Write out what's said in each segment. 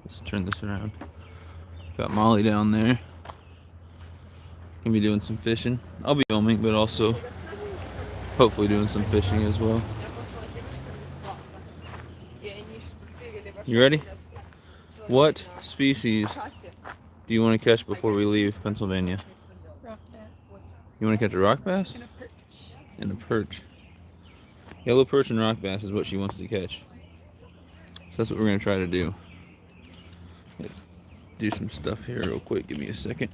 Let's turn this around. Got Molly down there. Gonna be doing some fishing. I'll be filming, but also hopefully doing some fishing as well. You ready? What species do you want to catch before we leave Pennsylvania? Rock bass. You want to catch a rock bass? And a perch. And a perch. Yellow perch and rock bass is what she wants to catch. So that's what we're going to try to do. Do some stuff here real quick. Give me a second.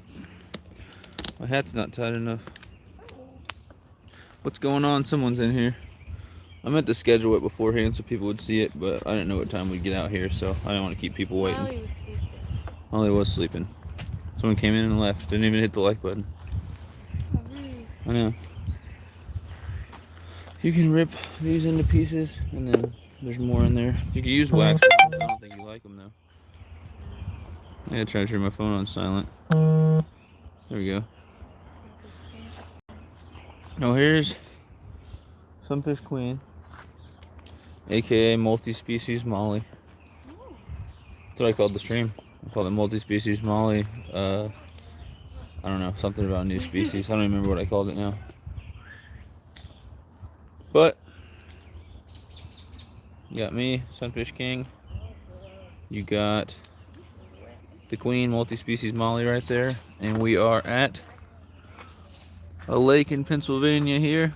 My hat's not tight enough. What's going on? Someone's in here. I meant to schedule it beforehand so people would see it, but I didn't know what time we'd get out here, so I didn't want to keep people waiting. Molly was sleeping. Molly was sleeping. Someone came in and left. Didn't even hit the like button. Oh, really? I know. You can rip these into pieces, and then there's more in there. You can use wax ones. I don't think you like them, though. I gotta try to turn my phone on silent. There we go. Oh, here's Sunfish Queen, aka Multispecies Molly. That's what I called the stream. I called it Multispecies Molly. I don't know, something about new species. I don't even remember what I called it now. But you got me, Sunfish King. You got the Queen, Multispecies Molly right there, and we are at a lake in Pennsylvania here.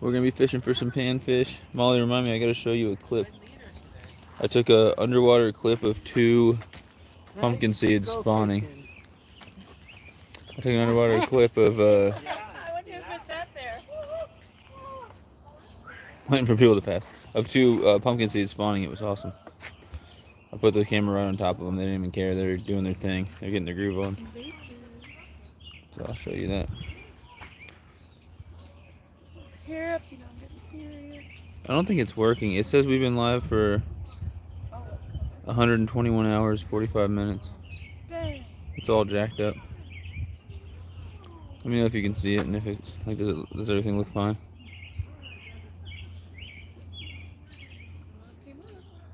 We're gonna be fishing for some panfish. Molly, remind me, I gotta show you a clip. I took a underwater clip of 2 pumpkin seeds spawning. I took an underwater clip of I wonder who put that there. waiting for people to pass, of 2 pumpkin seeds spawning. It was awesome. I put the camera right on top of them. They didn't even care. They're doing their thing. They're getting their groove on. So I'll show you that. Hair up, you know, I'm getting serious. I don't think it's working. It says we've been live for 121 hours, 45 minutes. Dang. It's all jacked up. Let me know if you can see it and if it's like, does everything look fine?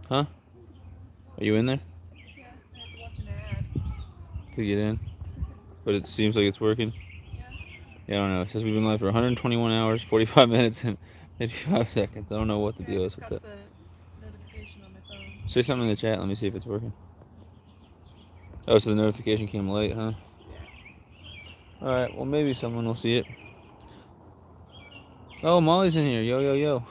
Huh? Are you in there? Yeah, I have to watch an ad. To get in? But it seems like it's working. Yeah, I don't know. It says we've been live for 121 hours, 45 minutes, and 55 seconds. I don't know what the deal is with that. The notification on my phone. Say something in the chat. Let me see if it's working. Oh, so the notification came late, huh? Alright, well, maybe someone will see it. Oh, Molly's in here. Yo, yo, yo.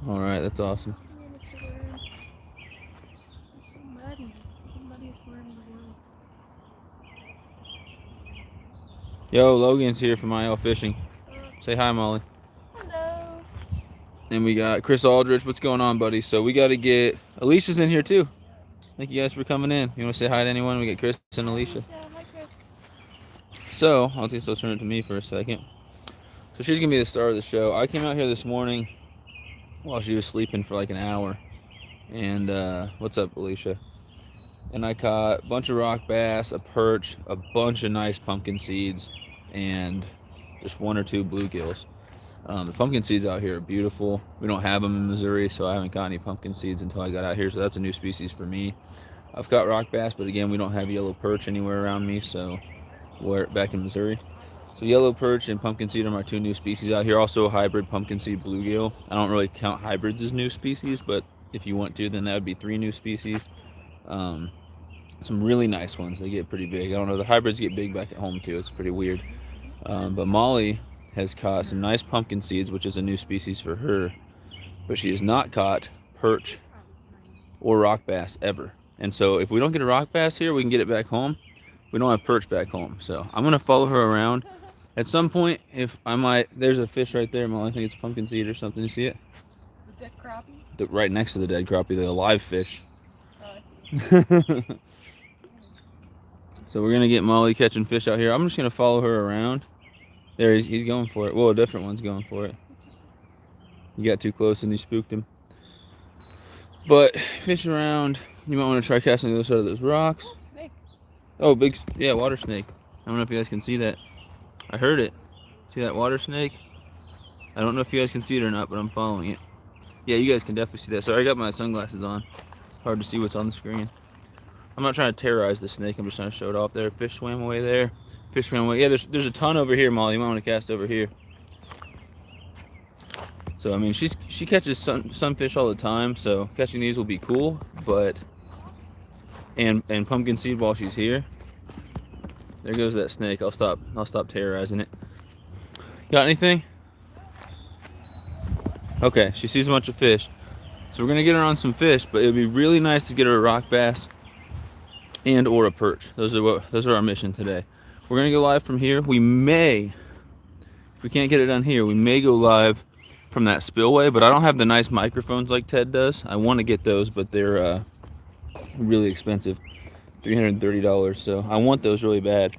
Alright, that's awesome. Yo, Logan's here from IL Fishing. Say hi, Molly. Hello. And we got Chris Aldrich. What's going on, buddy? So we got to get... Alicia's in here, too. Thank you guys for coming in. You want to say hi to anyone? We got Chris and Alicia. Hi, Chris. So, I'll just turn it to me for a second. So she's going to be the star of the show. I came out here this morning while she was sleeping for like an hour. And, what's up, Alicia? And I caught a bunch of rock bass, a perch, a bunch of nice pumpkin seeds, and just 1 or 2 bluegills. The pumpkin seeds out here are beautiful. We don't have them in Missouri, so I haven't got any pumpkin seeds until I got out here, so that's a new species for me. I've caught rock bass, but again, we don't have yellow perch anywhere around me, so we're back in Missouri. So yellow perch and pumpkin seed are my 2 new species out here. Also a hybrid pumpkin seed bluegill. I don't really count hybrids as new species, but if you want to, then that would be 3 new species. Some really nice ones. They get pretty big. I don't know, the hybrids get big back at home too. It's pretty weird. But Molly has caught some nice pumpkin seeds, which is a new species for her, but she has not caught perch or rock bass ever. And so if we don't get a rock bass here, we can get it back home. We don't have perch back home, so I'm gonna follow her around. At some point, if I might, there's a fish right there, Molly. I think it's a pumpkin seed or something. You see it? The dead crappie? Right next to the dead crappie, the live fish. Oh, I see. So we're gonna get Molly catching fish out here. I'm just gonna follow her around. There, he's going for it. Well, a different one's going for it. You got too close and you spooked him. But fish around. You might want to try casting the other side of those rocks. Oh, snake. Oh, big, yeah, water snake. I don't know if you guys can see that. I heard it. See that water snake? I don't know if you guys can see it or not, but I'm following it. Yeah, you guys can definitely see that. Sorry, I got my sunglasses on. Hard to see what's on the screen. I'm not trying to terrorize the snake. I'm just trying to show it off there. Fish swam away there. Fish swam away. Yeah, there's a ton over here, Molly. You might want to cast over here. So I mean, she catches sunfish all the time. So catching these will be cool. But and pumpkin seed while she's here. There goes that snake. I'll stop terrorizing it. Got anything? Okay, she sees a bunch of fish. So we're gonna get her on some fish, but it would be really nice to get her a rock bass and or a perch. Those are our mission today. We're gonna go live from here. We may, if we can't get it done here, we may go live from that spillway, but I don't have the nice microphones like Ted does. I want to get those, but they're really expensive, $330. So I want those really bad.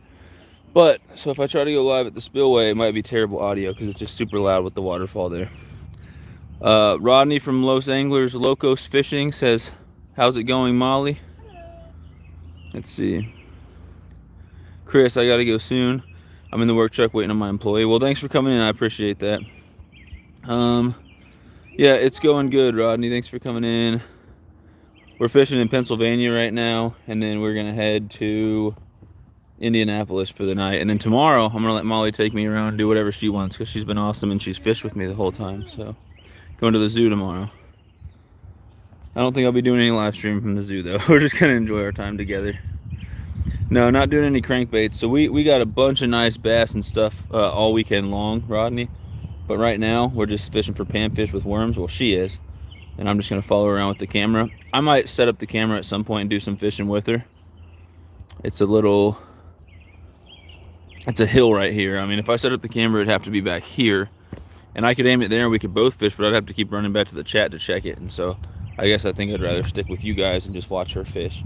But so if I try to go live at the spillway, it might be terrible audio because it's just super loud with the waterfall there. Rodney from Los Anglers Locos Fishing says, "How's it going, Molly?" Let's see. Chris, I gotta go soon. I'm in the work truck waiting on my employee. Well, thanks for coming in. I appreciate that. Yeah, it's going good, Rodney. Thanks for coming in. We're fishing in Pennsylvania right now, and then we're gonna head to Indianapolis for the night. And then tomorrow, I'm gonna let Molly take me around and do whatever she wants because she's been awesome and she's fished with me the whole time. So, going to the zoo tomorrow. I don't think I'll be doing any live stream from the zoo though. We're just gonna enjoy our time together. No, not doing any crankbaits. So we got a bunch of nice bass and stuff all weekend long, Rodney. But right now we're just fishing for panfish with worms. Well, she is, and I'm just gonna follow around with the camera. I might set up the camera at some point and do some fishing with her. It's a hill right here. I mean, if I set up the camera, it'd have to be back here, and I could aim it there and we could both fish, but I'd have to keep running back to the chat to check it. And so I guess I think I'd rather stick with you guys and just watch her fish.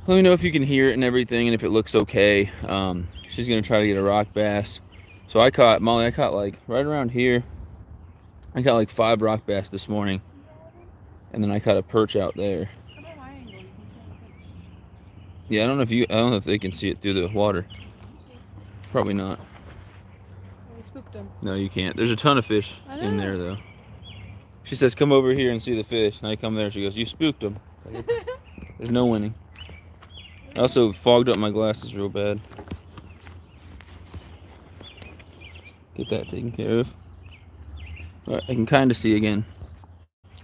Let me know if you can hear it and everything and if it looks okay. She's gonna try to get a rock bass. So I caught like right around here. I caught like 5 rock bass this morning, and then I caught a perch out there. Yeah, I don't know if they can see it through the water. Probably not. We spooked them. No, you can't. There's a ton of fish in there though. She says, "Come over here and see the fish." And I come there. She goes, "You spooked them." There's no winning. I also fogged up my glasses real bad. Get that taken care of. All right, I can kind of see again.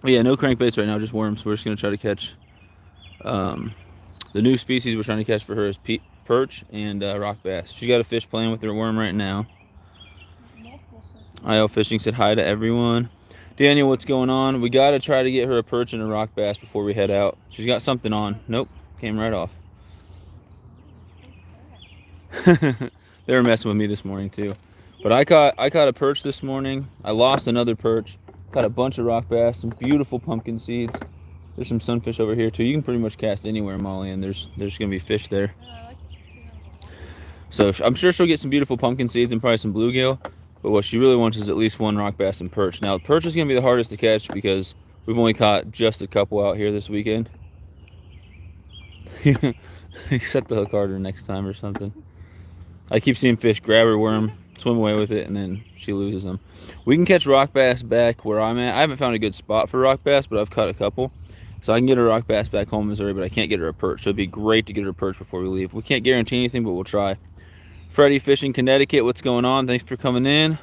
But yeah, no crankbaits right now, just worms. We're just gonna try to catch. The new species we're trying to catch for her is perch and rock bass. She's got a fish playing with her worm right now. IL Fishing said hi to everyone. Daniel, what's going on? We gotta try to get her a perch and a rock bass before we head out. She's got something on. Nope, came right off. They were messing with me this morning too. But I caught a perch this morning. I lost another perch. Caught a bunch of rock bass, some beautiful pumpkin seeds. There's some sunfish over here too. You can pretty much cast anywhere, Molly, and there's gonna be fish there. So I'm sure she'll get some beautiful pumpkin seeds and probably some bluegill. But what she really wants is at least 1 rock bass and perch. Now perch is gonna be the hardest to catch because we've only caught just a couple out here this weekend. Set the hook harder next time or something. I keep seeing fish grab her worm, swim away with it, and then she loses them. We can catch rock bass back where I'm at. I haven't found a good spot for rock bass, but I've caught a couple. So I can get her rock bass back home in Missouri, but I can't get her a perch. So it'd be great to get her a perch before we leave. We can't guarantee anything, but we'll try. Freddie Fishing Connecticut, what's going on? Thanks for coming in.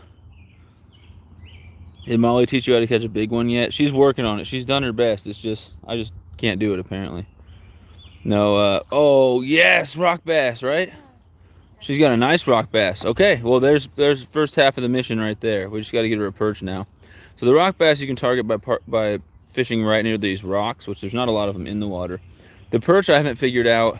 Did Molly teach you how to catch a big one yet? She's working on it. She's done her best. It's just, I just can't do it apparently. No, oh yes, rock bass, right? She's got a nice rock bass. Okay, well there's first half of the mission right there. We just got to get her a perch now. So the rock bass you can target by fishing right near these rocks, which there's not a lot of them in the water. The perch I haven't figured out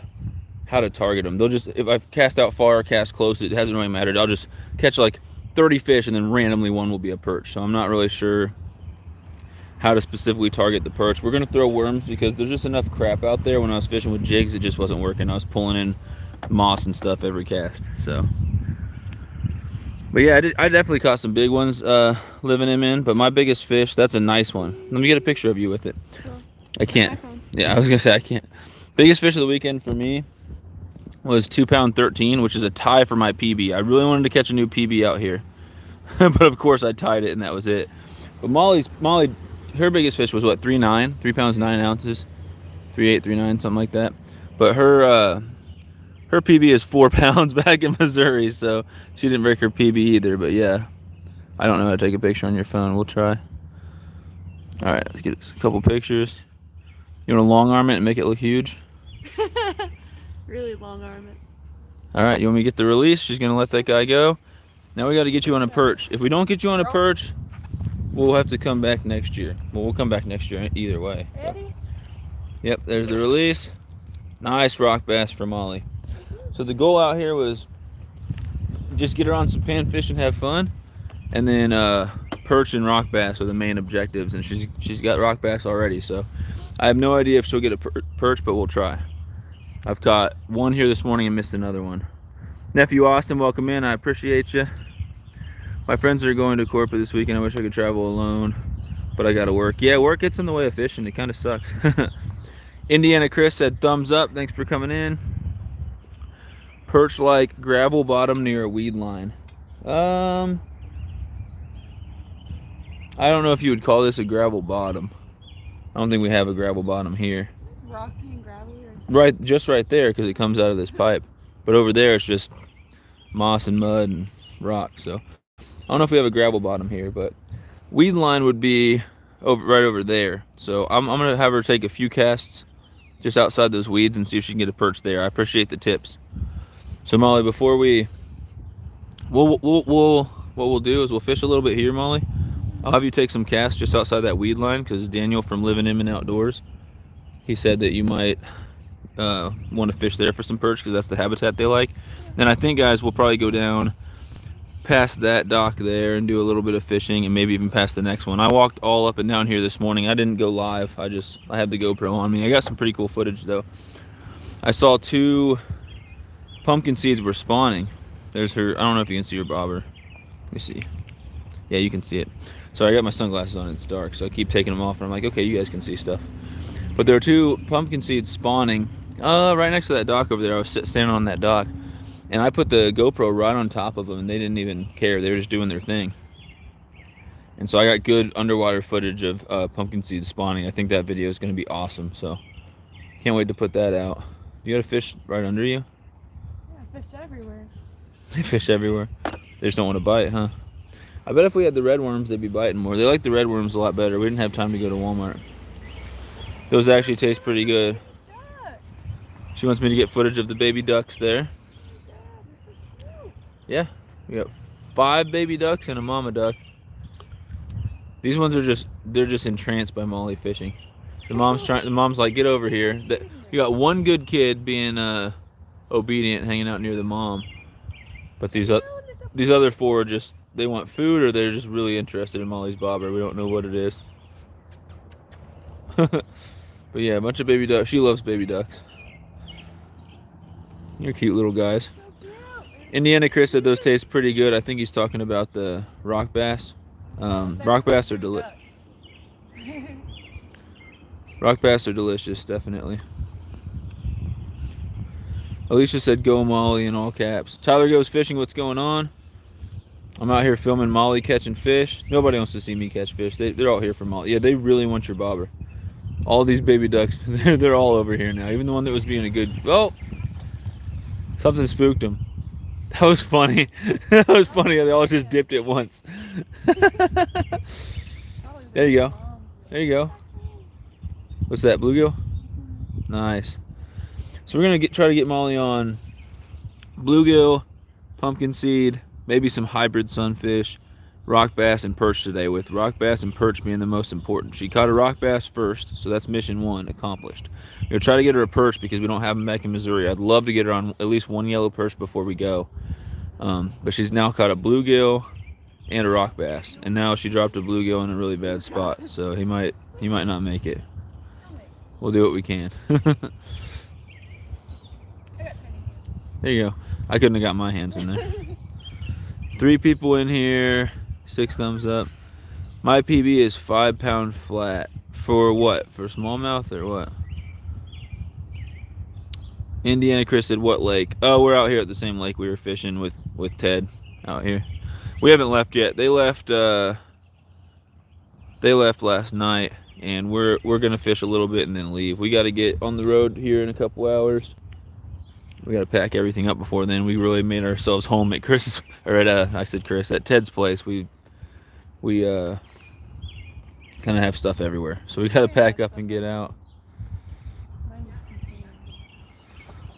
how to target them. They'll just, if I've cast out far or cast close, it hasn't really mattered. I'll just catch like 30 fish and then randomly one will be a perch. So I'm not really sure how to specifically target the perch. We're gonna throw worms because there's just enough crap out there. When I was fishing with jigs, it just wasn't working. I was pulling in moss and stuff every cast. So, but yeah, I definitely caught some big ones living them in. But my biggest fish, that's a nice one. Let me get a picture of you with it. I can't. Yeah, I was gonna say I can't. Biggest fish of the weekend for me was 2 pound 13, which is a tie for my PB. I really wanted to catch a new PB out here, but of course I tied it and that was it. But Molly her biggest fish was what, 3.9, 3 pounds 9 ounces, 3.8, 3.9, something like that. But her PB is 4 pounds back in Missouri, so she didn't break her PB either. But yeah, I don't know how to take a picture on your phone. We'll try. All right, let's get a couple pictures. You want to long arm it and make it look huge? Really long arm it. All right, you want me to get the release? She's gonna let that guy go. Now we got to get you on a perch. If we don't get you on a perch, we'll have to come back next year. Well, we'll come back next year either way. Eddie? Yep, there's the release. Nice rock bass for Molly. So the goal out here was just get her on some panfish and have fun, and then perch and rock bass are the main objectives. And she's got rock bass already, so I have no idea if she'll get a perch, but we'll try. I've caught one here this morning and missed another one. Nephew Austin, welcome in. I appreciate you. My friends are going to corporate this weekend. I wish I could travel alone, but I gotta work. Yeah, work gets in the way of fishing. It kind of sucks. Indiana Chris said thumbs up. Thanks for coming in. Perch like gravel bottom near a weed line. I don't know if you would call this a gravel bottom. I don't think we have a gravel bottom here. It's rocky and gravelly. Right, just right there, because it comes out of this pipe. But over there, it's just moss and mud and rock. So I don't know if we have a gravel bottom here, but weed line would be right over there. So I'm gonna have her take a few casts just outside those weeds and see if she can get a perch there. I appreciate the tips. So Molly, before what we'll do is we'll fish a little bit here, Molly. I'll have you take some casts just outside that weed line, because Daniel from Living In and Outdoors, he said that you might want to fish there for some perch, because that's the habitat they like. Then I think, guys, we'll probably go down past that dock there and do a little bit of fishing, and maybe even past the next one. I walked all up and down here this morning. I didn't go live. I had the GoPro on me. I got some pretty cool footage though. I saw 2 pumpkin seeds were spawning. There's her. I don't know if you can see her bobber. Let me see. Yeah, you can see it. Sorry, I got my sunglasses on. It's dark, so I keep taking them off. And I'm like, okay, you guys can see stuff. But there are 2 pumpkin seeds spawning right next to that dock over there. I was standing on that dock, and I put the GoPro right on top of them, and they didn't even care. They were just doing their thing. And so I got good underwater footage of pumpkin seeds spawning. I think that video is going to be awesome. So can't wait to put that out. You got a fish right under you? Yeah, fish everywhere. They fish everywhere. They just don't want to bite, huh? I bet if we had the red worms, they'd be biting more. They like the red worms a lot better. We didn't have time to go to Walmart. Those actually taste pretty good. She wants me to get footage of the baby ducks there. Yeah, we got 5 baby ducks and a mama duck. These ones are they're just entranced by Molly fishing. The mom's like, get over here. You got one good kid being obedient, hanging out near the mom. But these other 4 are just, they want food, or they're just really interested in Molly's bobber. We don't know what it is. But yeah, a bunch of baby ducks. She loves baby ducks. You're cute little guys. Indiana Chris said those taste pretty good. I think he's talking about the rock bass. Rock bass are delicious, definitely. Alicia said, "Go Molly" in all caps. Tyler goes fishing. What's going on? I'm out here filming Molly catching fish. Nobody wants to see me catch fish. They're all here for Molly. Yeah, they really want your bobber. All these baby ducks, they're all over here now. Even the one that was being a good... Oh! Something spooked them. That was funny. That was funny. They all just dipped at once. There you go. There you go. What's that, bluegill? Nice. So we're gonna try to get Molly on bluegill, pumpkin seed, maybe some hybrid sunfish, rock bass, and perch today, with rock bass and perch being the most important. She caught a rock bass first, so that's mission 1 accomplished. We're gonna try to get her a perch because we don't have them back in Missouri. I'd love to get her on at least 1 yellow perch before we go. But she's now caught a bluegill and a rock bass, and now she dropped a bluegill in a really bad spot, so he might not make it. We'll do what we can. There you go. I couldn't have got my hands in there. 3 people in here. 6 thumbs up. My PB is 5 pound flat. For what? For smallmouth or what? Indiana Chris said, what lake? Oh, we're out here at the same lake we were fishing with Ted out here. We haven't left yet. They left They left last night, and we're gonna fish a little bit and then leave. We got to get on the road here in a couple hours. We got to pack everything up before then. We really made ourselves home at Chris, or at I said Chris, at Ted's place. We kind of have stuff everywhere, so we got to pack up and get out.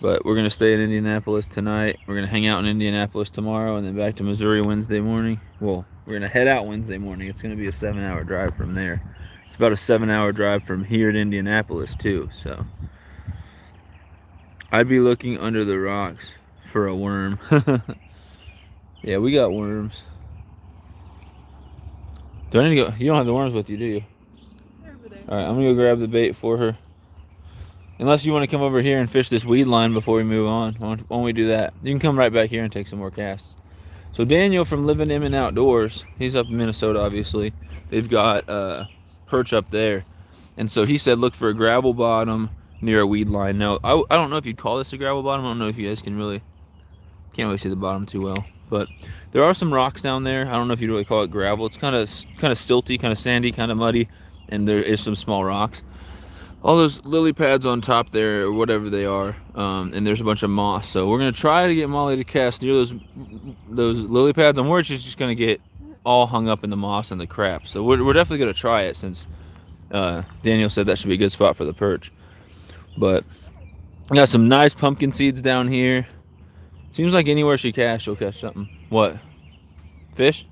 But we're gonna stay in Indianapolis tonight. We're gonna hang out in Indianapolis tomorrow, and then back to Missouri Wednesday morning. Well, we're gonna head out Wednesday morning. It's gonna be a 7-hour drive from there. It's about a 7-hour drive from here to Indianapolis too. So I'd be looking under the rocks for a worm. Yeah, we got worms. Do I need to go? You don't have the worms with you, do you? All right, I'm gonna go grab the bait for her. Unless you want to come over here and fish this weed line before we move on. Why don't we do that? You can come right back here and take some more casts. So Daniel from Living In and Outdoors, he's up in Minnesota, obviously. They've got perch up there. And so he said look for a gravel bottom near a weed line. Now, I don't know if you'd call this a gravel bottom. I don't know if you guys can't really see the bottom too well. But there are some rocks down there. I don't know if you'd really call it gravel. It's kind of silty, kind of sandy, kind of muddy. And there is some small rocks. All those lily pads on top there, or whatever they are, and there's a bunch of moss. So we're gonna try to get Molly to cast near those lily pads. I'm worried she's just gonna get all hung up in the moss and the crap. So we're definitely gonna try it since Daniel said that should be a good spot for the perch. But I got some nice pumpkin seeds down here. Seems like anywhere she casts, she'll catch something. What? Fish?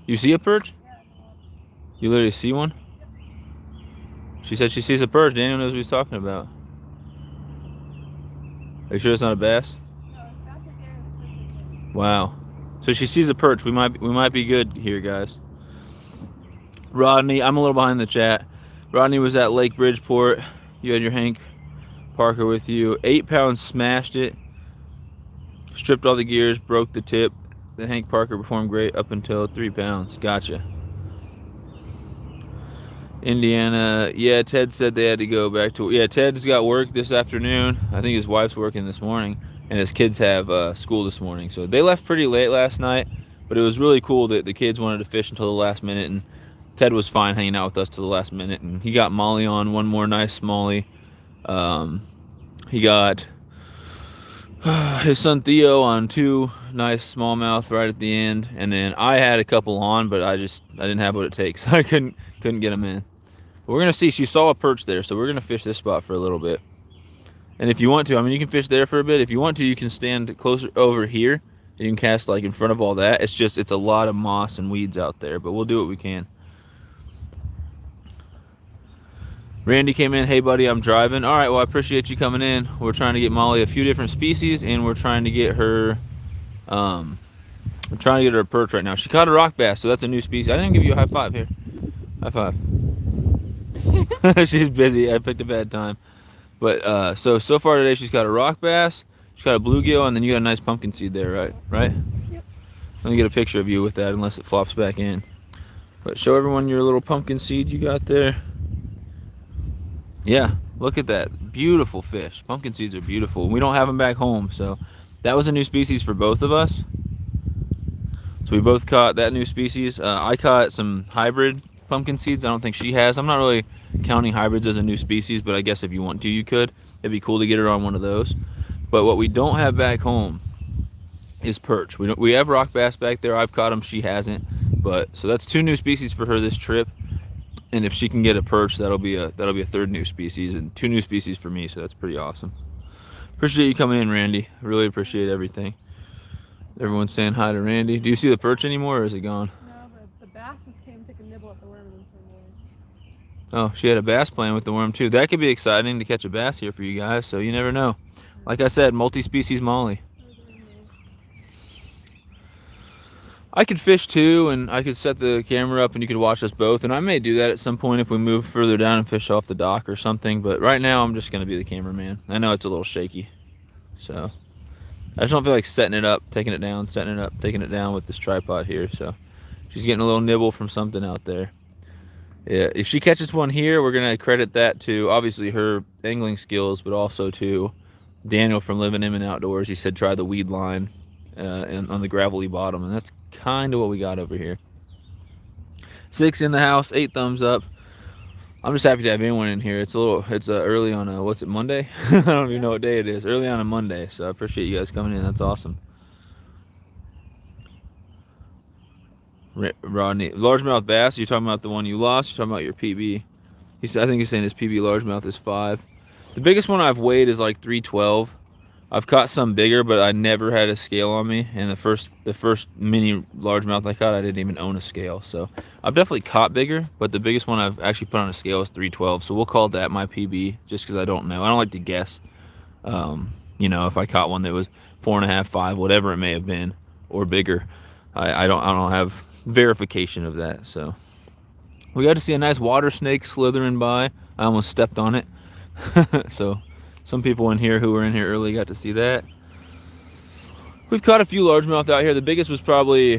You see a perch? You literally see one? She said she sees a perch. Daniel knows what he's talking about. Are you sure it's not a bass? No, it's bass right there. Wow. So she sees a perch. We might be good here, guys. Rodney, I'm a little behind the chat. Rodney was at Lake Bridgeport. You had your Hank Parker with you. 8 pounds, smashed it. Stripped all the gears, broke the tip. The Hank Parker performed great up until 3 pounds. Gotcha. Indiana, yeah, Ted said they had to go back to, yeah, Ted's got work this afternoon. I think his wife's working this morning, and his kids have school this morning. So they left pretty late last night, but it was really cool that the kids wanted to fish until the last minute, and Ted was fine hanging out with us till the last minute, and he got Molly on one more nice smallie. He got his son Theo on 2 nice smallmouth right at the end, and then I had a couple on, but I didn't have what it takes. I couldn't get them in. But we're gonna see. She saw a perch there, so we're gonna fish this spot for a little bit. And if you want to, I mean, you can fish there for a bit. If you want to, you can stand closer over here, and you can cast like in front of all that. It's a lot of moss and weeds out there, but we'll do what we can. Randy came in. Hey, buddy, I'm driving. All right, well, I appreciate you coming in. We're trying to get Molly a few different species, and we're trying to get her, a perch right now. She caught a rock bass, so that's a new species. I didn't give you a high five here. High five. She's busy. I picked a bad time. But so far today, she's got a rock bass, she's got a bluegill, and then you got a nice pumpkin seed there, right? Right? Yep. Let me get a picture of you with that, unless it flops back in. But show everyone your little pumpkin seed you got there. Yeah, look at that. Beautiful fish. Pumpkin seeds are beautiful. We don't have them back home, so that was a new species for both of us. So we both caught that new species. I caught some hybrid pumpkin seeds. I don't think she has. I'm not really counting hybrids as a new species, but I guess if you want to, you could. It'd be cool to get her on one of those. But what we don't have back home is perch. We have rock bass back there. I've caught them. She hasn't. But so that's 2 new species for her this trip. And if she can get a perch, that'll be a 3rd new species, and 2 new species for me. So that's pretty awesome. Appreciate you coming in, Randy. I really appreciate everything. Everyone's saying hi to Randy. Do you see the perch anymore, or is it gone? No, but the bass just came to take a nibble at the worm and then swim away. Oh, she had a bass playing with the worm too. That could be exciting to catch a bass here for you guys, so you never know. Like I said, multi-species Molly. I could fish too, and I could set the camera up and you could watch us both, and I may do that at some point if we move further down and fish off the dock or something, but right now I'm just going to be the cameraman. I know it's a little shaky, so I just don't feel like setting it up, taking it down, setting it up, taking it down with this tripod here, so she's getting a little nibble from something out there. Yeah, if she catches one here, we're going to credit that to obviously her angling skills, but also to Daniel from Living In and Outdoors. He said try the weed line and on the gravelly bottom, and that's kind of what we got over here. 6 in the house, 8 thumbs up. I'm just happy to have anyone in here. It's early on a, what's it, Monday? I don't even know what day it is. Early on a Monday, so I appreciate you guys coming in. That's awesome. Rodney, largemouth bass. You're talking about the one you lost. You're talking about your PB. I think he's saying his PB largemouth is 5. The biggest one I've weighed is like 312. I've caught some bigger, but I never had a scale on me. And the first mini largemouth I caught, I didn't even own a scale. So I've definitely caught bigger, but the biggest one I've actually put on a scale is 312. So we'll call that my PB, just because I don't know. I don't like to guess. If I caught one that was 4.5, 5, whatever it may have been, or bigger, I don't have verification of that. So we got to see a nice water snake slithering by. I almost stepped on it. So some people in here who were in here early got to see that. We've caught a few largemouth out here. The biggest was probably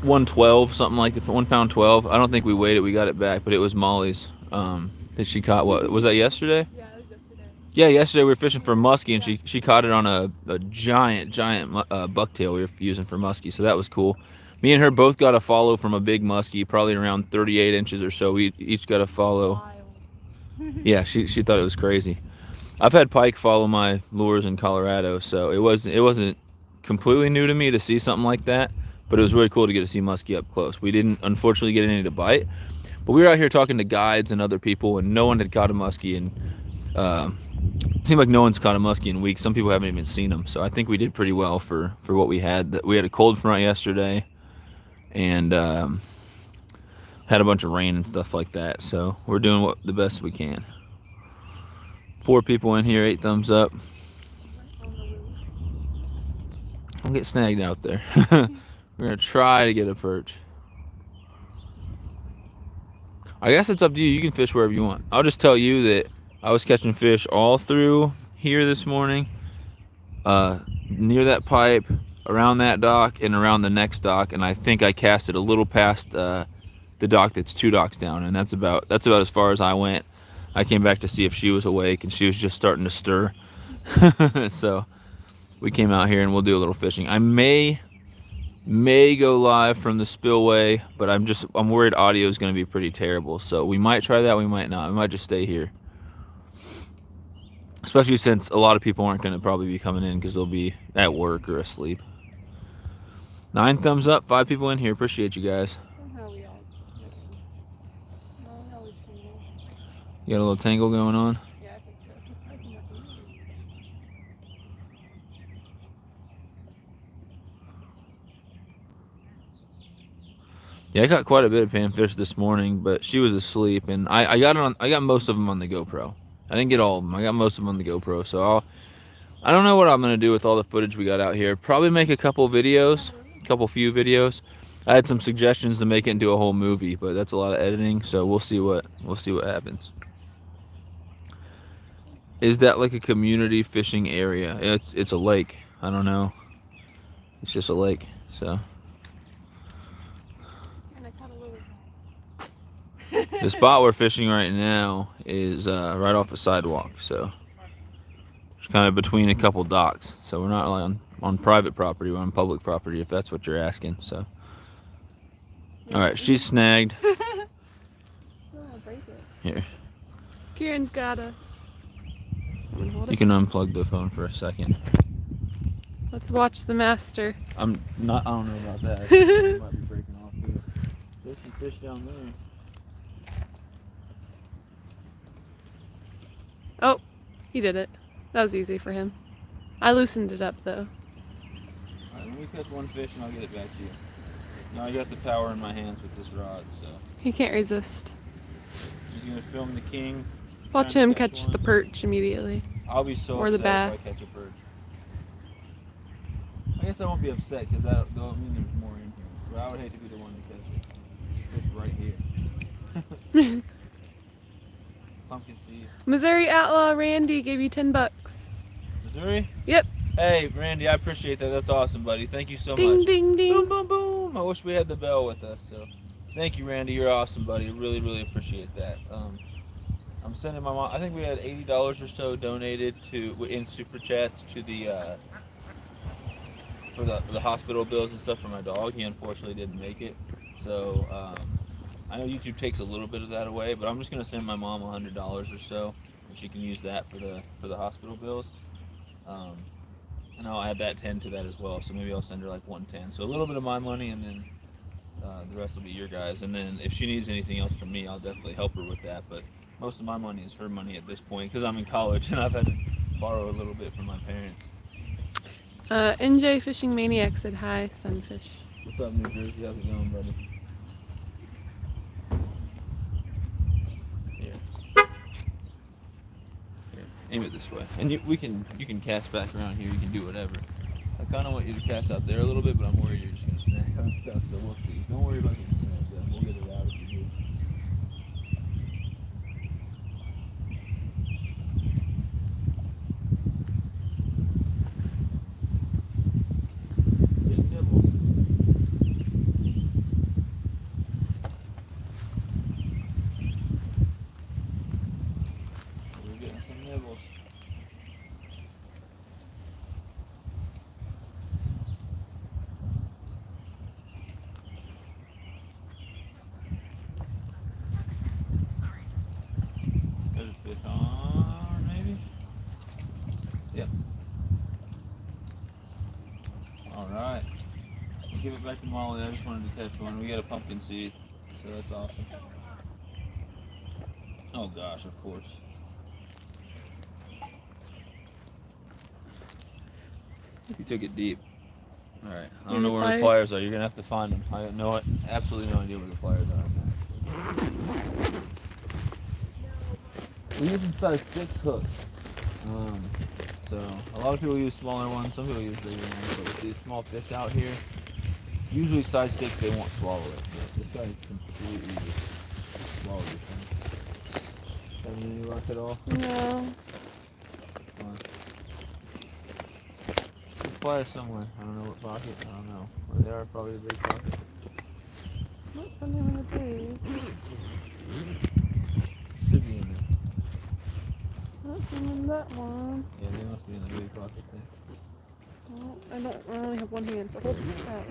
112, something like that, 1 pound 12. I don't think we weighed it. We got it back, but it was Molly's. That she caught. What was that, yesterday? Yeah, it was yesterday. Yeah, yesterday we were fishing for muskie, and she caught it on a giant bucktail we were using for muskie. So that was cool. Me and her both got a follow from a big muskie, probably around 38 inches or so. We each got a follow. Yeah, she thought it was crazy. I've had pike follow my lures in Colorado, so it wasn't completely new to me to see something like that, but it was really cool to get to see muskie up close. We didn't unfortunately get any to bite, but we were out here talking to guides and other people, and no one had caught a muskie, and it seemed like no one's caught a muskie in weeks. Some people haven't even seen them, so I think we did pretty well for what we had. We had a cold front yesterday, and had a bunch of rain and stuff like that, so we're doing the best we can. 4 people in here, 8 thumbs up. Don't get snagged out there. We're gonna try to get a perch. I guess it's up to you. You can fish wherever you want. I'll just tell you that I was catching fish all through here this morning, near that pipe, around that dock, and around the next dock, and I think I casted a little past the dock that's 2 docks down, and that's about as far as I went. I came back to see if she was awake, and she was just starting to stir. So we came out here, and we'll do a little fishing. I may go live from the spillway, but I'm worried audio is going to be pretty terrible. So we might try that, we might not. We might just stay here, especially since a lot of people aren't going to probably be coming in because they'll be at work or asleep. 9 thumbs up, 5 people in here. Appreciate you guys. You got a little tangle going on? Yeah, I think so. Yeah, I got quite a bit of panfish this morning, but she was asleep, and I got most of them on the GoPro. I didn't get all of them. I got most of them on the GoPro, so I don't know what I'm gonna do with all the footage we got out here. Probably make a few videos. I had some suggestions to make it into a whole movie, but that's a lot of editing, so we'll see what happens. Is that like a community fishing area? It's a lake. I don't know. It's just a lake, so. The spot we're fishing right now is right off a sidewalk, so it's kind of between a couple docks. So we're not like on private property, we're on public property, if that's what you're asking. So, all right, she's snagged. Here. Kieran's got us. You can unplug the phone for a second. Let's watch the master. I don't know about that. It might be breaking off here. There's some fish down there. Oh, he did it. That was easy for him. I loosened it up though. Alright, let me catch one fish and I'll get it back to you. Now I got the power in my hands with this rod, so. He can't resist. She's gonna film the king. Watch him catch the perch immediately. I'll be so or the upset bass. if I catch a perch. I guess I won't be upset because that'll mean there's more in here. But I would hate to be the one to catch it. Fish right here. Pumpkin seed. Missouri Outlaw Randy gave you $10. Missouri? Yep. Hey, Randy, I appreciate that. That's awesome, buddy. Thank you so ding, much. Ding, ding, boom, boom, boom. I wish we had the bell with us. So, thank you, Randy. You're awesome, buddy. Really, really appreciate that. I'm sending my mom. I think we had $80 or so donated in super chats to the for the hospital bills and stuff for my dog. He unfortunately didn't make it, so I know YouTube takes a little bit of that away, but I'm just gonna send my mom $100 or so, and she can use that for the hospital bills. Um, and I'll add that 10 to that as well. So maybe I'll send her like 110. So a little bit of my money, and then the rest will be your guys. And then if she needs anything else from me, I'll definitely help her with that. But most of my money is her money at this point because I'm in college and I've had to borrow a little bit from my parents. NJ Fishing Maniac said hi, Sunfish. What's up, New Jersey? How's it going, buddy? Here. Here. Aim it this way, and you can cast back around here. You can do whatever. I kind of want you to cast out there a little bit, but I'm worried you're just gonna snack on stuff. So we'll see. Don't worry about getting snagged up. We'll get it out if you do. Get nibbles. We're getting some nibbles. There's a fish on, maybe? Yep. Alright. Give it back to Molly. I just wanted to catch one. We got a pumpkin seed, so that's awesome. Oh gosh, of course. You took it deep. Alright. I don't know where the pliers are. You're going to have to find them. I have absolutely no idea where the pliers are. We're using size 6 hooks. So a lot of people use smaller ones, some people use bigger ones, but with these small fish out here, usually size 6 they won't swallow it. But this guy completely just swallowed this thing. Having any luck at all? No. Come on. There's pliers somewhere. I don't know what pocket. I don't know. Where they are, probably the big pocket. Not finding one of these. Should be in there. Not finding that one. Yeah, they must be in the big pocket there. Well, I only have one hand, so hold it out.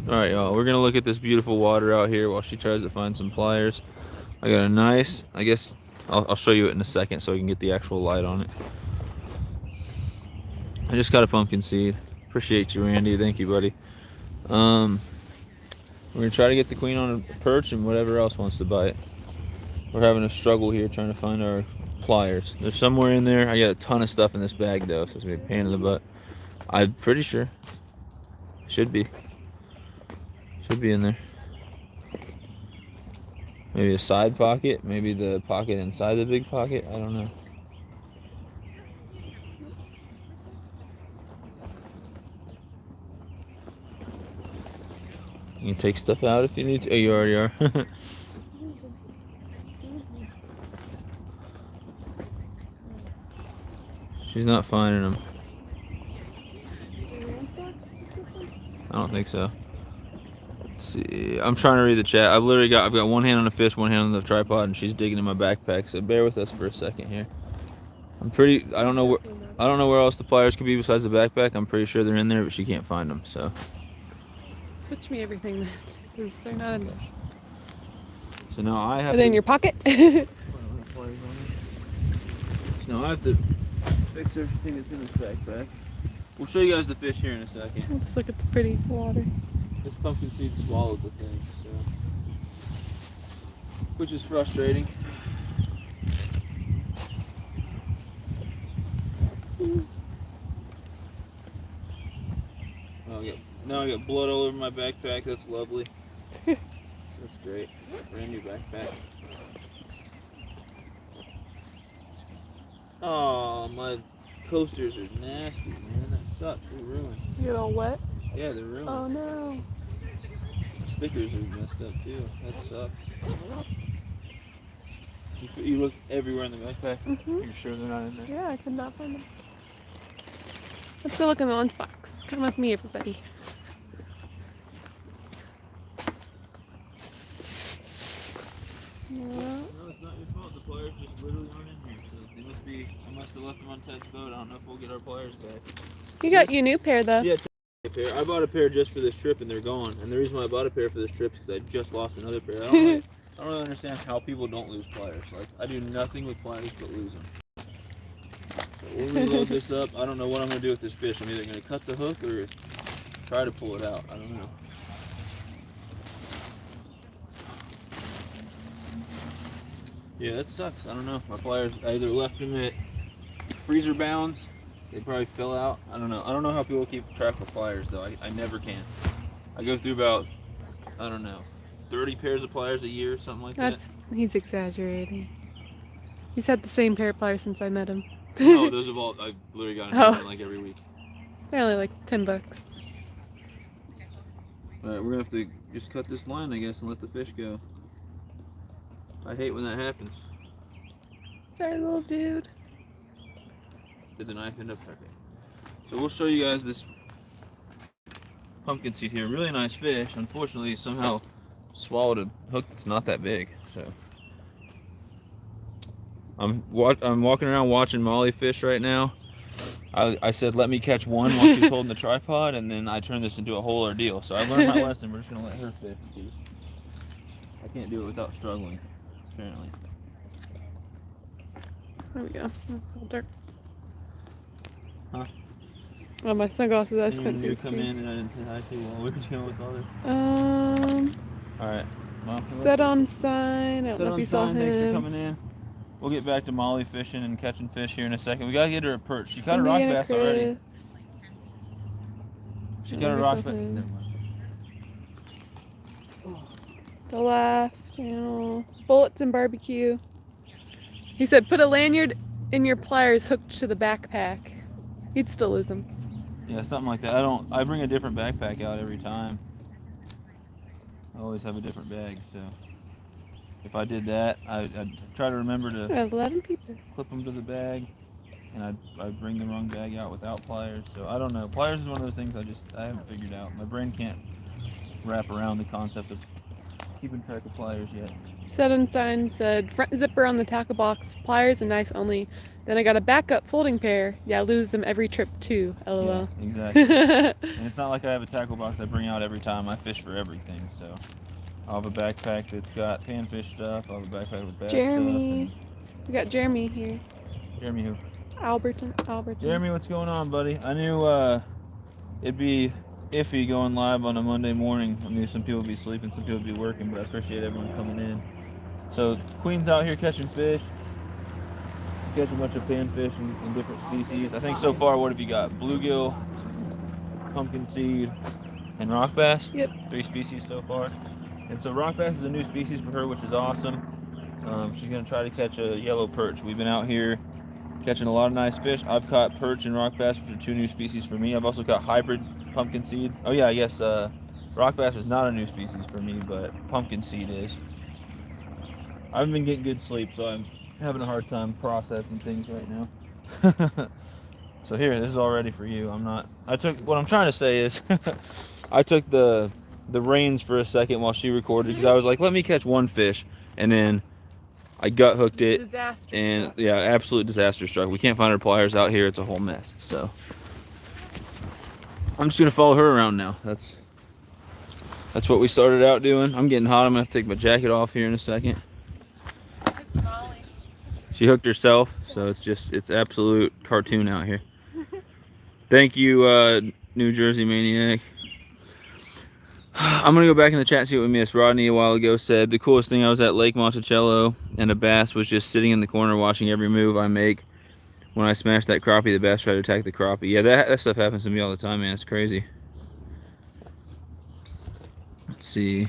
Alright, y'all, we're gonna look at this beautiful water out here while she tries to find some pliers. I got a nice, I guess I'll show you it in a second so we can get the actual light on it. I just got a pumpkin seed. Appreciate you, Randy. Thank you, buddy. We're gonna try to get the queen on a perch and whatever else wants to bite. We're having a struggle here trying to find our pliers. They're somewhere in there. I got a ton of stuff in this bag though, so it's gonna be a pain in the butt. I'm pretty sure. Should be in there. Maybe a side pocket, maybe the pocket inside the big pocket. I don't know. You can take stuff out if you need to. Oh, you already are. She's not finding them. I don't think so. Let's see. I'm trying to read the chat. I've got one hand on the fish, one hand on the tripod, and she's digging in my backpack. So bear with us for a second here. I don't know where else the pliers could be besides the backpack. I'm pretty sure they're in there, but she can't find them. So Switch me everything then, because they're not in there. So now I have. Are they in your pocket? So now I have to fix everything that's in this backpack. We'll show you guys the fish here in a second. Let's look at the pretty water. This pumpkin seed swallowed the thing, so which is frustrating. Now I got blood all over my backpack. That's lovely. That's great. Brand new backpack. Oh, my coasters are nasty, man. That sucks. They're ruined. You get all wet? Yeah, they're ruined. Oh no. The stickers are messed up too. That sucks. You look everywhere in the backpack. You're sure they're not in there? Yeah, I could not find them. Let's go look in the lunchbox. Come with me, everybody. Yeah. No, it's not your fault. The pliers just literally aren't in here. So I must have left them on Ted's boat. I don't know if we'll get our pliers back. You got your new pair though. Yeah, a pair. I bought a pair just for this trip, and they're gone. And the reason why I bought a pair for this trip is because I just lost another pair. I don't really understand how people don't lose pliers. Like, I do nothing with pliers but lose them. So we'll reload this up. I don't know what I'm going to do with this fish. I'm either going to cut the hook or try to pull it out. I don't know. Yeah, that sucks. I don't know. My pliers, I either left them at freezer bounds. They probably fell out. I don't know. I don't know how people keep track of pliers, though. I never can. I go through about, I don't know, 30 pairs of pliers a year, something like that. He's exaggerating. He's had the same pair of pliers since I met him. No, those have all, I've literally gotten them like every week. They're only like $10. Alright, we're going to have to just cut this line, I guess, and let the fish go. I hate when that happens. Sorry, little dude. Did the knife end up okay? So we'll show you guys this pumpkin seed here. Really nice fish. Unfortunately, somehow swallowed a hook that's not that big. So I'm walking around watching Molly fish right now. I said let me catch one while she's holding the tripod, and then I turned this into a whole ordeal. So I learned my lesson. We're just gonna let her fish. I can't do it without struggling, apparently. There we go. That's all dark. Huh? Oh, my sunglasses. I Didn't couldn't see you the come screen. in and I didn't say hi to you while we were dealing with all this? All right. Well, Set on sign. I don't know if you saw him. Thanks for coming in. We'll get back to Molly fishing and catching fish here in a second. We gotta get her a perch. She caught a rock bass already. She got a rock bass. The laugh channel. Bullets and barbecue. He said put a lanyard in your pliers hooked to the backpack. He'd still lose them. Yeah, something like that. I bring a different backpack out every time. I always have a different bag, so if I did that, I'd try to remember to 11 people. clip them to the bag, and I'd bring the wrong bag out without pliers. So I don't know. Pliers is one of those things I haven't figured out. My brain can't wrap around the concept of keeping track of pliers yet. Set on sign said front zipper on the tackle box, pliers and knife only. Then I got a backup folding pair. Yeah, I lose them every trip too. LOL. Yeah, exactly. And it's not like I have a tackle box I bring out every time. I fish for everything, so I'll have a backpack that's got panfish stuff. I'll have a backpack with bass Jeremy. stuff. We got Jeremy here. Jeremy who? Alberton. Jeremy, what's going on, buddy? I knew it'd be iffy going live on a Monday morning. I mean, some people would be sleeping, some people would be working, but I appreciate everyone coming in. So Queen's out here catching fish. Catching a bunch of panfish and different species. I think so far, what have you got? Bluegill, pumpkin seed, and rock bass? Yep. 3 species so far. And so rock bass is a new species for her, which is awesome. She's gonna try to catch a yellow perch. We've been out here catching a lot of nice fish. I've caught perch and rock bass, which are 2 new species for me. I've also caught hybrid pumpkin seed. Oh yeah, I guess rock bass is not a new species for me, but pumpkin seed is. I haven't been getting good sleep, so I'm having a hard time processing things right now. So here, this is all ready for you. What I'm trying to say is I took the reins for a second while she recorded, because I was like, let me catch one fish, and then I gut hooked it. Disaster and struck. Yeah, absolute disaster struck. We can't find our pliers out here. It's a whole mess. So I'm just gonna follow her around now. That's what we started out doing. I'm getting hot. I'm gonna have to take my jacket off here in a second. She hooked herself, so it's absolute cartoon out here. Thank you, New Jersey Maniac. I'm gonna go back in the chat and see what we missed. Rodney a while ago said the coolest thing, I was at Lake Monticello and a bass was just sitting in the corner watching every move I make. When I smashed that crappie, the bass tried to attack the crappie. Yeah, that stuff happens to me all the time, man. It's crazy. Let's see.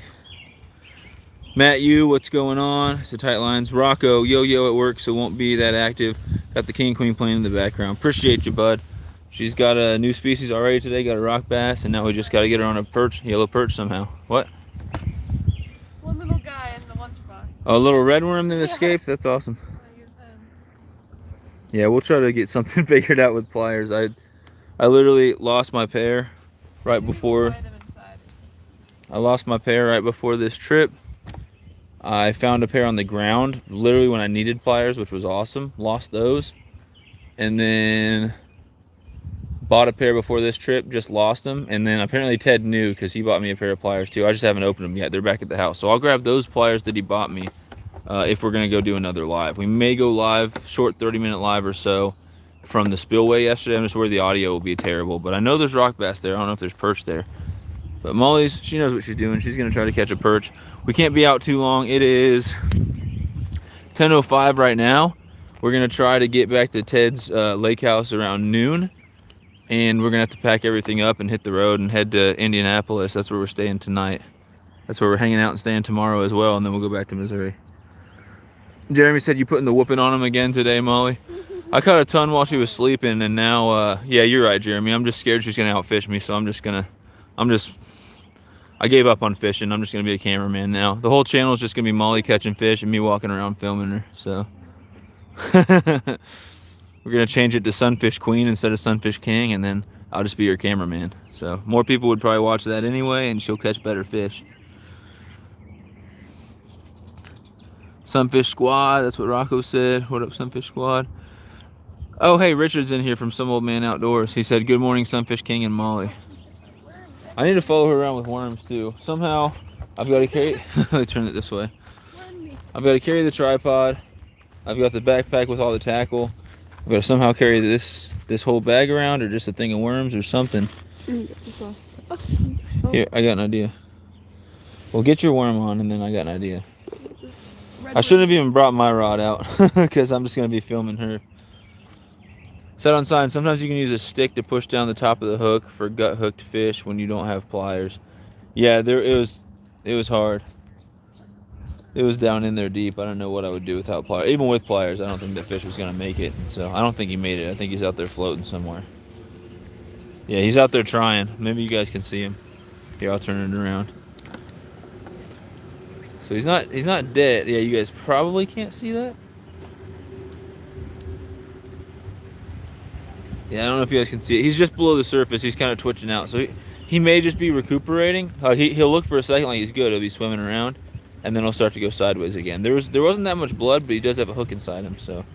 Matt, what's going on? It's the tight lines. Rocco, yo at work, so won't be that active. Got the king queen playing in the background. Appreciate you, bud. She's got a new species already today. Got a rock bass, and now we just got to get her on a perch, yellow perch somehow. What? One little guy in the lunchbox. Oh, a little red worm that escaped? That's awesome. Yeah, we'll try to get something figured out with pliers. I literally lost my pair right before. I lost my pair right before this trip. I found a pair on the ground literally when I needed pliers, which was awesome. Lost those, and then bought a pair before this trip, just lost them, and then apparently Ted knew because he bought me a pair of pliers too. I just haven't opened them yet. They're back at the house, so I'll grab those pliers that he bought me if we're gonna go do another live. We may go live, short 30-minute live or so from the spillway yesterday. I'm just worried the audio will be terrible, but I know there's rock bass there. I don't know if there's perch there, but she knows what she's doing. She's gonna try to catch a perch. We can't be out too long. It is 10:05 right now. We're gonna try to get back to Ted's lake house around noon, and we're gonna have to pack everything up and hit the road and head to Indianapolis. That's where we're staying tonight. That's where we're hanging out and staying tomorrow as well, and then we'll go back to Missouri. Jeremy said you putting the whooping on him again today, Molly. I caught a ton while she was sleeping, and now, yeah, you're right, Jeremy. I'm just scared she's gonna outfish me, so I gave up on fishing. I'm just gonna be a cameraman now. The whole channel is just gonna be Molly catching fish and me walking around filming her. So we're gonna change it to Sunfish Queen instead of Sunfish King, and then I'll just be your cameraman. So more people would probably watch that anyway, and she'll catch better fish. Sunfish Squad, that's what Rocco said. What up, Sunfish Squad? Oh, hey, Richard's in here from Some Old Man Outdoors. He said, good morning, Sunfish King and Molly. I need to follow her around with worms, too. Somehow, I've got to carry... Let me turn it this way. I've got to carry the tripod. I've got the backpack with all the tackle. I've got to somehow carry this whole bag around, or just a thing of worms or something. Here, I got an idea. Well, get your worm on, and then I got an idea. I shouldn't have even brought my rod out, because I'm just going to be filming her. Set on sign, sometimes you can use a stick to push down the top of the hook for gut hooked fish when you don't have pliers. Yeah, it was hard. It was down in there deep. I don't know what I would do without pliers. Even with pliers, I don't think the fish was gonna make it. So I don't think he made it. I think he's out there floating somewhere. Yeah, he's out there trying. Maybe you guys can see him. Here, I'll turn it around. So he's not dead. Yeah, you guys probably can't see that. Yeah, I don't know if you guys can see it. He's just below the surface. He's kind of twitching out. So he may just be recuperating. He'll look for a second like he's good. He'll be swimming around, and then he'll start to go sideways again. There wasn't that much blood, but he does have a hook inside him. So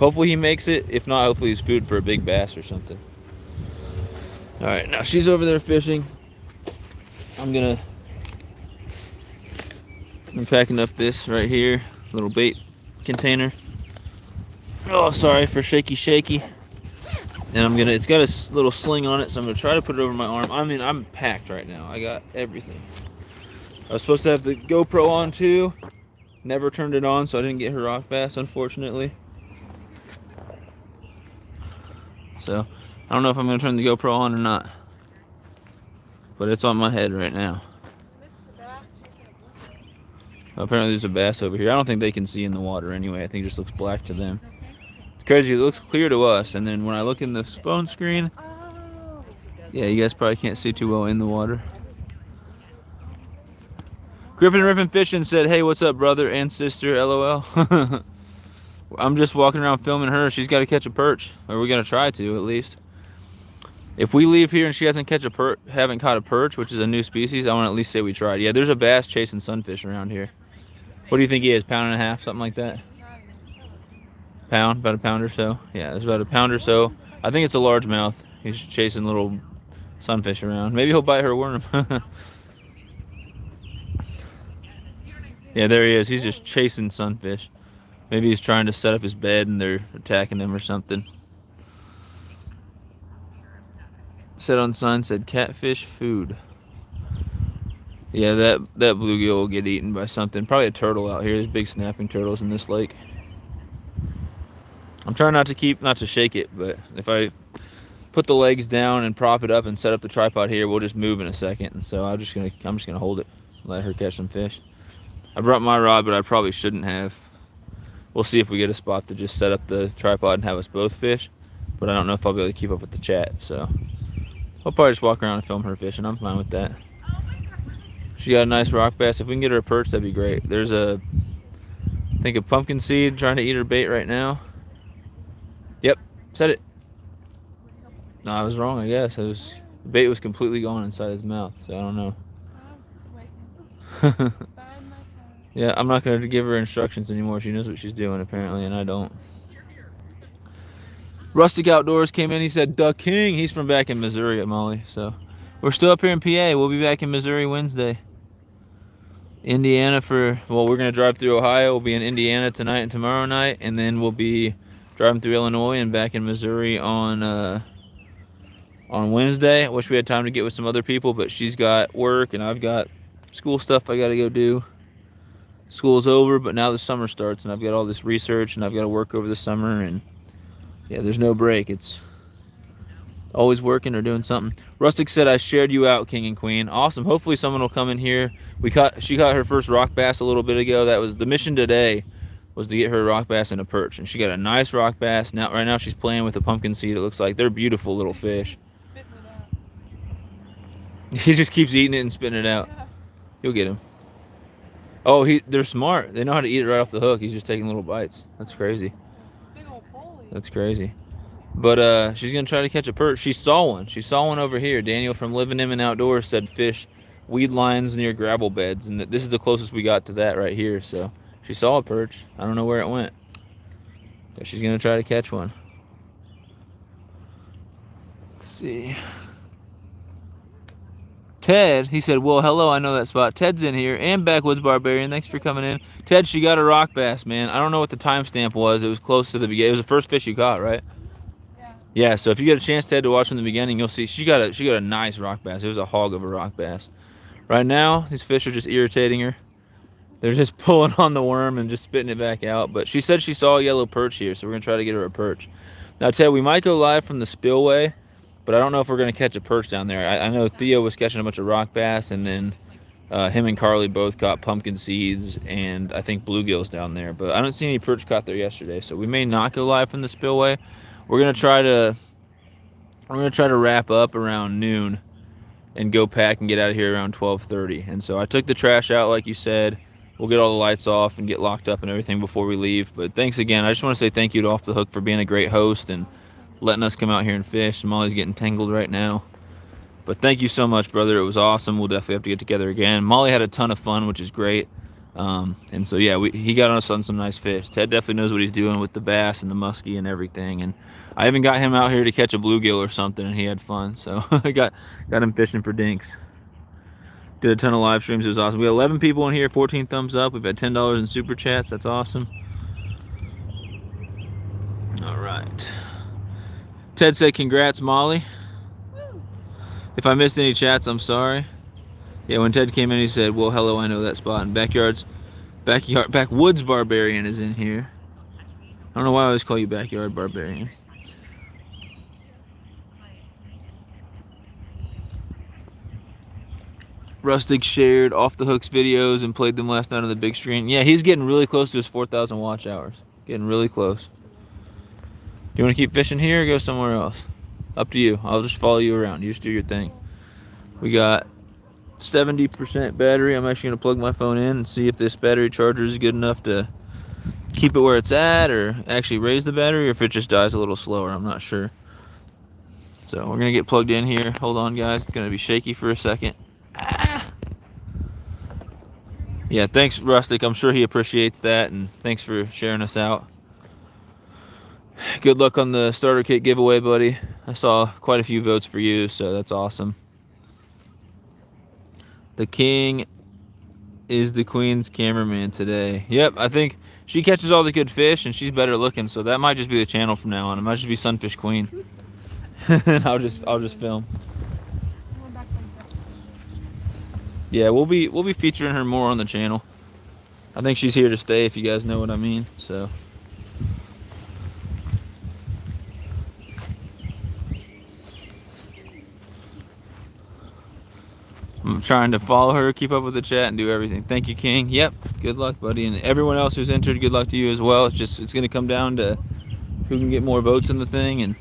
hopefully he makes it. If not, hopefully he's food for a big bass or something. All right, now she's over there fishing. I'm packing up this right here, little bait container. Oh, sorry for shaky. And it's got a little sling on it, so I'm gonna try to put it over my arm. I mean, I'm packed right now. I got everything. I was supposed to have the GoPro on too. Never turned it on, so I didn't get her rock bass, unfortunately. So, I don't know if I'm gonna turn the GoPro on or not. But it's on my head right now. Apparently there's a bass over here. I don't think they can see in the water anyway. I think it just looks black to them. Crazy, it looks clear to us, and then when I look in the phone screen, yeah, you guys probably can't see too well in the water. Griffin Rippin' Fishing said, hey, what's up, brother and sister, LOL. I'm just walking around filming her. She's got to catch a perch, or we're going to try to, at least. If we leave here and she haven't caught a perch, which is a new species, I want to at least say we tried. Yeah, there's a bass chasing sunfish around here. What do you think he is, pound and a half, something like that? Pound, about a pound or so. Yeah, there's about a pound or so. I think it's a largemouth. He's chasing little sunfish around. Maybe he'll bite her worm. Yeah, there he is. He's just chasing sunfish. Maybe he's trying to set up his bed and they're attacking him or something. Set on sign said catfish food. Yeah, that bluegill will get eaten by something. Probably a turtle out here. There's big snapping turtles in this lake. I'm trying not to shake it, but if I put the legs down and prop it up and set up the tripod here, we'll just move in a second. And so I'm just gonna hold it, let her catch some fish. I brought my rod, but I probably shouldn't have. We'll see if we get a spot to just set up the tripod and have us both fish, but I don't know if I'll be able to keep up with the chat. So I'll probably just walk around and film her fishing. I'm fine with that. She got a nice rock bass. If we can get her a perch, that'd be great. There's I think a pumpkin seed trying to eat her bait right now. Yep, set it. No, I was wrong, I guess. The bait was completely gone inside his mouth, so I don't know. Yeah, I'm not going to give her instructions anymore. She knows what she's doing, apparently, and I don't. Rustic Outdoors came in. He said, "Duck King." He's from back in Missouri at Molly. So we're still up here in PA. We'll be back in Missouri Wednesday. Indiana we're going to drive through Ohio. We'll be in Indiana tonight and tomorrow night. And then we'll be driving through Illinois and back in Missouri on Wednesday. I wish we had time to get with some other people, but she's got work and I've got school stuff I got to go do. School's over, but now the summer starts and I've got all this research and I've got to work over the summer, and yeah, there's no break. It's always working or doing something. Rustic said, "I shared you out, King and Queen." Awesome. Hopefully someone will come in here. She caught her first rock bass a little bit ago. That was the mission today, was to get her a rock bass and a perch, and she got a nice rock bass. Right now she's playing with a pumpkin seed. It looks like they're beautiful little fish. He just keeps eating it and spitting it out. You'll get him. Oh, they're smart. They know how to eat it right off the hook. He's just taking little bites. That's crazy. That's crazy. But she's gonna try to catch a perch. She saw one. She saw one over here. Daniel from Living In and Outdoors said fish weed lines near gravel beds, and this is the closest we got to that right here. So she saw a perch. I don't know where it went. But she's gonna try to catch one. Let's see. Ted, he said, "Well, hello, I know that spot." Ted's in here, and Backwoods Barbarian. Thanks for coming in. Ted, she got a rock bass, man. I don't know what the timestamp was. It was close to the beginning. It was the first fish you caught, right? Yeah, so if you get a chance, Ted, to watch from the beginning, you'll see she got a nice rock bass. It was a hog of a rock bass. Right now, these fish are just irritating her. They're just pulling on the worm and just spitting it back out. But she said she saw a yellow perch here, so we're going to try to get her a perch. Now, Ted, we might go live from the spillway, but I don't know if we're going to catch a perch down there. I know Theo was catching a bunch of rock bass, and then him and Carly both caught pumpkin seeds and I think bluegills down there. But I don't see any perch caught there yesterday, so we may not go live from the spillway. We're gonna try to wrap up around noon and go pack and get out of here around 12:30. And so I took the trash out like you said. We'll get all the lights off and get locked up and everything before we leave. But thanks again. I just want to say thank you to Off the Hook for being a great host and letting us come out here and fish. Molly's getting tangled right now. But thank you so much, brother. It was awesome. We'll definitely have to get together again. Molly had a ton of fun, which is great. And so, yeah, he got us on some nice fish. Ted definitely knows what he's doing with the bass and the muskie and everything. And I even got him out here to catch a bluegill or something, and he had fun. So I got him fishing for dinks. Did a ton of live streams. It was awesome. We had 11 people in here, 14 thumbs up. We've had $10 in super chats. That's awesome. All right. Ted said, "Congrats, Molly." If I missed any chats, I'm sorry. Yeah, when Ted came in, he said, "Well, hello, I know that spot." And Backwoods Barbarian is in here. I don't know why I always call you Backyard Barbarian. Rustic shared Off the Hook's videos and played them last night on the big screen. Yeah, he's getting really close to his 4,000 watch hours. Getting really close. Do you want to keep fishing here or go somewhere else? Up to you. I'll just follow you around. You just do your thing. We got 70% battery. I'm actually going to plug my phone in and see if this battery charger is good enough to keep it where it's at or actually raise the battery, or if it just dies a little slower. I'm not sure. So we're going to get plugged in here. Hold on, guys. It's going to be shaky for a second. Yeah, thanks, Rustic. I'm sure he appreciates that, and thanks for sharing us out. Good luck on the starter kit giveaway, buddy. I saw quite a few votes for you, so that's awesome. The king is the queen's cameraman today. Yep, I think she catches all the good fish, and she's better looking, so that might just be the channel from now on. It might just be Sunfish Queen. I'll just film. Yeah, we'll be featuring her more on the channel. I think she's here to stay, if you guys know what I mean. So. I'm trying to follow her, keep up with the chat, and do everything. Thank you, King. Yep, good luck, buddy. And everyone else who's entered, good luck to you as well. It's going to come down to who can get more votes in the thing. And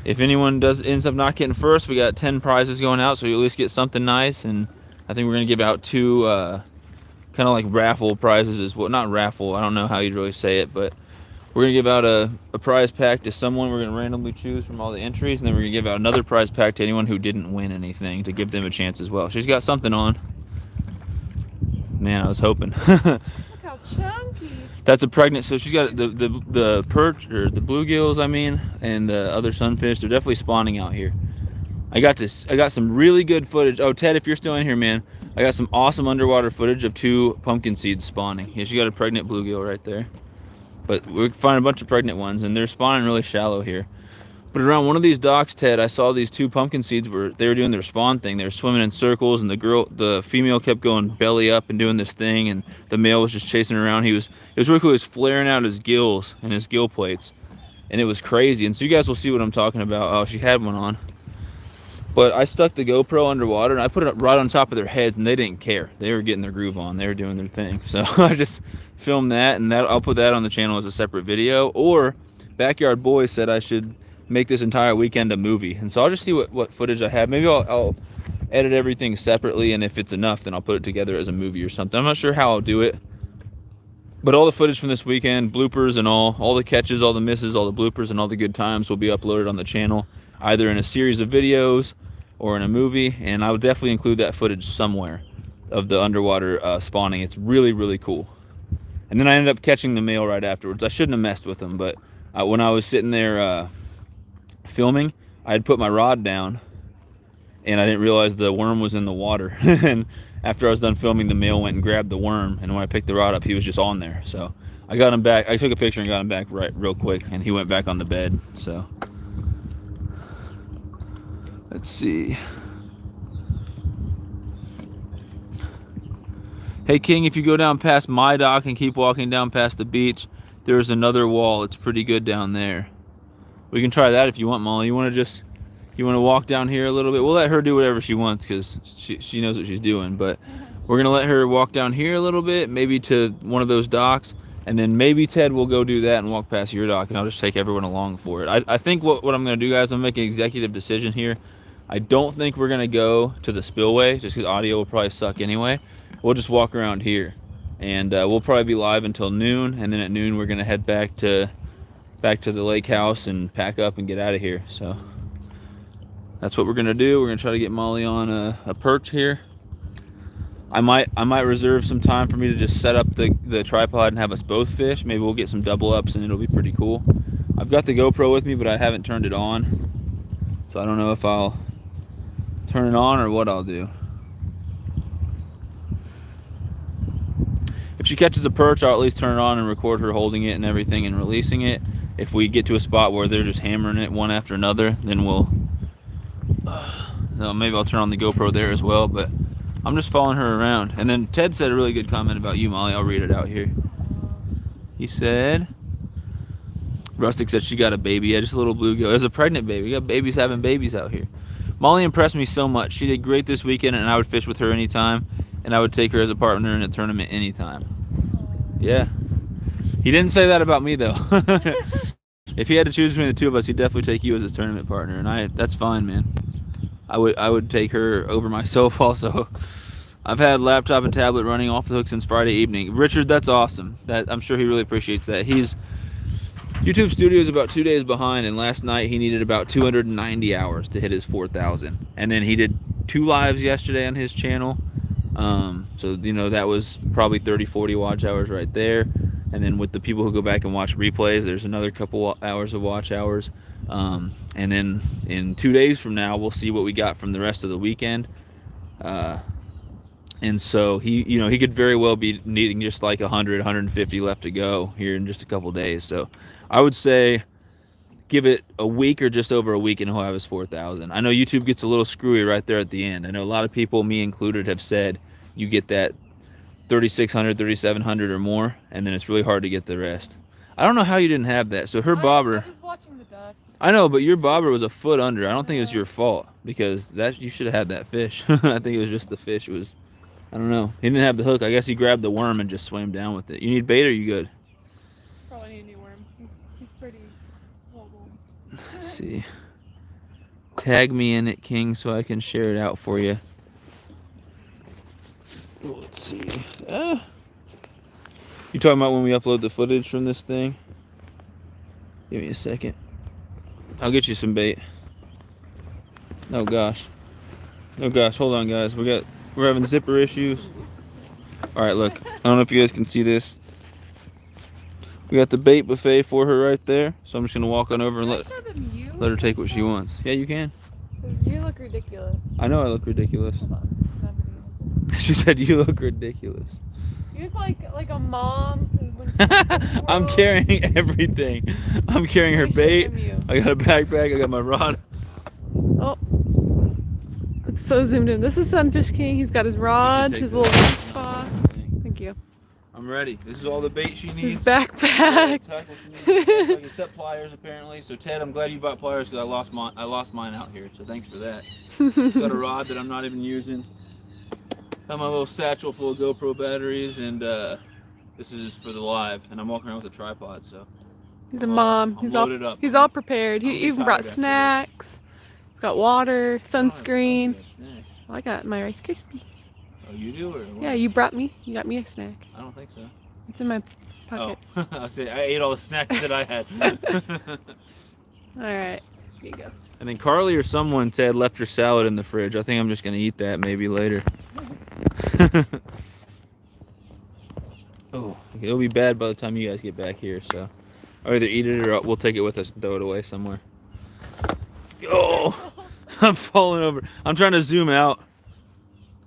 if anyone ends up not getting first, we got 10 prizes going out, so you at least get something nice. And I think we're going to give out 2 kind of like raffle prizes as well. Not raffle, I don't know how you'd really say it, but we're going to give out a prize pack to someone. We're going to randomly choose from all the entries, and then we're going to give out another prize pack to anyone who didn't win anything to give them a chance as well. She's got something on. Man, I was hoping. Look how chunky. That's a pregnant. So she's got the perch or the bluegills, I mean, and the other sunfish. They're definitely spawning out here. I got some really good footage. Oh, Ted, if you're still in here, man, I got some awesome underwater footage of 2 pumpkin seeds spawning. Yeah, she got a pregnant bluegill right there. But we find a bunch of pregnant ones, and they're spawning really shallow here. But around one of these docks, Ted, I saw these 2 pumpkin seeds where they were doing their spawn thing. They were swimming in circles, and the female kept going belly up and doing this thing, and the male was just chasing around. It was really cool. He was flaring out his gills and his gill plates, and it was crazy. And so you guys will see what I'm talking about. Oh, she had one on. But I stuck the GoPro underwater and I put it right on top of their heads, and they didn't care. They were getting their groove on. They were doing their thing. So I just filmed that, and I'll put that on the channel as a separate video. Or Backyard Boys said I should make this entire weekend a movie. And so I'll just see what footage I have. Maybe I'll edit everything separately, and if it's enough, then I'll put it together as a movie or something. I'm not sure how I'll do it. But all the footage from this weekend, bloopers and all the catches, all the misses, all the bloopers, and all the good times will be uploaded on the channel, either in a series of videos or in a movie, and I would definitely include that footage somewhere of the underwater spawning. It's really, really cool. And then I ended up catching the male right afterwards. I shouldn't have messed with him, but when I was sitting there filming, I had put my rod down, and I didn't realize the worm was in the water. And after I was done filming, the male went and grabbed the worm, and when I picked the rod up, he was just on there. So I got him back. I took a picture and got him back real quick, and he went back on the bed. So let's see. Hey King, if you go down past my dock and keep walking down past the beach, there's another wall. It's pretty good down there. We can try that if you want, Molly. You want to walk down here a little bit? We'll let her do whatever she wants because she knows what she's doing. But we're gonna let her walk down here a little bit, maybe to one of those docks, and then maybe Ted will go do that and walk past your dock, and I'll just take everyone along for it. I think what I'm gonna do, guys, I'm gonna make an executive decision here. I don't think we're gonna go to the spillway just because audio will probably suck anyway. We'll just walk around here, and we'll probably be live until noon, and then at noon we're gonna head back to the lake house and pack up and get out of here. So that's what we're gonna do. We're gonna try to get Molly on a perch here. I might reserve some time for me to just set up the tripod and have us both fish. Maybe we'll get some double ups and it'll be pretty cool. I've got the GoPro with me, but I haven't turned it on, so I don't know if I'll turn it on or what I'll do. If she catches a perch, I'll at least turn it on and record her holding it and everything and releasing it. If we get to a spot where they're just hammering it one after another, then maybe I'll turn on the GoPro there as well. But I'm just following her around. And then Ted said a really good comment about you, Molly. I'll read it out here. He said, Rustic said she got a baby. Yeah, just a little bluegill. There's a pregnant baby. We got babies having babies out here. Molly impressed me so much. She did great this weekend, and I would fish with her anytime, and I would take her as a partner in a tournament anytime. Yeah. He didn't say that about me, though. If he had to choose between the two of us, he'd definitely take you as his tournament partner, and that's fine, man. I would take her over myself also. I've had laptop and tablet running off the hook since Friday evening. Richard, that's awesome. I'm sure he really appreciates that. YouTube Studio is about 2 days behind, and last night he needed about 290 hours to hit his 4,000. And then he did 2 lives yesterday on his channel. So, that was probably 30, 40 watch hours right there. And then with the people who go back and watch replays, there's another couple hours of watch hours. And then in 2 days from now, we'll see what we got from the rest of the weekend. And so he could very well be needing just like 100, 150 left to go here in just a couple days. So I would say give it a week or just over a week and he'll have his 4,000. I know YouTube gets a little screwy right there at the end. I know a lot of people, me included, have said you get that 3,600, 3,700 or more, and then it's really hard to get the rest. I don't know how you didn't have that. So her bobber, I was watching the ducks. I know, but your bobber was a foot under. I don't think it was your fault because you should have had that fish. I think it was just the fish was, I don't know. He didn't have the hook. I guess he grabbed the worm and just swam down with it. You need bait or you good? Probably need a new worm. He's pretty old. Let's see. Tag me in it, King, so I can share it out for you. Let's see. You talking about when we upload the footage from this thing? Give me a second. I'll get you some bait. Oh gosh. Oh gosh, hold on guys. We're having zipper issues. Alright, look. I don't know if you guys can see this. We got the bait buffet for her right there. So I'm just gonna walk on over and Can I let show them you her take what she instead? wants. Yeah, you can. 'Cause you look ridiculous. I know I look ridiculous. Hold on. Not video. She said you look ridiculous. You look like a mom who went to I'm world. carrying everything. I'm carrying her Let me show bait. them you. I got a backpack. I got my rod. Oh, it's so zoomed in. This is Sunfish King. He's got his rod, take his this. little lunch box. Thank you. I'm ready. This is all the bait she His needs. backpack. Tackle she needs. Except pliers apparently. So Ted, I'm glad you bought pliers because I lost mine out here. So thanks for that. Got a rod that I'm not even using. Got my little satchel full of GoPro batteries, and this is for the live. And I'm walking around with a tripod, so. He's a mom. I'm loaded up. He's all prepared. He I'm even tired brought after snacks. He's got water, sunscreen. Oh, Well, I got my Rice Krispie. oh, you do or what? Yeah, you got me a snack. I don't think so. It's in my pocket. Oh, I ate all the snacks that I had. All right, here you go. And then Carly or someone said left her salad in the fridge. I think I'm just gonna eat that maybe later. Oh, it'll be bad by the time you guys get back here. So, I'll either eat it or we'll take it with us and throw it away somewhere. Oh, I'm falling over. I'm trying to zoom out.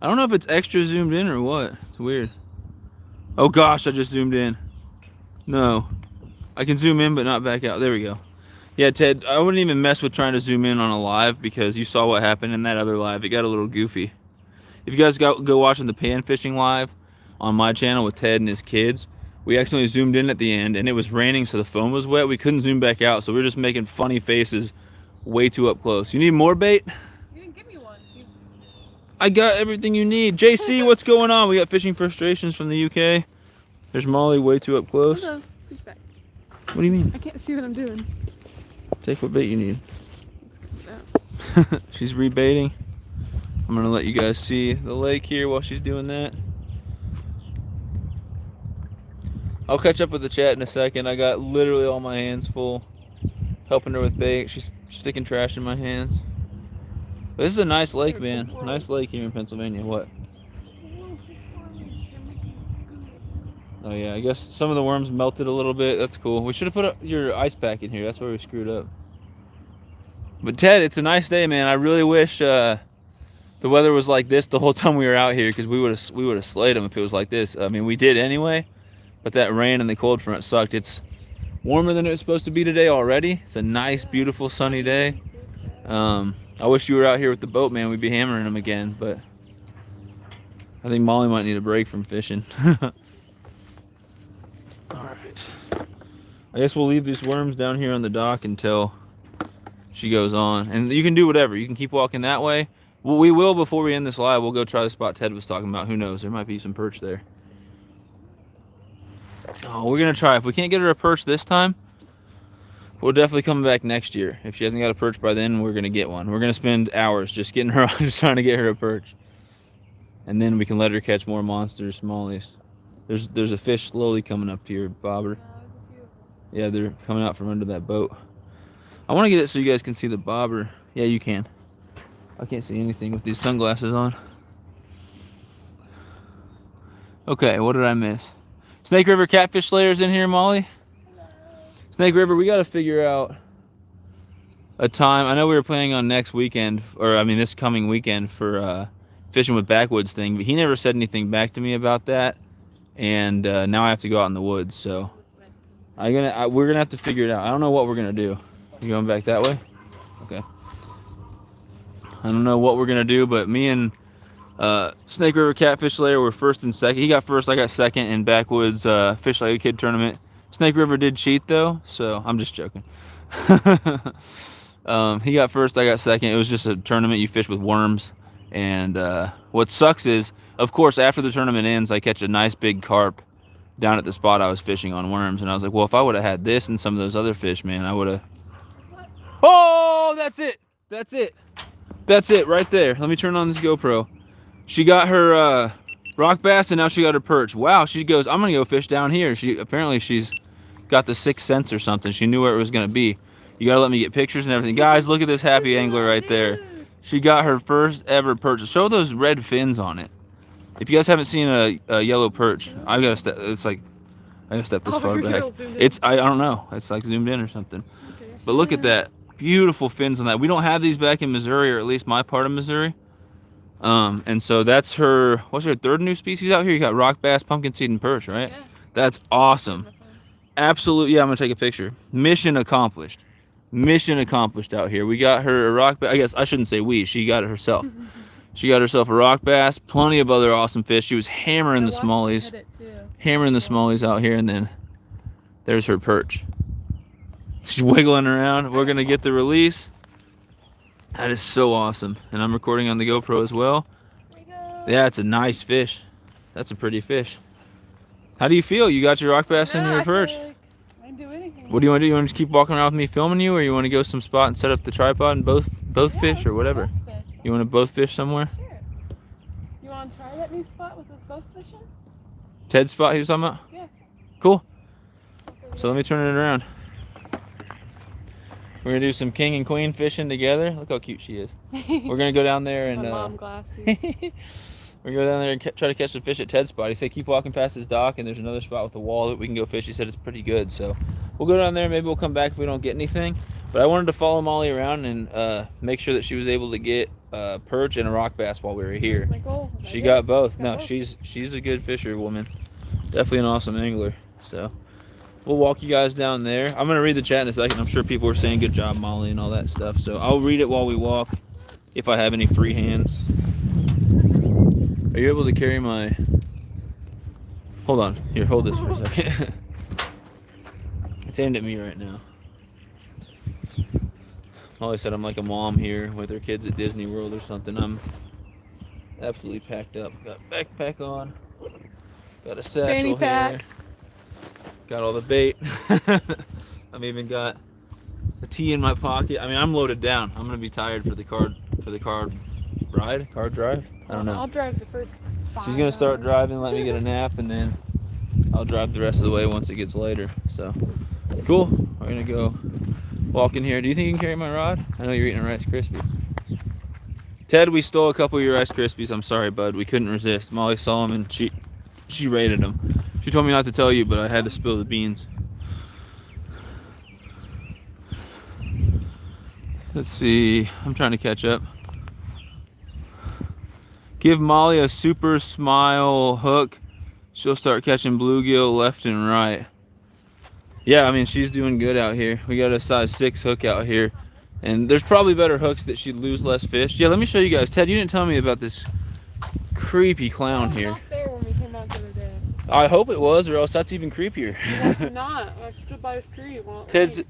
I don't know if it's extra zoomed in or what. It's weird. Oh gosh, I just zoomed in. No, I can zoom in but not back out. There we go. Yeah, Ted, I wouldn't even mess with trying to zoom in on a live because you saw what happened in that other live. It got a little goofy. If you guys go watching the pan fishing live on my channel with Ted and his kids, we accidentally zoomed in at the end and it was raining, so the phone was wet. We couldn't zoom back out, so we were just making funny faces way too up close. You need more bait? You didn't give me one. I got everything you need. JC, what's going on? We got fishing frustrations from the UK. There's Molly way too up close. Hold on, switch back. What do you mean? I can't see what I'm doing. Take what bait you need. Let's go. She's rebaiting. I'm gonna let you guys see the lake here while she's doing that. I'll catch up with the chat in a second. I got literally all my hands full helping her with bait. She's sticking trash in my hands. But this is a nice lake, man. Nice lake here in Pennsylvania. What? Oh yeah, I guess some of the worms melted a little bit. That's cool. We should have put your ice pack in here. That's where we screwed up. But Ted, it's a nice day, man. I really wish the weather was like this the whole time we were out here, because we would have slayed them if it was like this. I mean, we did anyway, but that rain and the cold front sucked. It's warmer than it was supposed to be today already. It's a nice, beautiful, sunny day. I wish you were out here with the boat, man. We'd be hammering them again, but I think Molly might need a break from fishing. Alright. I guess we'll leave these worms down here on the dock until she goes on. And you can do whatever. You can keep walking that way. Well, we will, before we end this live, we'll go try the spot Ted was talking about. Who knows? There might be some perch there. Oh, we're going to try. If we can't get her a perch this time, we'll definitely come back next year. If she hasn't got a perch by then, we're going to get one. We're going to spend hours just getting her, just trying to get her a perch. And then we can let her catch more monsters, smallies. There's a fish slowly coming up to your bobber. Yeah, they're coming out from under that boat. I want to get it so you guys can see the bobber. Yeah, you can. I can't see anything with these sunglasses on. Okay, what did I miss? Snake River Catfish Slayer's in here, Molly. Snake River, we got to figure out a time. I know we were planning on next weekend, or I mean this coming weekend for fishing with backwoods thing, but he never said anything back to me about that. And now I have to go out in the woods, so we're gonna have to figure it out. I don't know what we're gonna do. You going back that way? Okay. I don't know what we're gonna do, but me and Snake River Catfish Slayer were first and second. He got first, I got second in backwoods fish like a kid tournament. Snake River did cheat though, so I'm just joking. He got first, I got second. It was just a tournament you fish with worms, and what sucks is, of course, after the tournament ends, I catch a nice big carp down at the spot I was fishing on worms, and I was like, well, if I would have had this and some of those other fish, man, I would have. Oh, that's it. That's it. That's it right there. Let me turn on this GoPro. She got her rock bass, and now she got her perch. Wow, she goes, I'm gonna go fish down here. Apparently she's got the sixth sense or something. She knew where it was gonna be. You gotta let me get pictures and everything. Guys, look at this happy angler right there. She got her first ever perch. Show those red fins on it. If you guys haven't seen a yellow perch, it's like I gotta step this Oh, far you're back. all zoomed in. It's I don't know. It's like zoomed in or something. Okay. But look at that. Beautiful fins on that. We don't have these back in Missouri, or at least my part of Missouri. And so that's her, what's her third new species out here? You got rock bass, pumpkin seed, and perch, right? Yeah. That's awesome. Absolutely. Yeah, I'm gonna take a picture. Mission accomplished. Mission accomplished out here. We got her a rock bass. I guess I shouldn't say we. She got it herself. She got herself a rock bass. Plenty of other awesome fish. She was hammering the smallies. Hammering the smallies out here, and then there's her perch. She's wiggling around. We're gonna get the release. That is so awesome. And I'm recording on the GoPro as well. Yeah, it's a nice fish. That's a pretty fish. How do you feel? You got your rock bass and your perch. I can do anything. What do you want to do? You want to just keep walking around with me filming you, or you want to go some spot and set up the tripod and both fish, or whatever? You want to both fish somewhere? Sure. You want to try that new spot with us both fishing? Ted's spot he was talking about? Yeah. Cool. So let me turn it around. We're gonna do some king and queen fishing together. Look how cute she is. We're gonna go down there and My mom glasses. we're gonna go down there and try to catch the fish at Ted's spot. He said keep walking past his dock, and there's another spot with a wall that we can go fish. He said it's pretty good, so we'll go down there. Maybe we'll come back if we don't get anything. But I wanted to follow Molly around and make sure that she was able to get perch and a rock bass while we were here. My goal. She got both. No, she's a good fisher woman. Definitely an awesome angler. So we'll walk you guys down there. I'm gonna read the chat in a second. I'm sure people are saying good job, Molly, and all that stuff. So I'll read it while we walk, if I have any free hands. Are you able to carry my? Hold on. Here, hold this for a second. It's aimed at me right now. Molly said I'm like a mom here with her kids at Disney World or something. I'm absolutely packed up. Got backpack on. Got a satchel here. Got all the bait. I've even got a tea in my pocket. I mean, I'm loaded down. I'm gonna be tired for the car drive. I don't know. I'll drive the first 5 She's gonna start driving, let me get a nap, and then I'll drive the rest of the way once it gets later. So cool. We're gonna go walk in here. Do you think you can carry my rod? I know you're eating a Rice Krispie. Ted, we stole a couple of your Rice Krispies. I'm sorry, bud. We couldn't resist. Molly saw them and she rated them. She told me not to tell you, but I had to spill the beans. Let's see. I'm trying to catch up. Give Molly a super smile hook. She'll start catching bluegill left and right. Yeah, I mean, she's doing good out here. We got a size 6 hook out here. And there's probably better hooks that she'd lose less fish. Yeah, let me show you guys. Ted, you didn't tell me about this creepy clown here. Not there when we came out the other day. I hope it was, or else that's even creepier. It's not. I stood by his tree.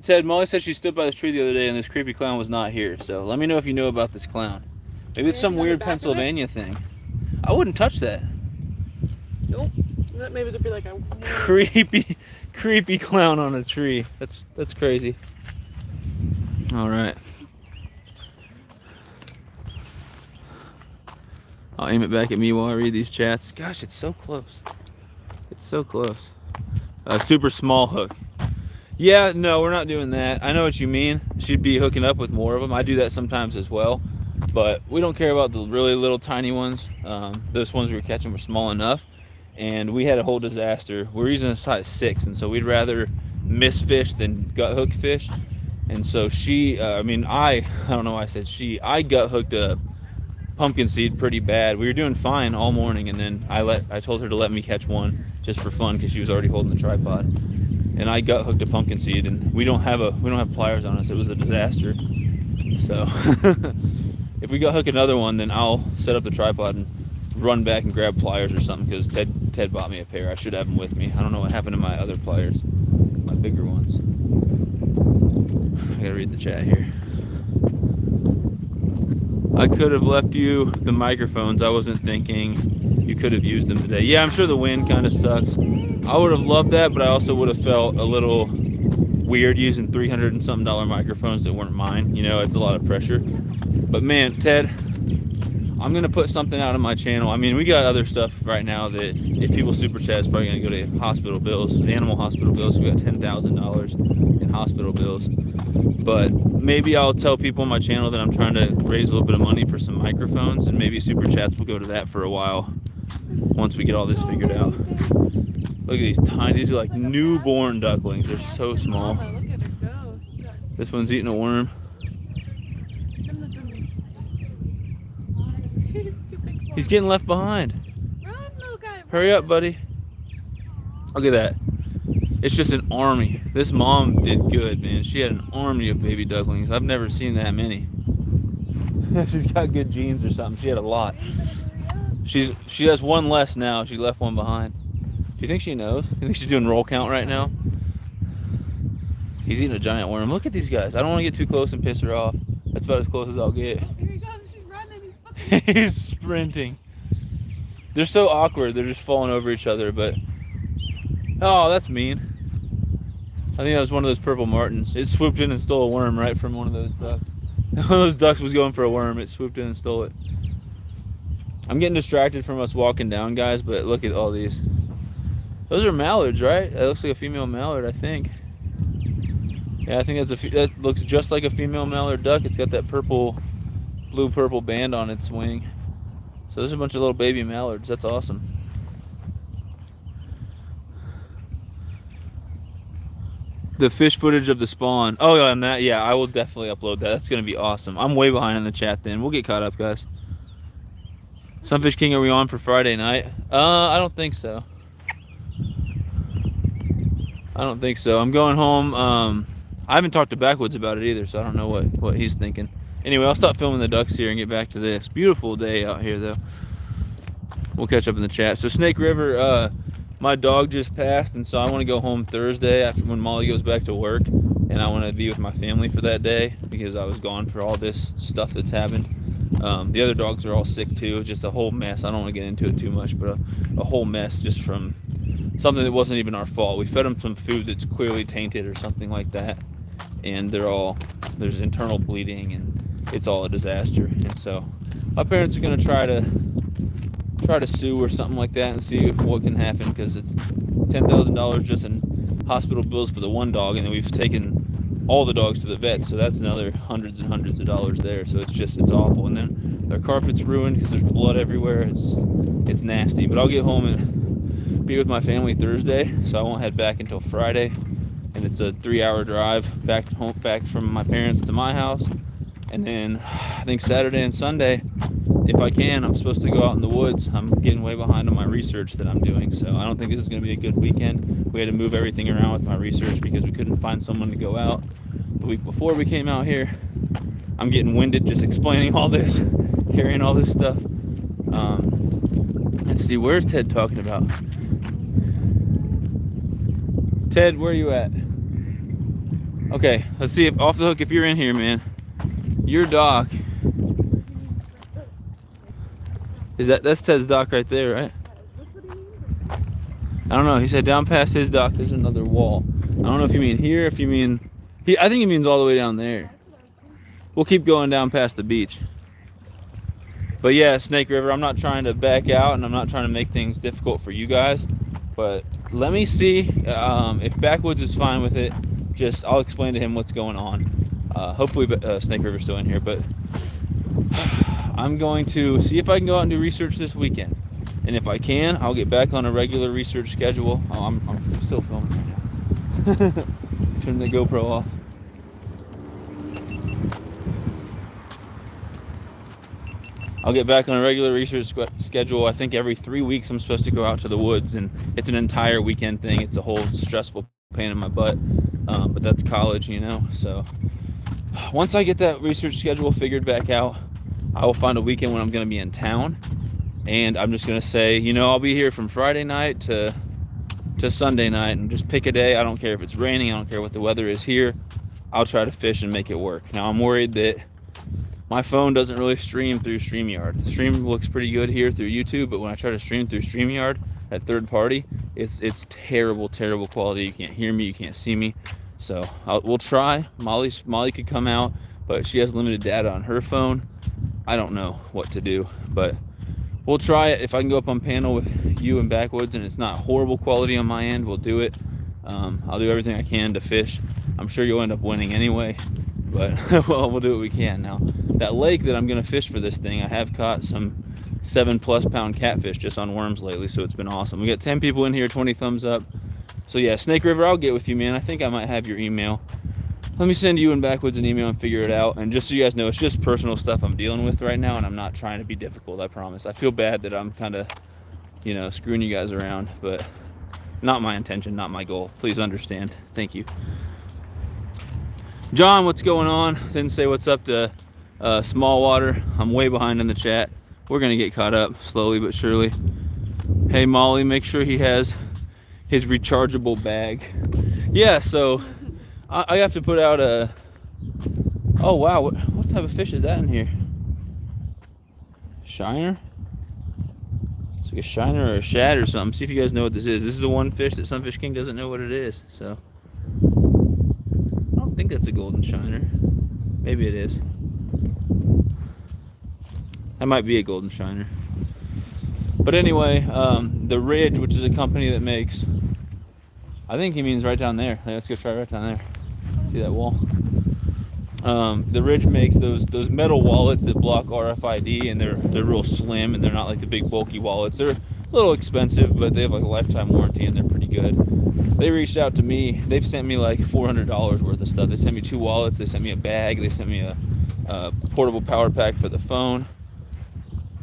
Ted, Molly said she stood by this tree the other day and this creepy clown was not here. So let me know if you know about this clown. Maybe it's some weird Pennsylvania thing. I wouldn't touch that. Nope. Maybe there'd be like a creepy clown on a tree. That's crazy. All right. I'll aim it back at me while I read these chats. Gosh, it's so close. It's so close. A super small hook. Yeah, no, we're not doing that. I know what you mean. She'd be hooking up with more of them. I do that sometimes as well. But we don't care about the really little tiny ones. Those ones we were catching were small enough. And we had a whole disaster. We're using a size 6, and so we'd rather miss fish than gut hook fish. And so I don't know why I said she. I gut hooked a pumpkin seed pretty bad. We were doing fine all morning, and then I told her to let me catch one just for fun because she was already holding the tripod. And I gut hooked a pumpkin seed, and we don't have pliers on us. It was a disaster. So if we gut hook another one, then I'll set up the tripod and run back and grab pliers or something because Ted bought me a pair. I should have them with me. I don't know what happened to my other pliers, my bigger ones. I gotta read the chat here. I could have left you the microphones. I wasn't thinking you could have used them today. Yeah, I'm sure the wind kind of sucks. I would have loved that, but I also would have felt a little weird using $300 and something microphones that weren't mine. You know, it's a lot of pressure. But man, Ted, I'm gonna put something out on my channel. I mean, we got other stuff right now that if people super chat, it's probably gonna go to hospital bills, the animal hospital bills. We got $10,000 in hospital bills. But maybe I'll tell people on my channel that I'm trying to raise a little bit of money for some microphones, and maybe super chats will go to that for a while once we get all this figured out. Look at these tiny, these are like newborn ducklings. They're so small. Mama, look at her go. This one's eating a worm. It's too big for He's him. getting left behind. Run, little guy. Hurry up, run. buddy. Look at that. It's just an army. This mom did good, man. She had an army of baby ducklings. I've never seen that many. She's got good genes or something. She had a lot. She has one less now. She left one behind. Do you think she knows? You think she's doing roll count right now? He's eating a giant worm. Look at these guys. I don't want to get too close and piss her off. That's about as close as I'll get. Oh, here he goes. He's running. He's sprinting. They're so awkward. They're just falling over each other, but... Oh, that's mean. I think that was one of those purple martins. It swooped in and stole a worm right from one of those ducks. One of those ducks was going for a worm. It swooped in and stole it. I'm getting distracted from us walking down, guys, but look at all these. Those are mallards, right? That looks like a female mallard, I think. Yeah, I think that looks just like a female mallard duck. It's got that blue-purple band on its wing. So there's a bunch of little baby mallards. That's awesome. The fish footage of the spawn. Oh, yeah, and that, yeah, I will definitely upload that. That's going to be awesome. I'm way behind in the chat then. We'll get caught up, guys. Sunfish King, are we on for Friday night? I don't think so. I don't think so. I'm going home. I haven't talked to Backwoods about it either, so I don't know what he's thinking. Anyway, I'll stop filming the ducks here and get back to this. Beautiful day out here, though. We'll catch up in the chat. So Snake River, my dog just passed, and so I want to go home Thursday after when Molly goes back to work, and I want to be with my family for that day because I was gone for all this stuff that's happened. The other dogs are all sick too. Just a whole mess. I don't want to get into it too much, but a whole mess just from something that wasn't even our fault. We fed them some food that's clearly tainted or something like that, and there's internal bleeding, and it's all a disaster. And so my parents are going to try to sue or something like that and see what can happen, because it's $10,000 just in hospital bills for the one dog, and then we've taken all the dogs to the vet, so that's another hundreds and hundreds of dollars there. So it's awful. And then their carpet's ruined because there's blood everywhere. It's nasty. But I'll get home and be with my family Thursday, so I won't head back until Friday. And it's a 3-hour drive back from my parents to my house. And then I think Saturday and Sunday, if I can, I'm supposed to go out in the woods. I'm getting way behind on my research that I'm doing, so I don't think this is going to be a good weekend. We had to move everything around with my research because we couldn't find someone to go out the week before we came out here. I'm getting winded just explaining all this, carrying all this stuff. Let's see, where's Ted talking about? Ted, where are you at? Okay, let's see if off the hook, if you're in here, man. Your dock. That's Ted's dock right there, right? I don't know. He said down past his dock there's another wall. I don't know if you mean here, if you mean... I think he means all the way down there. We'll keep going down past the beach. But yeah, Snake River, I'm not trying to back out, and I'm not trying to make things difficult for you guys. But let me see if Backwoods is fine with it. I'll explain to him what's going on. Hopefully Snake River's still in here, but I'm going to see if I can go out and do research this weekend. And if I can, I'll get back on a regular research schedule. Oh, I'm still filming right now. Turn the GoPro off. I'll get back on a regular research schedule. I think every 3 weeks I'm supposed to go out to the woods, and it's an entire weekend thing. It's a whole stressful pain in my butt, but that's college, you know. So once I get that research schedule figured back out, I will find a weekend when I'm going to be in town, and I'm just going to say, you know, I'll be here from Friday night to Sunday night, and just pick a day. I don't care if it's raining. I don't care what the weather is here. I'll try to fish and make it work. Now, I'm worried that my phone doesn't really stream through StreamYard. The stream looks pretty good here through YouTube, but when I try to stream through StreamYard at third party, it's terrible quality. You can't hear me, you can't see me. So we'll try. Molly could come out, but she has limited data on her phone. I don't know what to do, but we'll try it. If I can go up on panel with you and Backwoods and it's not horrible quality on my end, we'll do it. I'll do everything I can to fish. I'm sure you'll end up winning anyway, but well, we'll do what we can. Now, that lake that I'm going to fish for this thing, I have caught some 7+ pound catfish just on worms lately, so it's been awesome. We got 10 people in here, 20 thumbs up. So yeah, Snake River, I'll get with you, man. I think I might have your email. Let me send you and Backwoods an email and figure it out. And just so you guys know, it's just personal stuff I'm dealing with right now, and I'm not trying to be difficult, I promise. I feel bad that I'm kind of, you know, screwing you guys around, but not my intention, not my goal. Please understand. Thank you. John, what's going on? Didn't say what's up to Small Water. I'm way behind in the chat. We're gonna get caught up slowly but surely. Hey Molly, make sure he has his rechargeable bag. Yeah, so I have to put out a, oh wow, what type of fish is that in here? Shiner? It's like a shiner or a shad or something. See if you guys know what this is. This is the one fish that Sunfish King doesn't know what it is. So I don't think that's a golden shiner. Maybe it is. That might be a golden shiner. But anyway, the Ridge, which is a company that makes, I think he means right down there. Let's go try right down there. See that wall? The Ridge makes those metal wallets that block RFID, and they're real slim, and they're not like the big bulky wallets. They're a little expensive, but they have like a lifetime warranty, and they're pretty good. They reached out to me. They've sent me like $400 worth of stuff. They sent me 2 wallets. They sent me a bag. They sent me a portable power pack for the phone.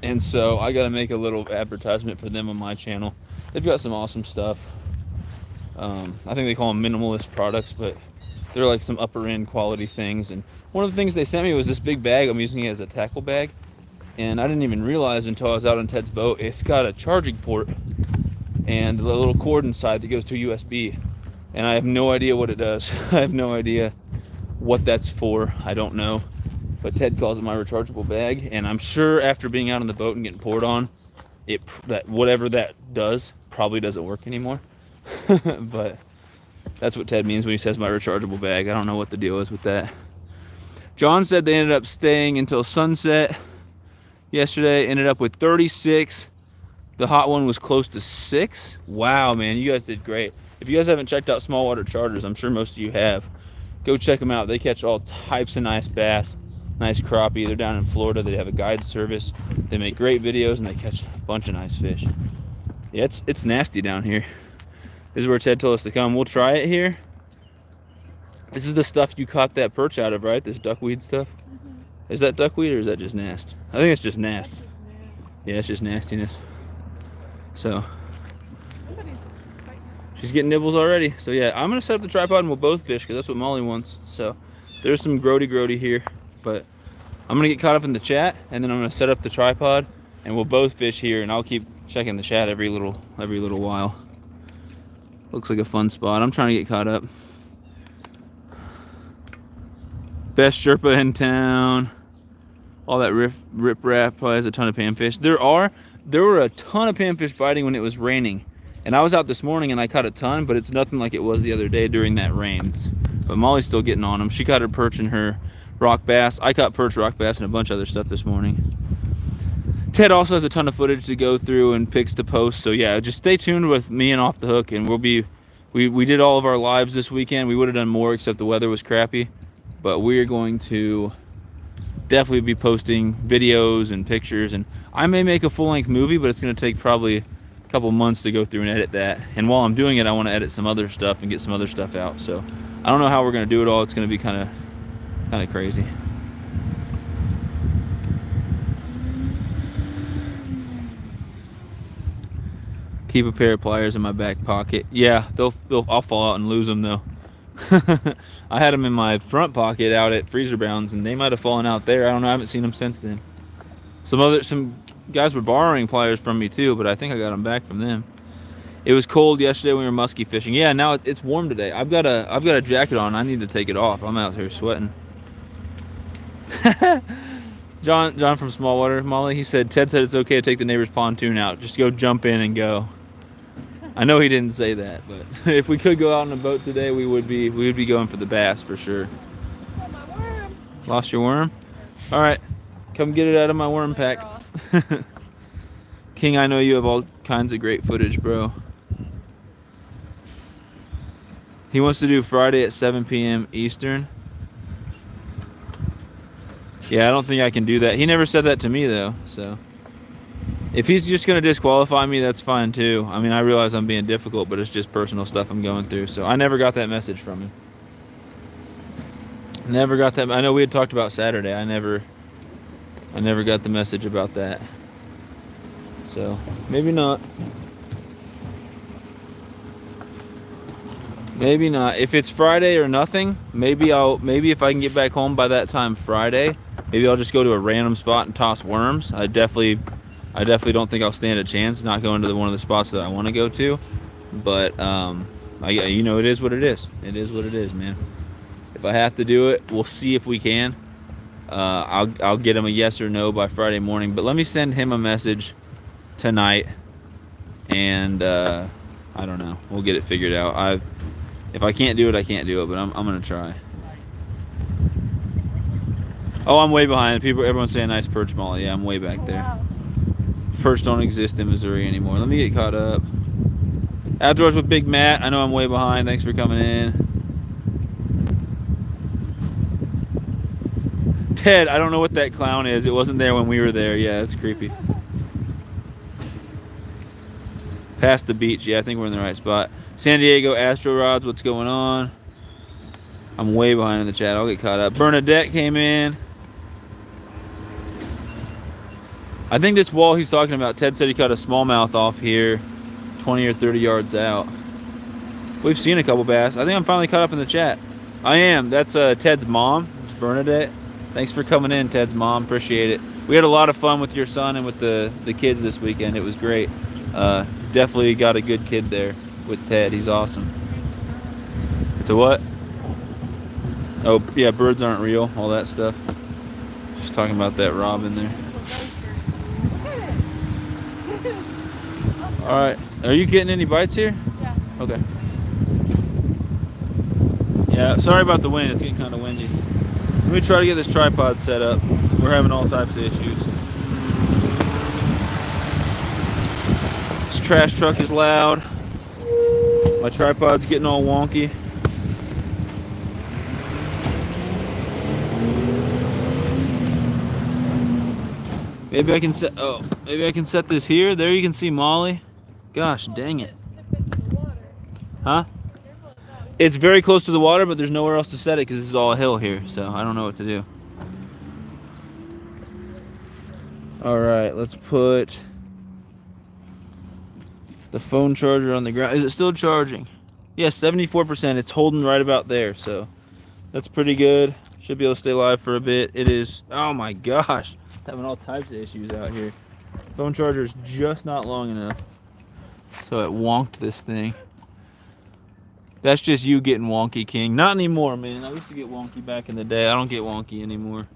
And so I got to make a little advertisement for them on my channel. They've got some awesome stuff. I think they call them minimalist products, but they're like some upper end quality things. And one of the things they sent me was this big bag. I'm using it as a tackle bag, and I didn't even realize until I was out on Ted's boat, it's got a charging port and a little cord inside that goes to a USB, and I have no idea what it does. I have no idea what that's for. I don't know, but Ted calls it my rechargeable bag, and I'm sure after being out on the boat and getting poured on, that whatever that does probably doesn't work anymore. But that's what Ted means when he says my rechargeable bag. I don't know what the deal is with that. John said they ended up staying until sunset yesterday. Ended up with 36. The hot one was close to 6. Wow, man, you guys did great. If you guys haven't checked out Small Water Charters, I'm sure most of you have. Go check them out. They catch all types of nice bass, nice crappie. They're down in Florida. They have a guide service. They make great videos, and they catch a bunch of nice fish. Yeah, it's nasty down here. This is where Ted told us to come. We'll try it here. This is the stuff you caught that perch out of, right? This duckweed stuff? Mm-hmm. Is that duckweed or is that just nast? I think it's just nast. Yeah, it's just nastiness. So, she's getting nibbles already. So yeah, I'm going to set up the tripod and we'll both fish because that's what Molly wants. So, there's some grody here. But I'm going to get caught up in the chat, and then I'm going to set up the tripod and we'll both fish here, and I'll keep checking the chat every little while. Looks like a fun spot. I'm trying to get caught up. Best Sherpa in town. All that rip-rap. Probably has a ton of panfish. There were a ton of panfish biting when it was raining. And I was out this morning and I caught a ton, but it's nothing like it was the other day during that rains. But Molly's still getting on them. She caught her perch and her rock bass. I caught perch, rock bass, and a bunch of other stuff this morning. Ted also has a ton of footage to go through and pics to post. So yeah, just stay tuned with me and Off the Hook, and we did all of our lives this weekend. We would have done more except the weather was crappy. But we're going to definitely be posting videos and pictures, and I may make a full-length movie, but it's going to take probably a couple months to go through and edit that. And while I'm doing it, I want to edit some other stuff and get some other stuff out. So I don't know how we're going to do it all. It's going to be kind of crazy. Keep a pair of pliers in my back pocket. Yeah, I'll fall out and lose them though. I had them in my front pocket out at Freezer Bounds, and they might have fallen out there. I don't know. I haven't seen them since then. Some guys were borrowing pliers from me too, but I think I got them back from them. It was cold yesterday when we were muskie fishing. Yeah, now it's warm today. I've got a jacket on. I need to take it off. I'm out here sweating. John from Small Water, Molly, Ted said it's okay to take the neighbor's pontoon out. Just go jump in and go. I know he didn't say that, but if we could go out on a boat today, we would be going for the bass for sure. Oh, my worm. Lost your worm? All right, come get it out of my worm pack. King, I know you have all kinds of great footage, bro. He wants to do Friday at 7 p.m. Eastern. Yeah, I don't think I can do that. He never said that to me though, so If he's just gonna disqualify me, that's fine too. I mean, I realize I'm being difficult, but it's just personal stuff I'm going through. So I never got that message from him. Never got that. I know we had talked about Saturday. I never got the message about that. So maybe not. Maybe not. If it's Friday or nothing, maybe if I can get back home by that time Friday, maybe I'll just go to a random spot and toss worms. I definitely don't think I'll stand a chance not going to one of the spots that I want to go to. But you know, it is what it is. It is what it is, man. If I have to do it, we'll see if we can. I'll get him a yes or no by Friday morning. But let me send him a message tonight, and I don't know. We'll get it figured out. If I can't do it, I can't do it. But I'm gonna try. Oh, I'm way behind. Everyone's saying nice perch, Molly. Yeah, I'm way back there. Wow. Perch don't exist in Missouri anymore. Let me get caught up. Outdoors with Big Matt. I know I'm way behind. Thanks for coming in. Ted, I don't know what that clown is. It wasn't there when we were there. Yeah, that's creepy. Past the beach. Yeah, I think we're in the right spot. San Diego Astro Rods, what's going on? I'm way behind in the chat. I'll get caught up. Bernadette came in. I think this wall he's talking about, Ted said he caught a smallmouth off here 20 or 30 yards out. We've seen a couple bass. I think I'm finally caught up in the chat. I am. That's Ted's mom. It's Bernadette. Thanks for coming in, Ted's mom. Appreciate it. We had a lot of fun with your son and with the kids this weekend. It was great. Definitely got a good kid there with Ted. He's awesome. It's a what? Oh, yeah, birds aren't real. All that stuff. Just talking about that robin there. All right. Are you getting any bites here? Yeah. Okay. Yeah, sorry about the wind. It's getting kind of windy. Let me try to get this tripod set up. We're having all types of issues. This trash truck is loud. My tripod's getting all wonky. Maybe I can set this here. There you can see Molly. Gosh, dang it. Huh? It's very close to the water, but there's nowhere else to set it because this is all a hill here, so I don't know what to do. Alright, let's put the phone charger on the ground. Is it still charging? Yeah, 74%. It's holding right about there, so that's pretty good. Should be able to stay live for a bit. It is, oh my gosh, having all types of issues out here. Phone charger's just not long enough, so it wonked this thing. That's just you getting wonky, King. Not anymore, man. I used to get wonky back in the day. I don't get wonky anymore.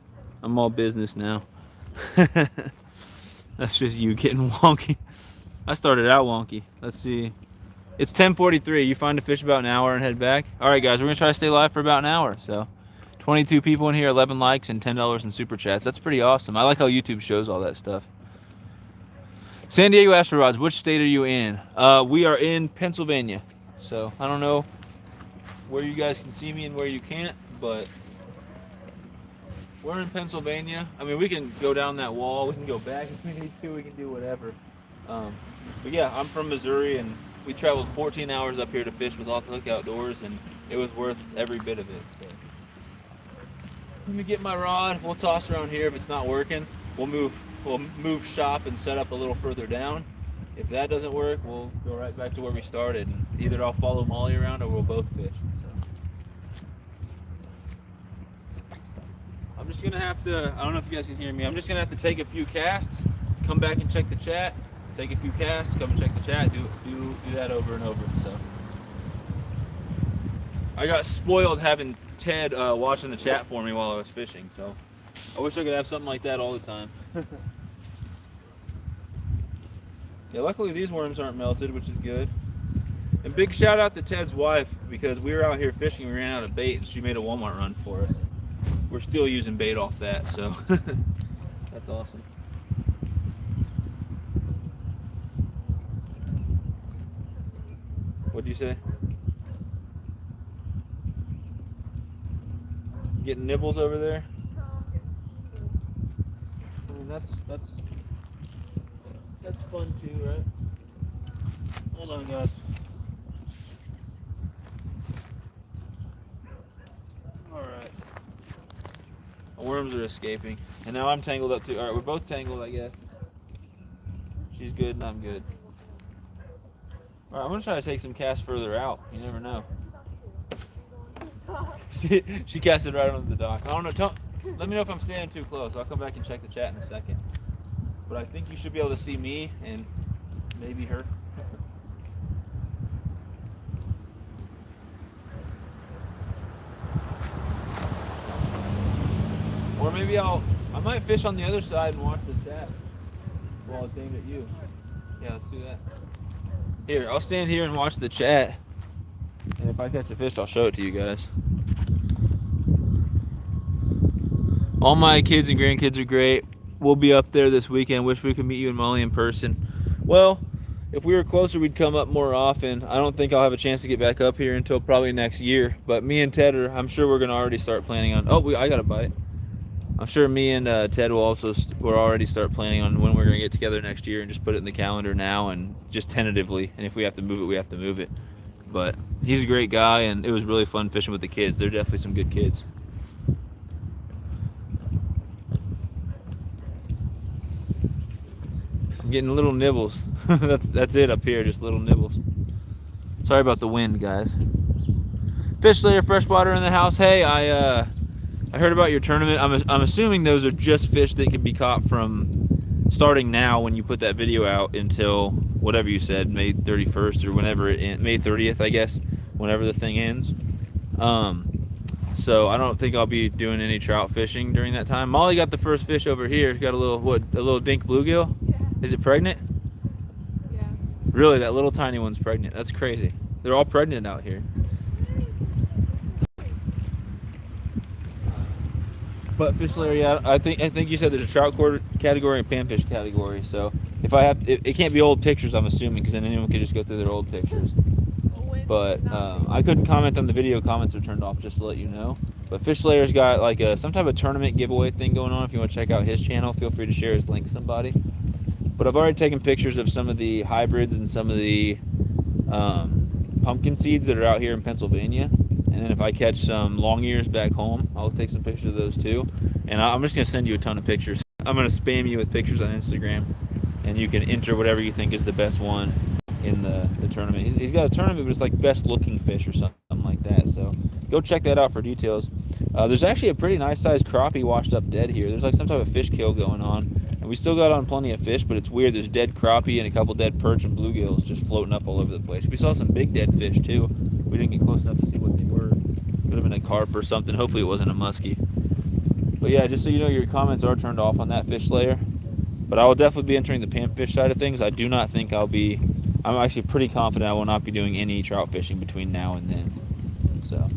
I'm all business now. That's just you getting wonky. I started out wonky. Let's see. It's 10:43. You find a fish about an hour and head back. All right, guys. We're going to try to stay live for about an hour. So 22 people in here, 11 likes, and $10 in super chats. That's pretty awesome. I like how YouTube shows all that stuff. San Diego Astro Rods, which state are you in? We are in Pennsylvania. So I don't know where you guys can see me and where you can't, but we're in Pennsylvania. I mean, we can go down that wall. We can go back if we need to. We can do whatever. But yeah, I'm from Missouri, and we traveled 14 hours up here to fish with Off the Hook Outdoors, and it was worth every bit of it. So. Let me get my rod. We'll toss around here. If it's not working, we'll move shop and set up a little further down. If that doesn't work, we'll go right back to where we started. And either I'll follow Molly around or we'll both fish. So. I'm just gonna have to, I don't know if you guys can hear me, I'm just gonna have to take a few casts, come back and check the chat, take a few casts, come and check the chat, do that over and over. So I got spoiled having Ted watching the chat for me while I was fishing, so I wish I could have something like that all the time. Yeah, luckily these worms aren't melted, which is good. And big shout out to Ted's wife, because we were out here fishing, we ran out of bait, and she made a Walmart run for us. We're still using bait off that, so that's awesome. What'd you say? Getting nibbles over there? I mean, that's That's fun too, right? Hold on, guys. Alright. The worms are escaping. And now I'm tangled up too. Alright, we're both tangled, I guess. She's good and I'm good. Alright, I'm gonna try to take some casts further out. You never know. She casted right on the dock. I don't know. Let me know if I'm standing too close. I'll come back and check the chat in a second. But I think you should be able to see me and maybe her. Or maybe I might fish on the other side and watch the chat while it's aimed at you. Yeah, let's do that. Here, I'll stand here and watch the chat. And if I catch a fish, I'll show it to you guys. All my kids and grandkids are great. We'll be up there this weekend. Wish we could meet you and Molly in person. Well, if we were closer, we'd come up more often. I don't think I'll have a chance to get back up here until probably next year. But me and Ted I'm sure we're going to already start planning on... Oh, I got a bite. I'm sure me and Ted will also we'll already start planning on when we're going to get together next year and just put it in the calendar now and just tentatively. And if we have to move it, we have to move it. But he's a great guy, and it was really fun fishing with the kids. They're definitely some good kids. I'm getting little nibbles. that's it up here, just little nibbles. Sorry about the wind, guys. Fish layer, freshwater in the house. Hey, I heard about your tournament. I'm assuming those are just fish that can be caught from starting now when you put that video out until whatever you said, May 31st or whenever it ends, May 30th, I guess, whenever the thing ends. So I don't think I'll be doing any trout fishing during that time. Molly got the first fish over here. Got a little dink bluegill. Yeah. Is it pregnant? Yeah. Really, that little tiny one's pregnant. That's crazy. They're all pregnant out here. But fish layer, yeah, I think you said there's a trout category and panfish category. So if I have, it can't be old pictures, I'm assuming, because then anyone could just go through their old pictures. But I couldn't comment on the video. Comments are turned off, just to let you know. But fish layer's got like some type of tournament giveaway thing going on. If you want to check out his channel, feel free to share his link to somebody. But I've already taken pictures of some of the hybrids and some of the pumpkin seeds that are out here in Pennsylvania. And then if I catch some long ears back home, I'll take some pictures of those too. And I'm just going to send you a ton of pictures. I'm going to spam you with pictures on Instagram. And you can enter whatever you think is the best one in the tournament. He's got a tournament, but it's like best looking fish or something like that. So go check that out for details. There's actually a pretty nice sized crappie washed up dead here. There's like some type of fish kill going on. And we still got on plenty of fish, but it's weird. There's dead crappie and a couple dead perch and bluegills just floating up all over the place. We saw some big dead fish too. We didn't get close enough to see what they were. Could have been a carp or something. Hopefully it wasn't a muskie. But yeah, just so you know, your comments are turned off on that fish layer. But I will definitely be entering the panfish side of things. I do not think I'm actually pretty confident I will not be doing any trout fishing between now and then. So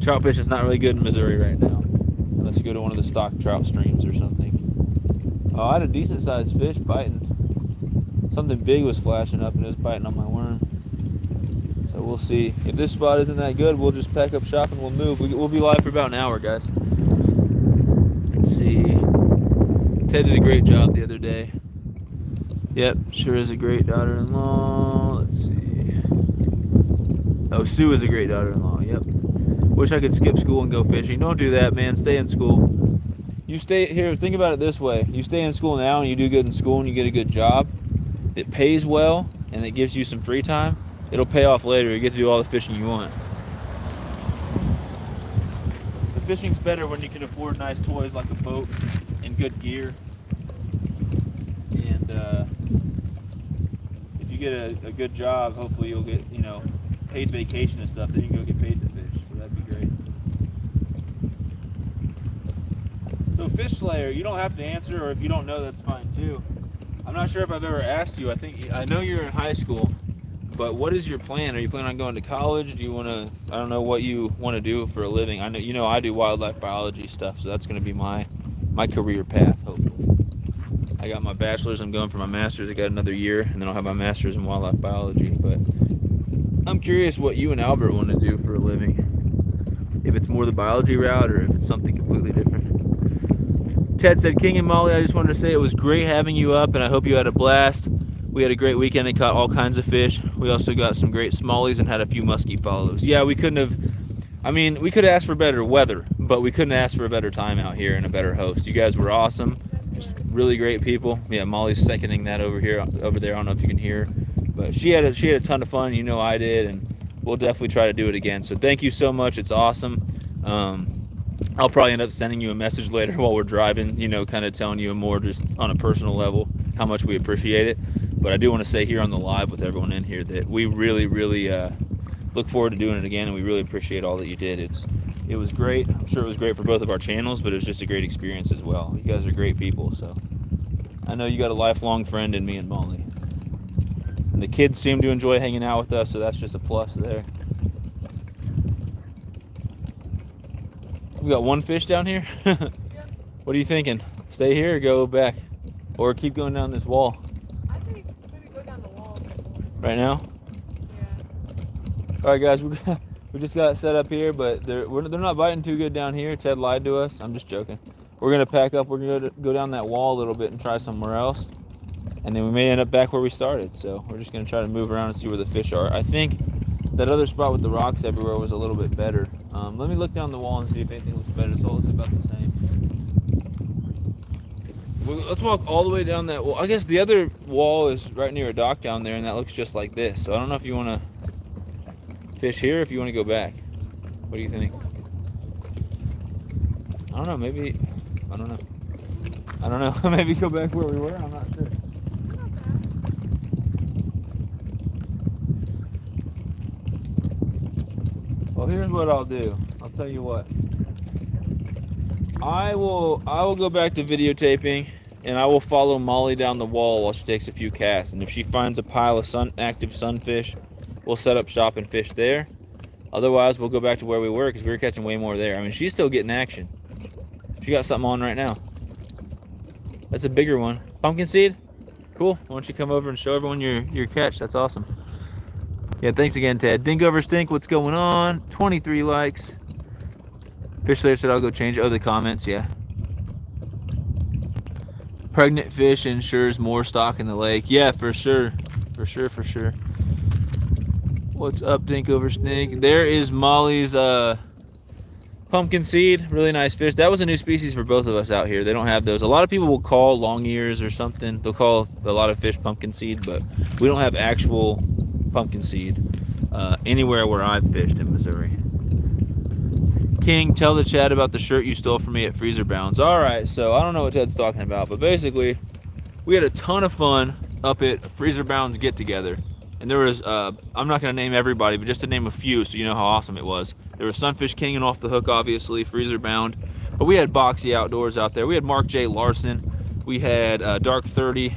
trout fishing is not really good in Missouri right now, unless you go to one of the stock trout streams or something. Oh, I had a decent sized fish biting. Something big was flashing up and it was biting on my worm. So we'll see. If this spot isn't that good, we'll just pack up shop and we'll move. We'll be live for about an hour, guys. Let's see. Ted did a great job the other day. Yep, sure is a great daughter-in-law. Let's see. Oh, Sue is a great daughter-in-law. Yep. Wish I could skip school and go fishing. Don't do that, man. Stay in school. You stay here. Think about it this way. You stay in school now and you do good in school and you get a good job. It pays well and it gives you some free time. It'll pay off later. You get to do all the fishing you want. The fishing's better when you can afford nice toys like a boat and good gear. And if you get a good job, hopefully you'll get, paid vacation and stuff. Then you can go get paid to fish. So that'd be great. So fish slayer, you don't have to answer, or if you don't know, that's fine too. I'm not sure if I've ever asked you. I know you're in high school, but what is your plan? Are you planning on going to college? Do you want to? I don't know what you want to do for a living. I know I do wildlife biology stuff, so that's going to be my career path. Hopefully, I got my bachelor's. I'm going for my master's. I got another year, and then I'll have my master's in wildlife biology. But I'm curious what you and Albert want to do for a living. If it's more the biology route, or if it's something completely different. Ted said, King and Molly, I just wanted to say it was great having you up, and I hope you had a blast. We had a great weekend and caught all kinds of fish. We also got some great smallies and had a few muskie follows. Yeah, we couldn't have, I mean, we could have asked for better weather, but we couldn't ask for a better time out here and a better host. You guys were awesome. Just really great people. Yeah, Molly's seconding that over there. I don't know if you can hear, but she had a ton of fun. You know I did, and we'll definitely try to do it again. So thank you so much. It's awesome. I'll probably end up sending you a message later while we're driving, you know, kind of telling you more just on a personal level how much we appreciate it. But I do want to say here on the live with everyone in here that we really, really look forward to doing it again, and we really appreciate all that you did. It was great. I'm sure it was great for both of our channels, but it was just a great experience as well. You guys are great people, so I know you got a lifelong friend in me and Molly. And the kids seem to enjoy hanging out with us, so that's just a plus there. We got one fish down here. What are you thinking? Stay here or go back? Or keep going down this wall? I think maybe go down the wall. Right now? Yeah. Alright guys, we just got set up here, but they're not biting too good down here. Ted lied to us. I'm just joking. We're going to pack up. We're going to go down that wall a little bit and try somewhere else. And then we may end up back where we started. So we're just going to try to move around and see where the fish are. I think that other spot with the rocks everywhere was a little bit better. Let me look down the wall and see if anything looks better. It's all looks about the same. Let's walk all the way down that wall. I guess the other wall is right near a dock down there, and that looks just like this. So I don't know if you want to fish here or if you want to go back. What do you think? I don't know. Maybe. I don't know. Maybe go back where we were. I'm not sure. Well, here's what I'll do. I'll tell you what. I will go back to videotaping, and I will follow Molly down the wall while she takes a few casts. And if she finds a pile of active sunfish, we'll set up shop and fish there. Otherwise, we'll go back to where we were because we were catching way more there. I mean, she's still getting action. She got something on right now. That's a bigger one. Pumpkin seed? Cool. Why don't you come over and show everyone your catch? That's awesome. Yeah, thanks again, Ted. Dink over stink, what's going on? 23 likes. Fish Slayer said I'll go change. Oh, the comments, yeah. Pregnant fish ensures more stock in the lake. Yeah, for sure. For sure. What's up, Dink over stink? There is Molly's pumpkin seed. Really nice fish. That was a new species for both of us out here. They don't have those. A lot of people will call long ears or something. They'll call a lot of fish pumpkin seed, but we don't have actual pumpkin seed anywhere where I've fished in Missouri. King, tell the chat about the shirt you stole from me at Freezer Bounds. All right, so I don't know what Ted's talking about, but basically we had a ton of fun up at Freezer Bounds get together, and there was I'm not going to name everybody, but just to name a few so you know how awesome it was. There was Sunfish King and Off the Hook, obviously, Freezer Bound, but we had Boxy Outdoors out there. We had Mark J. Larson. We had Dark 30.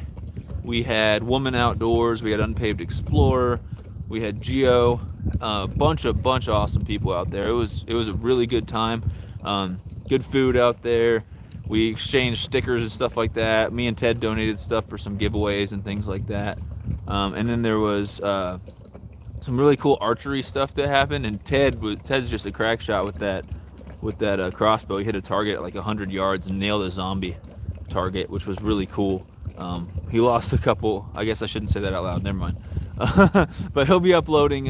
We had Woman Outdoors. We had Unpaved Explorer. We had Geo. Bunch of awesome people out there. It was a really good time. Good food out there. We exchanged stickers and stuff like that. Me and Ted donated stuff for some giveaways and things like that. And then there was some really cool archery stuff that happened. And Ted's just a crack shot with that crossbow. He hit a target at like 100 yards and nailed a zombie target, which was really cool. He lost a couple. I guess I shouldn't say that out loud. Never mind. But he'll be uploading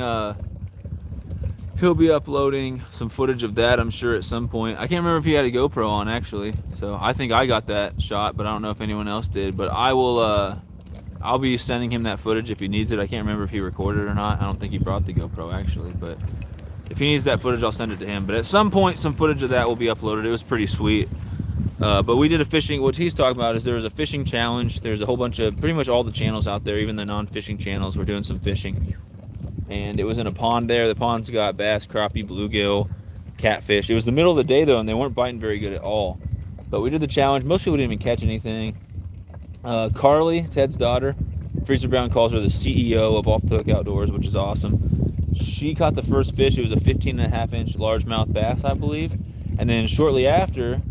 some footage of that, I'm sure, at some point. I can't remember if he had a GoPro on, actually. So I think I got that shot, but I don't know if anyone else did. But I'll be sending him that footage if he needs it. I can't remember if he recorded it or not. I don't think he brought the GoPro, actually. But if he needs that footage, I'll send it to him. But at some point, some footage of that will be uploaded. It was pretty sweet. But we did a fishing, what he's talking about is there was a fishing challenge. There's a whole bunch of, pretty much all the channels out there, even the non-fishing channels, were doing some fishing. And it was in a pond there. The pond's got bass, crappie, bluegill, catfish. It was the middle of the day though, and they weren't biting very good at all. But we did the challenge. Most people didn't even catch anything. Carly, Ted's daughter, Freezer Brown calls her the CEO of Off the Hook Outdoors, which is awesome. She caught the first fish. It was a 15.5-inch largemouth bass, I believe. And then shortly after,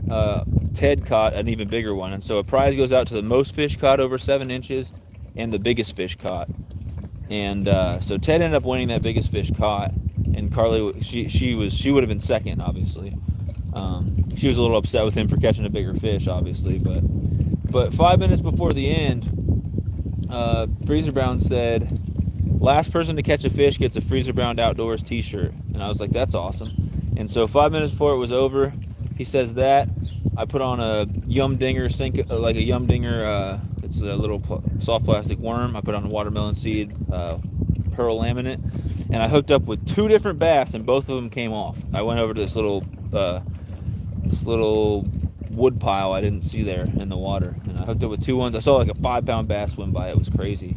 Ted caught an even bigger one. And so a prize goes out to the most fish caught over 7 inches and the biggest fish caught. And so Ted ended up winning that biggest fish caught. And Carly, she would have been second, obviously. She was a little upset with him for catching a bigger fish, obviously, but 5 minutes before the end, Freezer Brown said, "Last person to catch a fish gets a Freezer Brown Outdoors T-shirt," and I was like, "That's awesome." And so 5 minutes before it was over, he says that. I put on a Yum Dinger like a Yum Dinger. It's a little soft plastic worm. I put on a watermelon seed pearl laminate, and I hooked up with 2 different bass, and both of them came off. I went over to this little wood pile I didn't see there in the water, and I hooked up with 2 ones. I saw like a 5-pound bass swim by. It was crazy.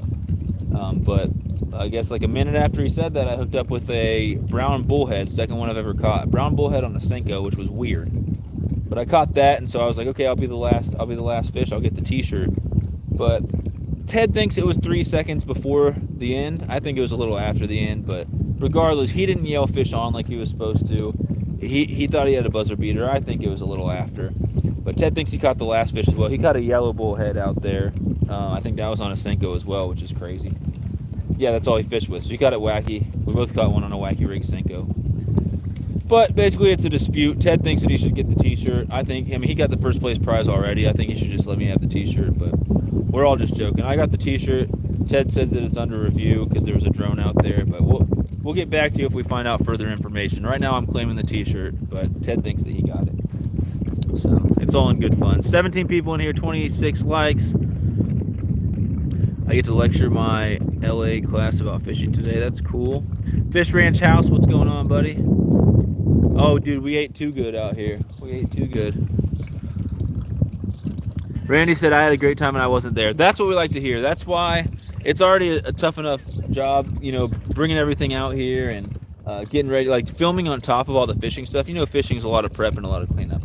But I guess like a minute after he said that, I hooked up with a brown bullhead, second one I've ever caught. Brown bullhead on a Senko, which was weird. But I caught that, and so I was like, okay, I'll be the last fish. I'll get the T-shirt. But Ted thinks it was 3 seconds before the end. I think it was a little after the end, but regardless, he didn't yell fish on like he was supposed to. He thought he had a buzzer beater. I think it was a little after. But Ted thinks he caught the last fish as well. He caught a yellow bullhead out there. I think that was on a Senko as well, which is crazy. Yeah, that's all he fished with. So he caught it wacky. We both caught one on a wacky rig Senko. But basically, it's a dispute. Ted thinks that he should get the T-shirt. I mean, he got the first place prize already. I think he should just let me have the T-shirt. But we're all just joking. I got the T-shirt. Ted says that it's under review because there was a drone out there. But we'll get back to you if we find out further information. Right now, I'm claiming the T-shirt, but Ted thinks that he got it. So it's all in good fun. 17 people in here, 26 likes. I get to lecture my LA class about fishing today. That's cool. Fish Ranch House, what's going on, buddy? Oh, dude, we ate too good out here. We ate too good. Randy said I had a great time and I wasn't there. That's what we like to hear. That's why it's already a tough enough job, you know, bringing everything out here and getting ready, like filming on top of all the fishing stuff. You know, fishing is a lot of prep and a lot of cleanup.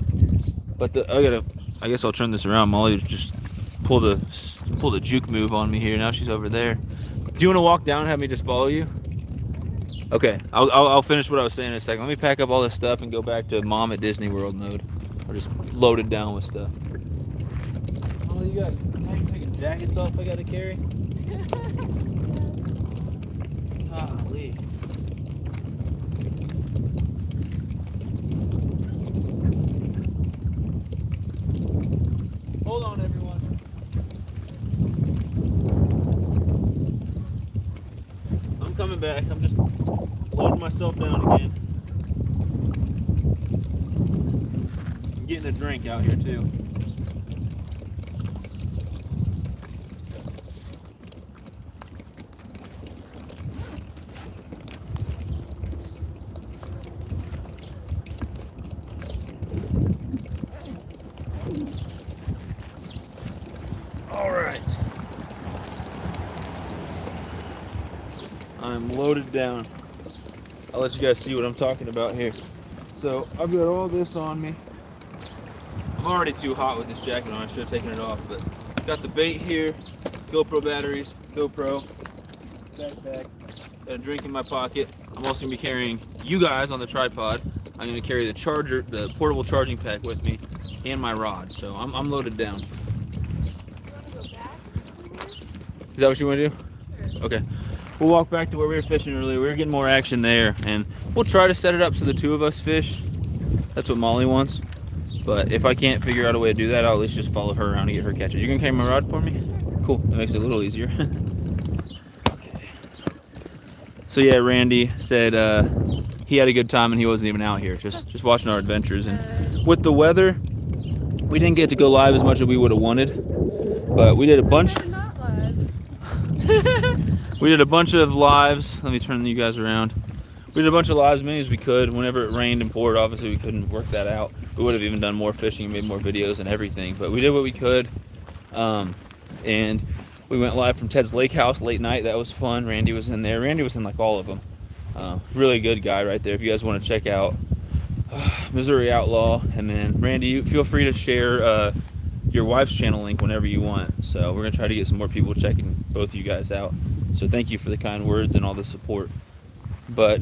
But I guess I'll turn this around. Molly just pulled a juke move on me here. Now she's over there. Do you want to walk down and have me just follow you? Okay, I'll finish what I was saying in a second. Let me pack up all this stuff and go back to Mom at Disney World mode. We're just loaded down with stuff. Oh, you got taking jackets off I gotta carry? Golly. Hold on, everyone. I'm coming back. I'm just loading myself down again. I'm getting a drink out here too. All right. I'm loaded down. I'll let you guys see what I'm talking about here. So I've got all this on me. I'm already too hot with this jacket on. I should have taken it off, but got the bait here, GoPro batteries, GoPro, backpack, got a drink in my pocket. I'm also gonna be carrying you guys on the tripod. I'm gonna carry the charger, the portable charging pack with me, and my rod. So I'm loaded down. Is that what you want to do? Sure. Okay. We'll walk back to where we were fishing earlier. We were getting more action there, and we'll try to set it up so the 2 of us fish. That's what Molly wants. But if I can't figure out a way to do that, I'll at least just follow her around and get her catches. You gonna carry my rod for me? Cool. That makes it a little easier. Okay. So yeah, Randy said he had a good time and he wasn't even out here, just watching our adventures. And with the weather, we didn't get to go live as much as we would have wanted, but we did a bunch. We did a bunch of lives. Let me turn you guys around. We did a bunch of lives, as many as we could. Whenever it rained and poured, obviously we couldn't work that out. We would have even done more fishing and made more videos and everything. But we did what we could. And we went live from Ted's Lake House late night. That was fun. Randy was in there. Randy was in like all of them. Really good guy right there. If you guys want to check out Missouri Outlaw. And then Randy, you feel free to share your wife's channel link whenever you want. So we're gonna try to get some more people checking both of you guys out. So thank you for the kind words and all the support. But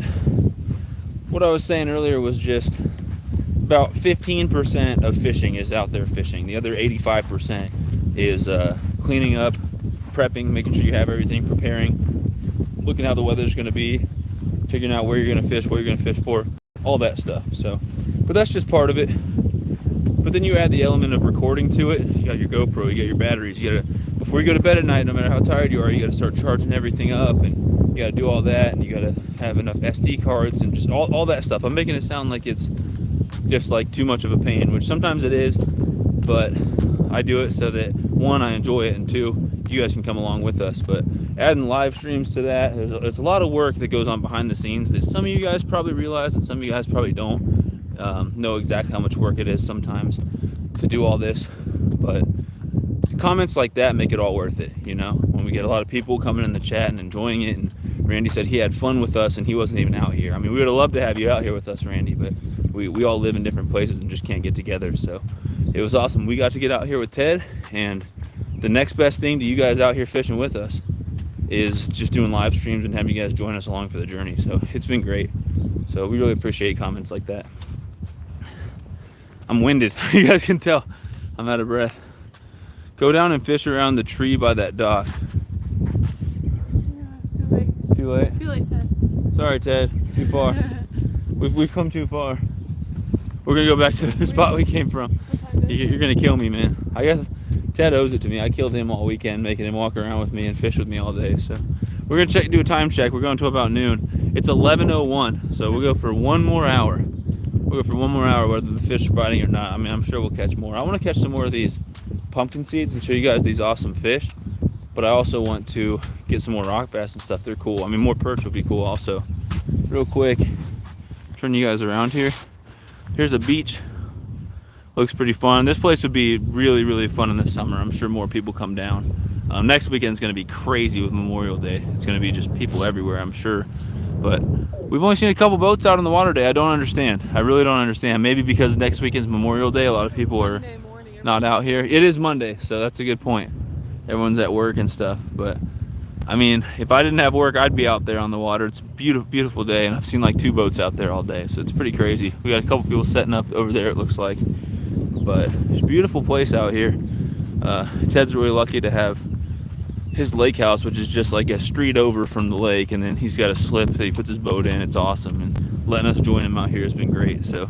what I was saying earlier was just about 15% of fishing is out there fishing. The other 85% is cleaning up, prepping, making sure you have everything, preparing, looking how the weather's gonna be, figuring out where you're gonna fish, what you're gonna fish for. all that stuff. So, but that's just part of it. But then you add the element of recording to it. You got your GoPro, you got your batteries. You gotta, before you go to bed at night, no matter how tired you are, you gotta start charging everything up, and you gotta do all that, and you gotta have enough SD cards and just all that stuff. I'm making it sound like it's just like too much of a pain, which sometimes it is, but I do it so that one, I enjoy it, and two, you guys can come along with us. But adding live streams to that, there's a lot of work that goes on behind the scenes that some of you guys probably realize and some of you guys probably don't know exactly how much work it is sometimes to do all this. But comments like that make it all worth it, you know, when we get a lot of people coming in the chat and enjoying it. And Randy said he had fun with us and he wasn't even out here. I mean, we would have loved to have you out here with us, Randy, but we all live in different places and just can't get together. So it was awesome. We got to get out here with Ted, and the next best thing to you guys out here fishing with us is just doing live streams and having you guys join us along for the journey. So it's been great. So we really appreciate comments like that. I'm winded. You guys can tell I'm out of breath. Go down and fish around the tree by that dock. Yeah, too late. Too late? Too late, Ted. Sorry, Ted. Too far. We've come too far. We're gonna go back to the spot we came from. You're gonna kill me, man. I guess Ted owes it to me. I killed him all weekend, making him walk around with me and fish with me all day. So we're gonna do a time check. We're going to about noon. It's 11:01, so we'll go for one more hour. We'll go for one more hour, whether the fish are biting or not. I mean, I'm sure we'll catch more. I want to catch some more of these pumpkin seeds and show you guys these awesome fish. But I also want to get some more rock bass and stuff. They're cool. I mean, more perch would be cool also. Real quick, turn you guys around here. Here's a beach. Looks pretty fun. This place would be really, really fun in the summer. I'm sure more people come down. Next weekend's gonna be crazy with Memorial Day. It's gonna be just people everywhere, I'm sure. But we've only seen a couple boats out on the water today. I don't understand. I really don't understand. Maybe because next weekend's Memorial Day, a lot of people are not out here. It is Monday, so that's a good point. Everyone's at work and stuff. But I mean, if I didn't have work, I'd be out there on the water. It's a beautiful, beautiful day, and I've seen like 2 boats out there all day, so it's pretty crazy. We got a couple people setting up over there, it looks like. But it's a beautiful place out here. Ted's really lucky to have his lake house, which is just like a street over from the lake, and then he's got a slip that he puts his boat in. It's awesome, and letting us join him out here has been great. So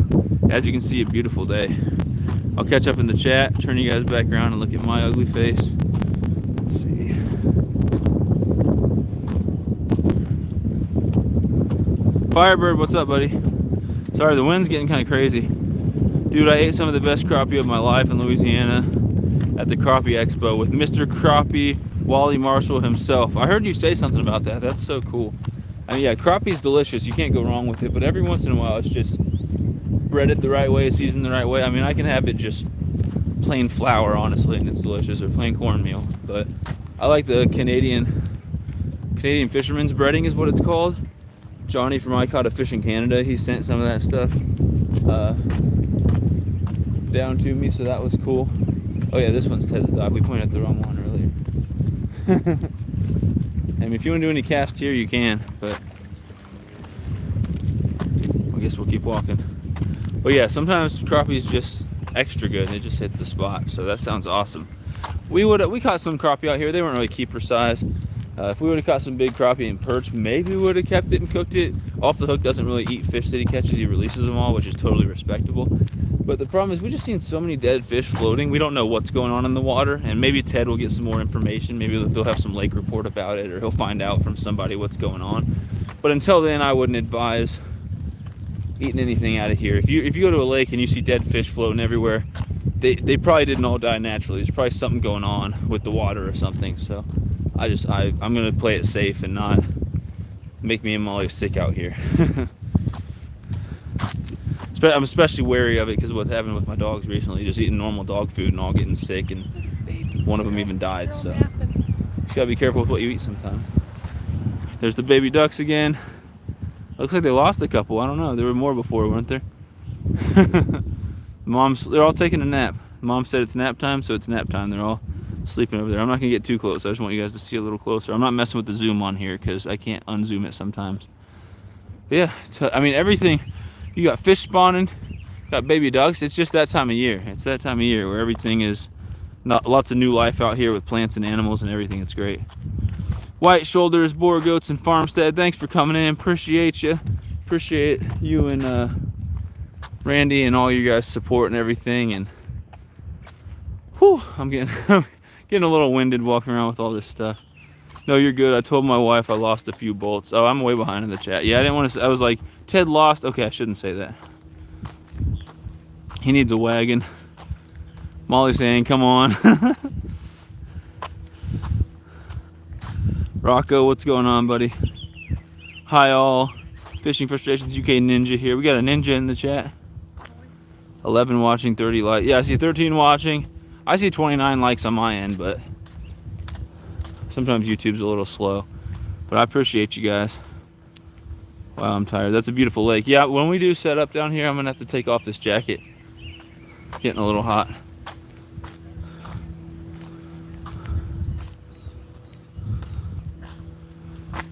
as you can see, a beautiful day. I'll catch up in the chat, turn you guys back around and look at my ugly face. Let's see. Firebird, what's up, buddy? Sorry, the wind's getting kind of crazy. Dude, I ate some of the best crappie of my life in Louisiana at the Crappie Expo with Mr. Crappie Wally Marshall himself. I heard you say something about that. That's so cool. I mean, yeah, crappie's delicious. You can't go wrong with it, but every once in a while it's just breaded the right way, seasoned the right way. I mean, I can have it just plain flour, honestly, and it's delicious, or plain cornmeal. But I like the Canadian Fisherman's Breading is what it's called. Johnny from I Caught a Fish in Canada, he sent some of that stuff down to me, so that was cool. Oh yeah, this one's Ted's dock. We pointed at the wrong one earlier. I mean, if you want to do any cast here, you can, but I guess we'll keep walking. But yeah, sometimes crappie's just extra good and it just hits the spot, so that sounds awesome. We caught some crappie out here. They weren't really keeper size. If we would have caught some big crappie and perch, maybe we would have kept it and cooked it. Off the Hook doesn't really eat fish that he catches. He releases them all, which is totally respectable. But the problem is we just seen so many dead fish floating. We don't know what's going on in the water, and maybe Ted will get some more information. Maybe they'll have some lake report about it, or he'll find out from somebody what's going on. But until then, I wouldn't advise eating anything out of here. If you go to a lake and you see dead fish floating everywhere, they probably didn't all die naturally. There's probably something going on with the water or something. So I'm gonna play it safe and not make me and Molly sick out here. I'm especially wary of it because what's happened with my dogs recently, just eating normal dog food and all getting sick, and one of them even died. So you gotta be careful with what you eat sometimes. There's the baby ducks again. Looks like they lost a couple. I don't know. There were more before, weren't there? They're all taking a nap. Mom said it's nap time, so it's nap time. They're all sleeping over there. I'm not gonna get too close. I just want you guys to see a little closer. I'm not messing with the zoom on here because I can't unzoom it sometimes. But yeah, I mean, everything. You got fish spawning, got baby ducks. It's just that time of year. It's that time of year where everything is lots of new life out here with plants and animals and everything. It's great. White Shoulders, Boar Goats, and Farmstead. Thanks for coming in. Appreciate you. Appreciate you and Randy and all you guys' support and everything. And whew, I'm getting I'm getting a little winded walking around with all this stuff. No, you're good. I told my wife I lost a few bolts. Oh, I'm way behind in the chat. Yeah, I didn't want to. I was like, Ted lost. Okay, I shouldn't say that. He needs a wagon. Molly saying, come on. Rocco, what's going on, buddy? Hi, all. Fishing Frustrations UK Ninja here. We got a ninja in the chat. 11 watching, 30 likes. Yeah, I see 13 watching. I see 29 likes on my end, but sometimes YouTube's a little slow. But I appreciate you guys. Wow, I'm tired. That's a beautiful lake. Yeah, when we do set up down here, I'm gonna have to take off this jacket. Getting a little hot.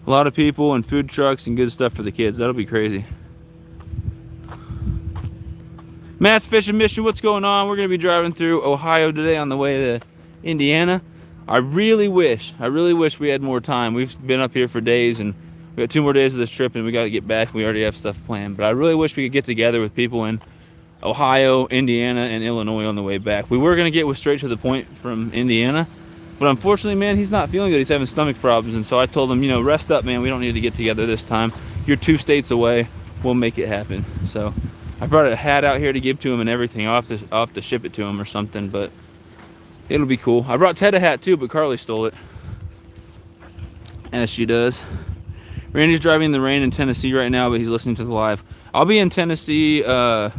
A lot of people and food trucks and good stuff for the kids. That'll be crazy. Matt's Fishing Mission, what's going on? We're gonna be driving through Ohio today on the way to Indiana. I really wish we had more time. We've been up here for days and we got 2 more days of this trip and we gotta get back. We already have stuff planned, but I really wish we could get together with people in Ohio, Indiana, and Illinois on the way back. We were gonna get straight to the point from Indiana, but unfortunately, man, he's not feeling good. He's having stomach problems, and so I told him, you know, rest up, man. We don't need to get together this time. You're 2 states away. We'll make it happen. So I brought a hat out here to give to him and everything. I'll have to ship it to him or something, but it'll be cool. I brought Ted a hat too, but Carly stole it, as she does. Randy's driving in the rain in Tennessee right now, but he's listening to the live. I'll be in Tennessee here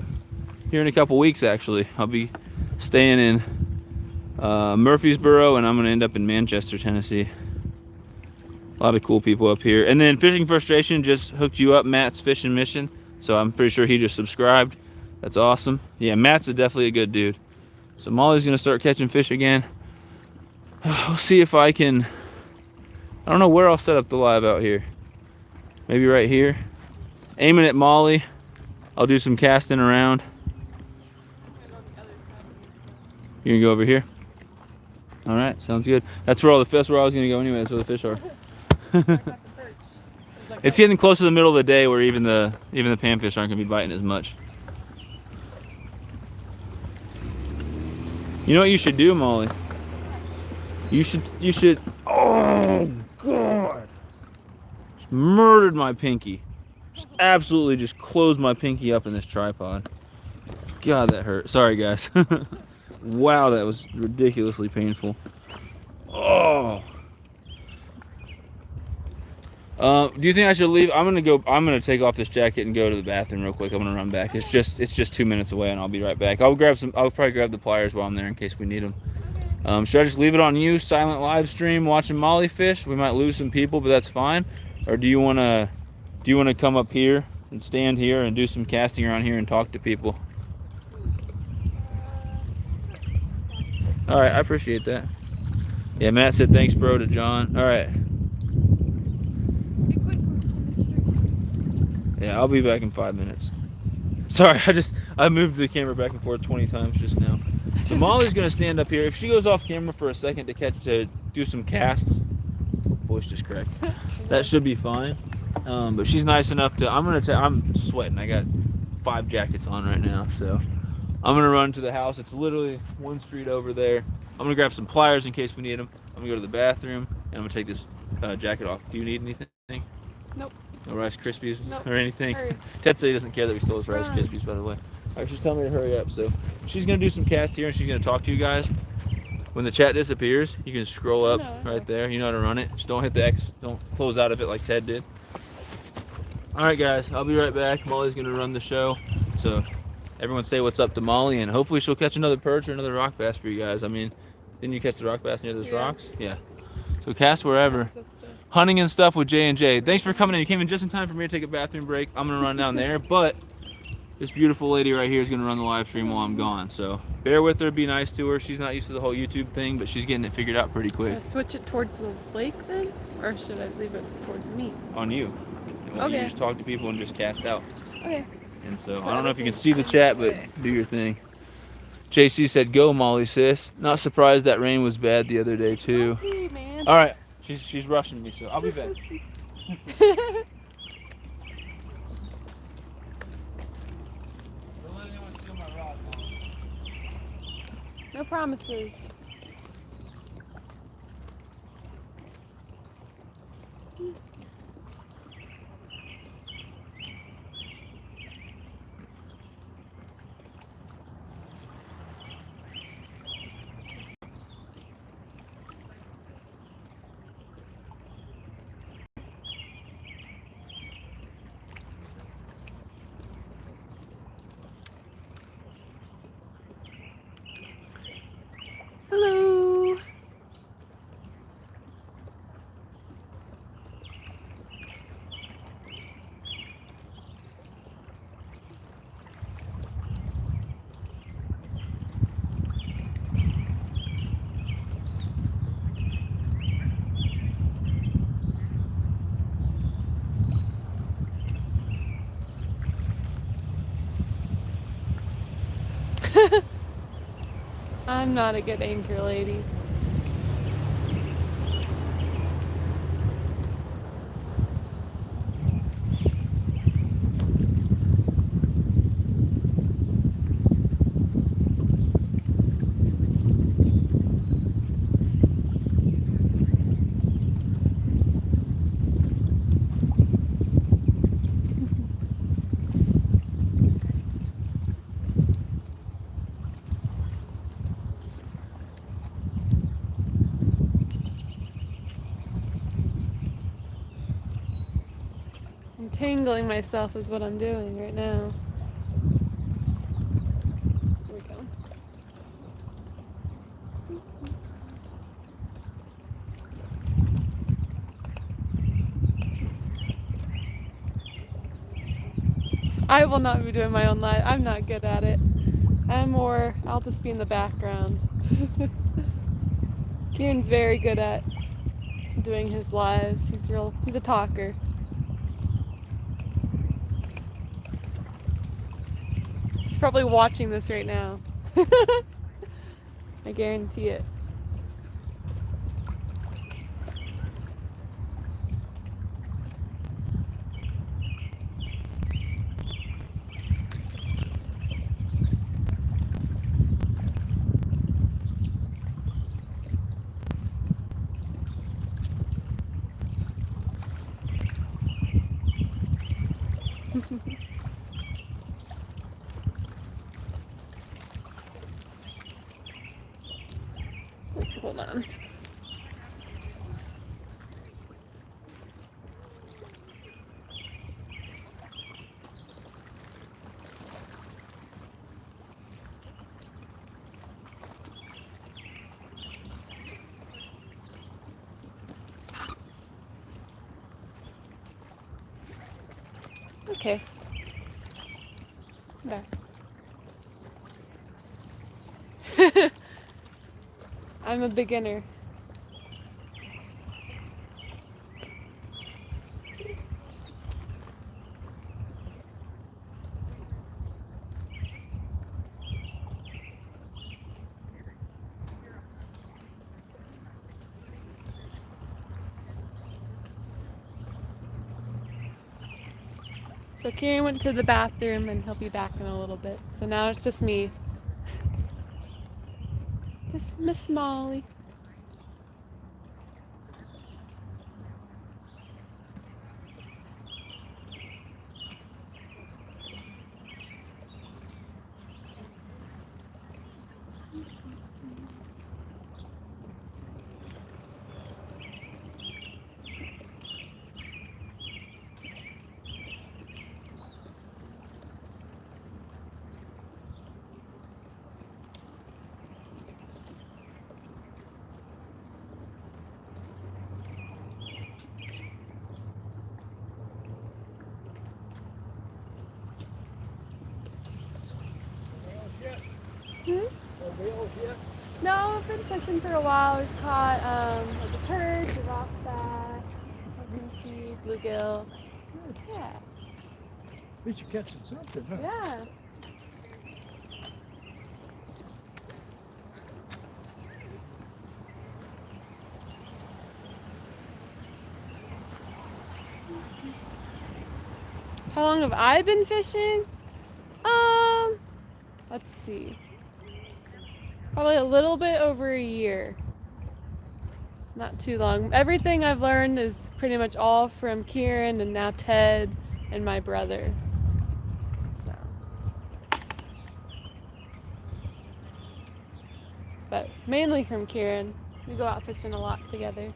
in a couple weeks, actually. I'll be staying in Murfreesboro, and I'm going to end up in Manchester, Tennessee. A lot of cool people up here. And then Fishing Frustration just hooked you up, Matt's Fishing Mission. So I'm pretty sure he just subscribed. That's awesome. Yeah, Matt's definitely a good dude. So Molly's going to start catching fish again. We'll see if I can... I don't know where I'll set up the live out here. Maybe right here. Aiming at Molly. I'll do some casting around. You gonna go over here? All right, sounds good. That's where I was gonna go anyway. That's where the fish are. It's getting close to the middle of the day where even the panfish aren't gonna be biting as much. You know what you should do, Molly? You should. Oh God! Just murdered my pinky. Just absolutely just closed my pinky up in this tripod. God, that hurt. Sorry, guys. Wow, that was ridiculously painful. Oh. Do you think I should leave? I'm gonna take off this jacket and go to the bathroom real quick. I'm gonna run back. It's just 2 minutes away, and I'll be right back. I'll probably grab the pliers while I'm there in case we need them. Should I just leave it on you? Silent live stream, watching Molly fish. We might lose some people, but that's fine. Or do you wanna come up here and stand here and do some casting around here and talk to people? All right, I appreciate that. Yeah, Matt said thanks, bro, to John. All right. Yeah, I'll be back in 5 minutes. Sorry, I moved the camera back and forth 20 times just now. So Molly's gonna stand up here. If she goes off camera for a second to do some casts, voice just cracked. That should be fine. But she's nice enough to. I'm sweating. I got 5 jackets on right now, so. I'm gonna run to the house. It's literally 1 street over there. I'm gonna grab some pliers in case we need them. I'm gonna go to the bathroom and I'm gonna take this jacket off. Do you need anything? Nope. No Rice Krispies nope. or anything? Hurry. Ted said he doesn't care that we stole his Rice Krispies, by the way. All right, she's telling me to hurry up. So she's gonna do some cast here and she's gonna talk to you guys. When the chat disappears, you can scroll up right there. You know how to run it. Just don't hit the X. Don't close out of it like Ted did. All right, guys. I'll be right back. Molly's gonna run the show. So. Everyone say what's up to Molly, and hopefully she'll catch another perch or another rock bass for you guys. I mean, didn't you catch the rock bass near those rocks? Yeah. So cast wherever. Hunting and stuff with J&J. Thanks for coming in. You came in just in time for me to take a bathroom break. I'm going to run down there, but this beautiful lady right here is going to run the live stream while I'm gone. So bear with her. Be nice to her. She's not used to the whole YouTube thing, but she's getting it figured out pretty quick. Should I switch it towards the lake then? Or should I leave it towards me? On you. Okay. You just talk to people and just cast out. Okay. And so, I don't know if you can see the chat, but do your thing. JC said, go, Molly, sis. Not surprised that rain was bad the other day, too. Hey, man. All right. She's rushing me, so I'll be back. No promises. Hello. I'm not a good anchor lady. Tangling myself is what I'm doing right now. Here we go. I will not be doing my own live. I'm not good at it. I'll just be in the background. Kieran's very good at doing his lives. He's a talker. He's probably watching this right now. I guarantee it. Hold on. Okay. Back. I'm a beginner. So Kieran went to the bathroom and he'll be back in a little bit. So now it's just me. Just Miss Molly. No, I've been fishing for a while. We've caught like a perch, a rock bass, sea, bluegill. Yeah. At least you're catching something, huh? Yeah. How long have I been fishing? Let's see. Probably a little bit over a year. Not too long. Everything I've learned is pretty much all from Kieran and now Ted and my brother. So. But mainly from Kieran. We go out fishing a lot together.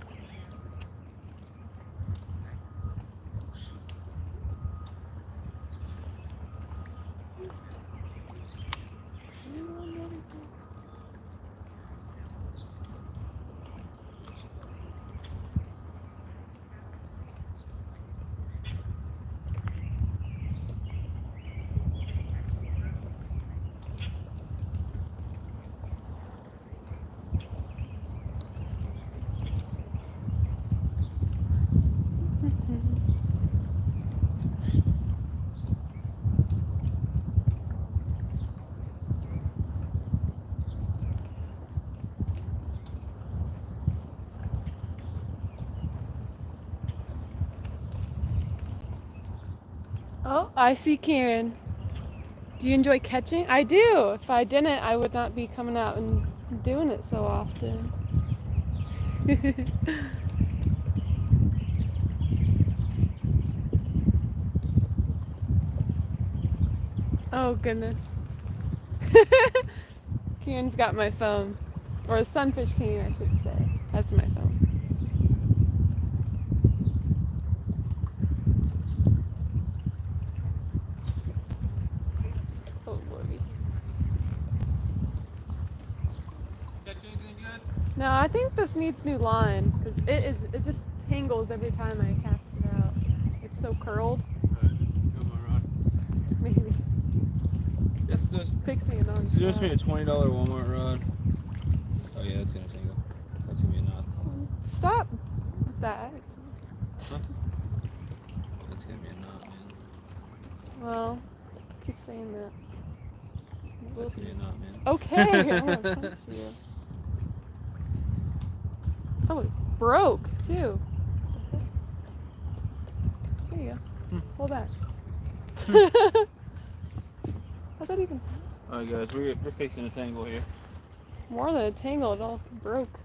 Oh, I see Kieran. Do you enjoy catching? I do. If I didn't, I would not be coming out and doing it so often. Oh, goodness. Kieran's got my phone. Or the Sunfish King, I should say. That's my phone. Oh, lordy. Catch anything good? No, I think this needs new line because it just tangles every time I cast it out. It's so curled. Go my rod. Maybe. Just Fixing it on. suggest me a $20 Walmart rod. Oh yeah, that's gonna tangle. That's gonna be a knot. Stop with that. Huh? That's gonna be a knot, man. Well, keep saying that. That's gonna be a knot, man. Okay, I won't punch you. Oh, it broke too. There you go. Pull back. How'd that even? Alright guys, we're fixing a tangle here. More than a tangle, it all broke.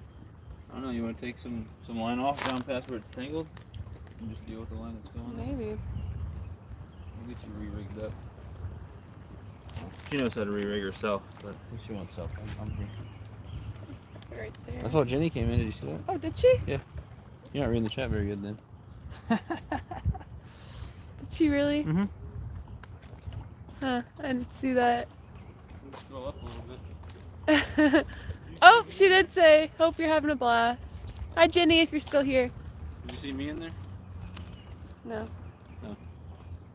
I don't know, you wanna take some line off down past where it's tangled? And just deal with the line that's going on? Maybe. We'll get you re-rigged up. She knows how to re-rig herself, but if she wants help, I'm here. Right there. I saw Jenny came in, did you see that? Oh, did she? You're not reading the chat very good then. Did she really? Mm-hmm. Huh, I didn't see that. Scroll up a little bit. Oh, she did say, hope you're having a blast. Hi, Jenny, if you're still here. Did you see me in there? No.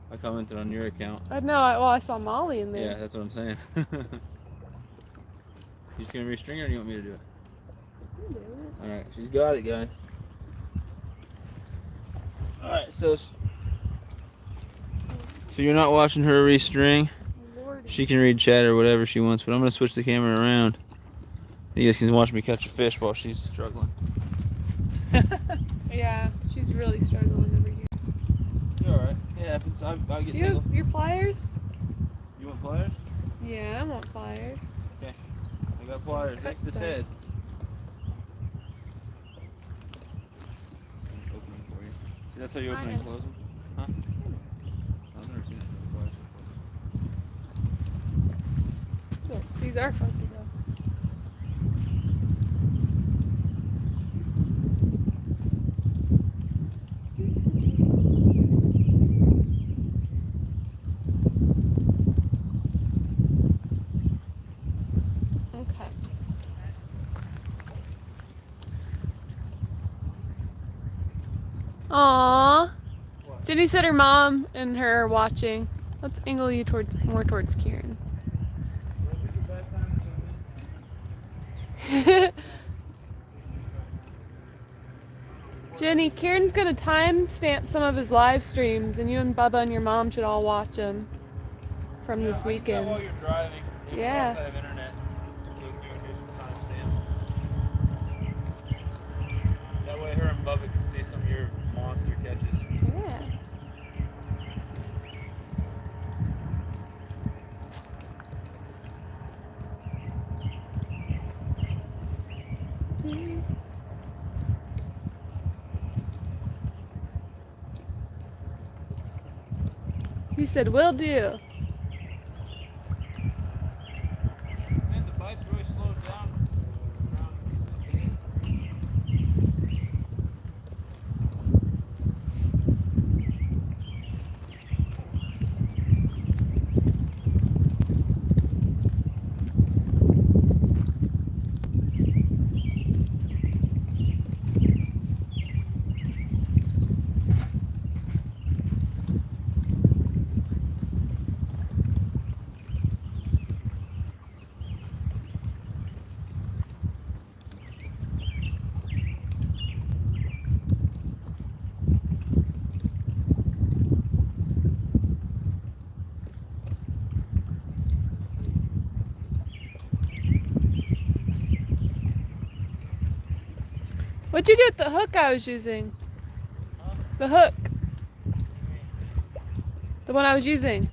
I commented on your account. No, I saw Molly in there. Yeah, that's what I'm saying. You just gonna restring her or do you want me to do it? You do it. Alright, she's got it, guys. Alright, so you're not watching her restring. Lordy. She can read chat or whatever she wants, but I'm gonna switch the camera around. You guys can watch me catch a fish while she's struggling. Yeah, she's really struggling over here. You're alright. It happens. I get Do you tangled. have your pliers? You want pliers? Yeah, I want pliers. I got pliers Cut next to stuff. Ted. Open them for you. See, that's how you I open know. and close them? Huh? I've never seen it with pliers before. Look, these are funky though. Okay. Aww. Jenny said her mom and her are watching. Let's angle you more towards Kieran. Jenny, Kieran's gonna timestamp some of his live streams, and you and Bubba and your mom should all watch them from this weekend. While you're driving, Yeah. once I have internet, we'll do a timestamp. That way her and Bubba can see some of your monster catches. Yeah. He said, "Will do." And the bite's really slowed down around this game. What'd you do with the hook I was using? The hook. The one I was using.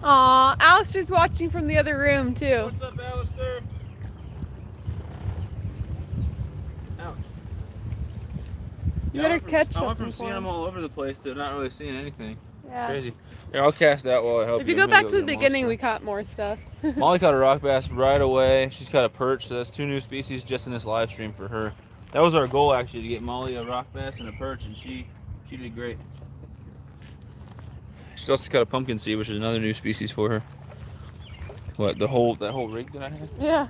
Aw, Alistair's watching from the other room too. What's up, Alistair? Ouch. You better catch I went something from for seeing him. them all over the place to not really seeing anything. Yeah. Crazy. Here, I'll cast that while I help If you. you go I'm gonna back to the get more beginning, stuff. we caught more stuff. Molly caught a rock bass right away. She's got a perch, so that's 2 new species just in this live stream for her. That was our goal, actually, to get Molly a rock bass and a perch, and she did great. She's also got a pumpkin seed, which is another new species for her. What, that whole rig that I had? Yeah.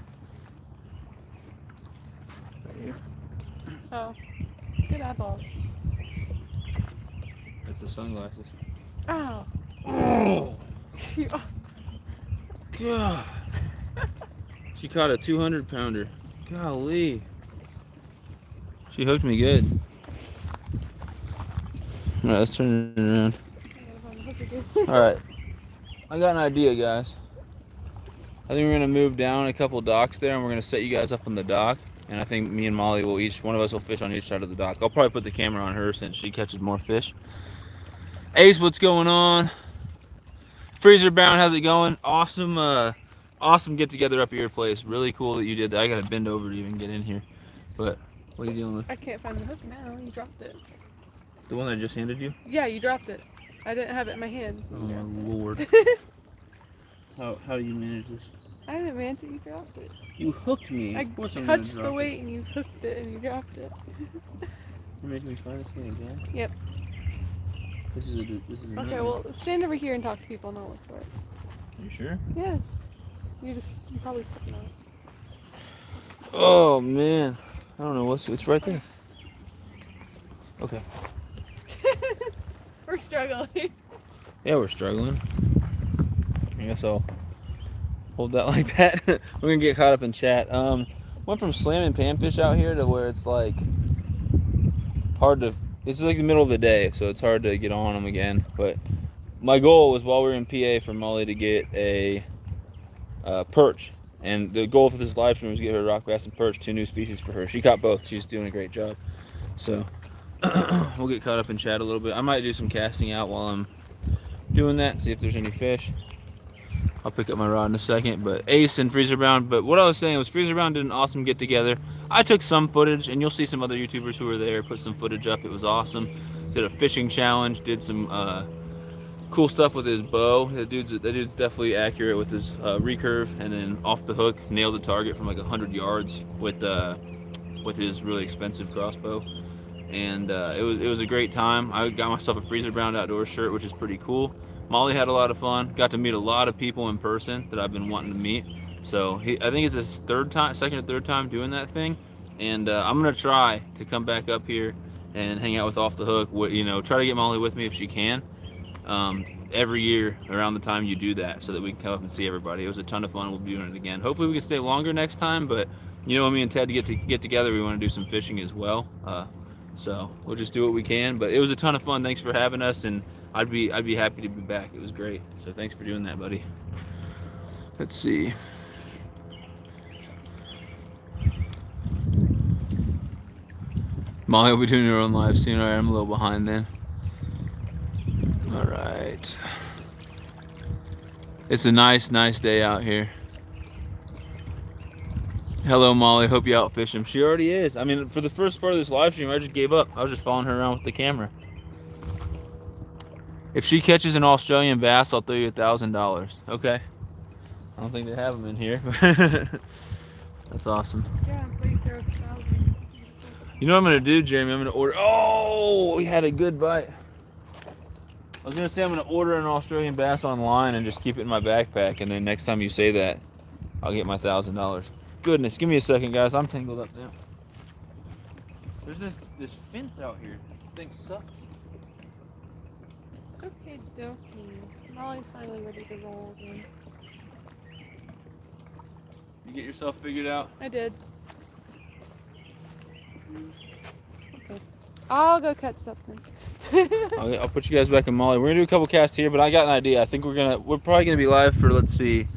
Right here. Oh, good eyeballs. That's the sunglasses. Oh. Oh, God. She caught a 200-pounder. Golly. She hooked me good. All right, let's turn it around. All right. I got an idea, guys. I think we're going to move down a couple docks there, and we're going to set you guys up on the dock. And I think me and Molly will one of us will fish on each side of the dock. I'll probably put the camera on her since she catches more fish. Ace, what's going on? Freezer Bound, how's it going? Awesome, awesome get together up at your place. Really cool that you did that. I got to bend over to even get in here. But what are you dealing with? I can't find the hook now. You dropped it. The one that I just handed you? Yeah, you dropped it. I didn't have it in my hands. Oh my Lord. How do you manage this? I didn't man it. You dropped it. You hooked me. I Of course I'm gonna touched the drop weight and you hooked it and you dropped it. You're making me find this thing again. Yep. This is a Okay, well, stand over here and talk to people and I'll look for it. You sure? Yes. You probably stepping on it. Oh man, I don't know it's right there. Okay. We're struggling. Yeah, we're struggling. I guess I'll hold that like that. We're gonna get caught up in chat. Went from slamming panfish out here to where it's like hard to. It's like the middle of the day, so it's hard to get on them again. But my goal was while we were in PA for Molly to get a perch, and the goal for this live stream was to get her a rock bass and perch, 2 new species for her. She caught both. She's doing a great job. So we'll get caught up in chat a little bit. I might do some casting out while I'm doing that, see if there's any fish. I'll pick up my rod in a second, but Ace and Freezer Bound. But what I was saying was Freezer Bound did an awesome get together. I took some footage, and you'll see some other YouTubers who were there put some footage up. It was awesome. Did a fishing challenge, did some cool stuff with his bow. That dude's definitely accurate with his recurve, and then off the hook nailed the target from like 100 yards with his really expensive crossbow. And it was a great time. I got myself a Freezer Bound outdoor shirt, which is pretty cool. Molly had a lot of fun. Got to meet a lot of people in person that I've been wanting to meet. So I think it's his second or third time doing that thing. And I'm gonna try to come back up here and hang out with Off the Hook. Try to get Molly with me if she can. Every year around the time you do that, so that we can come up and see everybody. It was a ton of fun. We'll be doing it again. Hopefully we can stay longer next time. But me and Ted get together. We want to do some fishing as well. So we'll just do what we can. But it was a ton of fun. Thanks for having us, and I'd be happy to be back. It was great. So thanks for doing that, buddy. Let's see. Molly will be doing her own live soon. All right, I'm a little behind then. All right. It's a nice day out here. Hello, Molly. Hope you out fishing. She already is. I mean, for the first part of this live stream, I just gave up. I was just following her around with the camera. If she catches an Australian bass, I'll throw you $1,000. Okay. I don't think they have them in here. That's awesome. Yeah, so you throw 1,000. You know what I'm gonna do, Jeremy? I'm gonna order. Oh, we had a good bite. I was gonna say I'm gonna order an Australian bass online and just keep it in my backpack, and then next time you say that, I'll get my $1,000. Goodness, give me a second, guys. I'm tangled up now. There's this fence out here. This thing sucks. Okay, dokie. Molly's finally ready to roll again. You get yourself figured out? I did. Okay. I'll go catch something. I'll put you guys back in Molly. We're gonna do a couple casts here, but I got an idea. I think we're probably gonna be live for, let's see,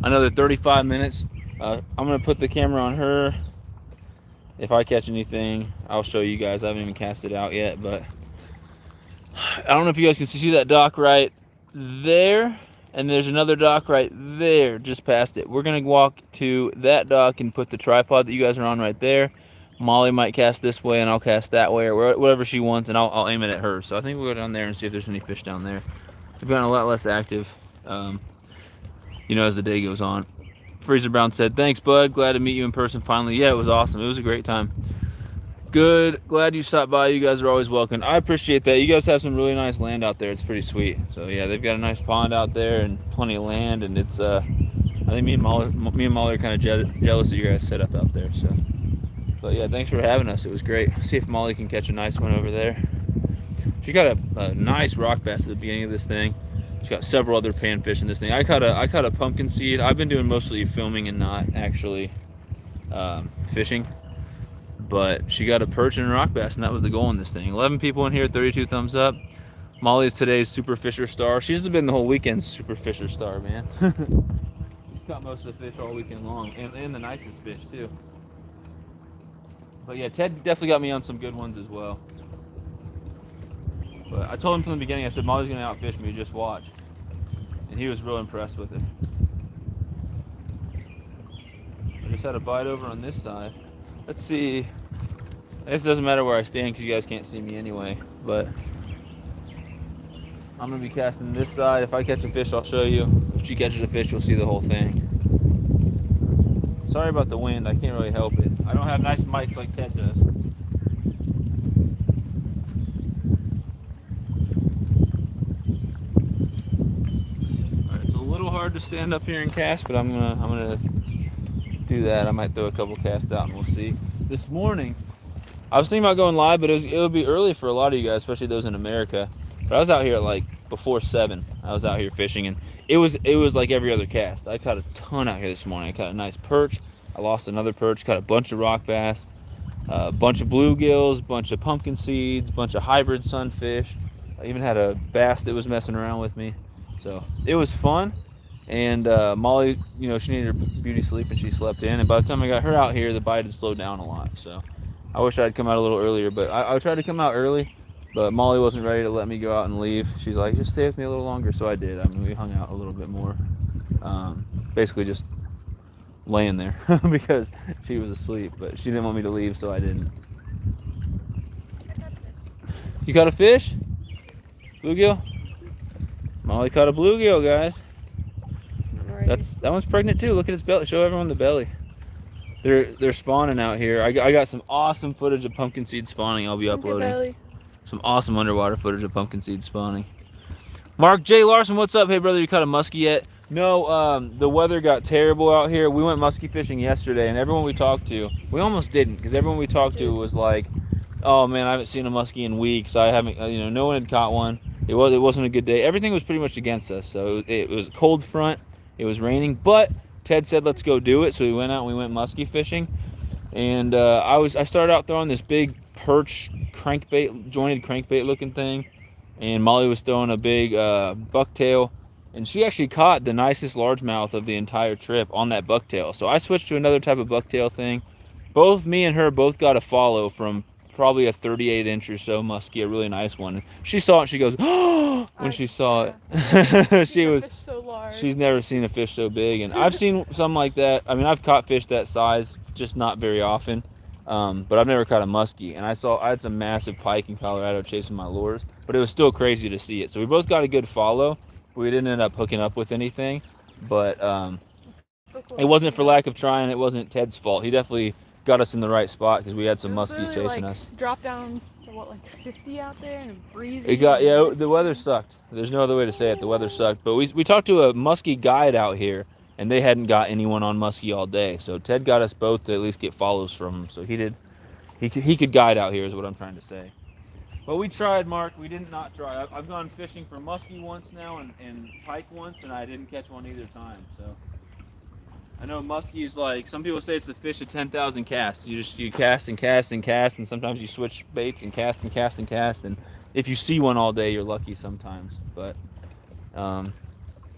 another 35 minutes. I'm gonna put the camera on her. If I catch anything, I'll show you guys. I haven't even cast it out yet, but I don't know if you guys can see that dock right there, and there's another dock right there just past it. We're gonna walk to that dock and put the tripod that you guys are on right there. Molly might cast this way and I'll cast that way, or whatever she wants, and I'll aim it at her. So I think we'll go down there and see if there's any fish down there. We've gotten a lot less active, as the day goes on. Freezer Brown said, "Thanks, bud. Glad to meet you in person finally." Yeah, it was awesome. It was a great time. Good. Glad you stopped by. You guys are always welcome. I appreciate that. You guys have some really nice land out there. It's pretty sweet. So yeah, they've got a nice pond out there and plenty of land, and it's I think me and Molly are kind of jealous of you guys' setup out there. So, but yeah, thanks for having us. It was great. See if Molly can catch a nice one over there. She got a nice rock bass at the beginning of this thing. She's got several other panfish in this thing. I caught a pumpkin seed. I've been doing mostly filming and not actually fishing. But she got a perch and a rock bass, and that was the goal in this thing. 11 people in here, 32 thumbs up. Molly is today's Super Fisher Star. She's been the whole weekend's Super Fisher Star, man. She's caught most of the fish all weekend long, and the nicest fish, too. But yeah, Ted definitely got me on some good ones as well. But I told him from the beginning, I said, Molly's going to outfish me, just watch. And he was real impressed with it. I just had a bite over on this side. Let's see. I guess it doesn't matter where I stand because you guys can't see me anyway. But I'm going to be casting this side. If I catch a fish, I'll show you. If she catches a fish, you'll see the whole thing. Sorry about the wind. I can't really help it. I don't have nice mics like Ted does. Alright, it's a little hard to stand up here and cast, but I'm gonna do that. I might throw a couple casts out and we'll see. This morning, I was thinking about going live, but it would be early for a lot of you guys, especially those in America. But I was out here at like before 7. I was out here fishing, and it was like every other cast. I caught a ton out here this morning. I caught a nice perch. I lost another perch. Caught a bunch of rock bass, a bunch of bluegills, a bunch of pumpkin seeds, a bunch of hybrid sunfish. I even had a bass that was messing around with me. So it was fun. And Molly, she needed her beauty sleep and she slept in. And by the time I got her out here, the bite had slowed down a lot. So I wish I'd come out a little earlier, but I tried to come out early, but Molly wasn't ready to let me go out and leave. She's like, just stay with me a little longer. So I did. I mean, we hung out a little bit more. Basically just laying there because she was asleep, but she didn't want me to leave, so I didn't. You caught a fish? Bluegill? Molly caught a bluegill, guys. That one's pregnant too. Look at its belly. Show everyone the belly. They're spawning out here. I got some awesome footage of pumpkin seed spawning. I'll be uploading some awesome underwater footage of pumpkin seed spawning. Mark J. Larson, what's up? Hey brother, you caught a muskie yet? No, the weather got terrible out here. We went muskie fishing yesterday, and everyone we talked to, we almost didn't, because everyone we talked to was like, oh man, I haven't seen a muskie in weeks. I haven't, no one had caught one. It wasn't a good day. Everything was pretty much against us. So it was a cold front. It was raining, but Ted said let's go do it. So we went out and we went muskie fishing, and I started out throwing this big perch jointed crankbait looking thing, and Molly was throwing a big bucktail. And she actually caught the nicest largemouth of the entire trip on that bucktail. So I switched to another type of bucktail thing. Both me and her both got a follow from probably a 38 inch or so muskie, a really nice one. She saw it and she goes, oh, when she saw I've it. seen a fish so large. She's never seen a fish so big. And I've seen some like that. I mean, I've caught fish that size, just not very often. But I've never caught a muskie. And I had some massive pike in Colorado chasing my lures, but it was still crazy to see it. So we both got a good follow. We didn't end up hooking up with anything, but it wasn't for lack of trying. It wasn't Ted's fault. He definitely got us in the right spot because we had some muskies chasing us. Dropped down to what, like 50 out there and breezy. It got, yeah, the weather sucked. There's no other way to say it. The weather sucked. But we talked to a muskie guide out here, and they hadn't got anyone on muskie all day. So Ted got us both to at least get follows from him. So he could guide out here is what I'm trying to say. But we tried, Mark. We did not try. I've gone fishing for muskie once now and pike once, and I didn't catch one either time. So I know muskie is like, some people say it's the fish of 10,000 casts. You cast and cast and cast, and sometimes you switch baits and cast and cast and cast, and if you see one all day, you're lucky sometimes. But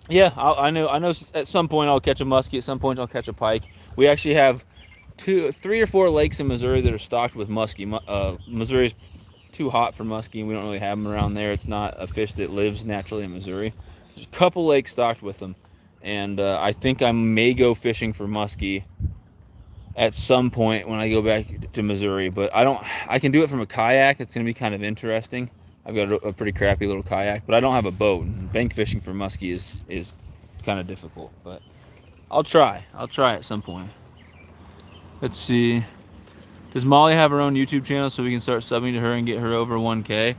yeah, I know at some point I'll catch a muskie. At some point I'll catch a pike. We actually have 3 or 4 lakes in Missouri that are stocked with muskie. Missouri's too hot for muskie, and we don't really have them around there. It's not a fish that lives naturally in Missouri. There's a couple lakes stocked with them, and I think I may go fishing for muskie at some point when I go back to Missouri. But I can do it from a kayak. It's going to be kind of interesting. I've got a pretty crappy little kayak, but I don't have a boat. Bank fishing for muskie is kind of difficult, but I'll try at some point. Let's see. Does Molly have her own YouTube channel so we can start subbing to her and get her over 1K?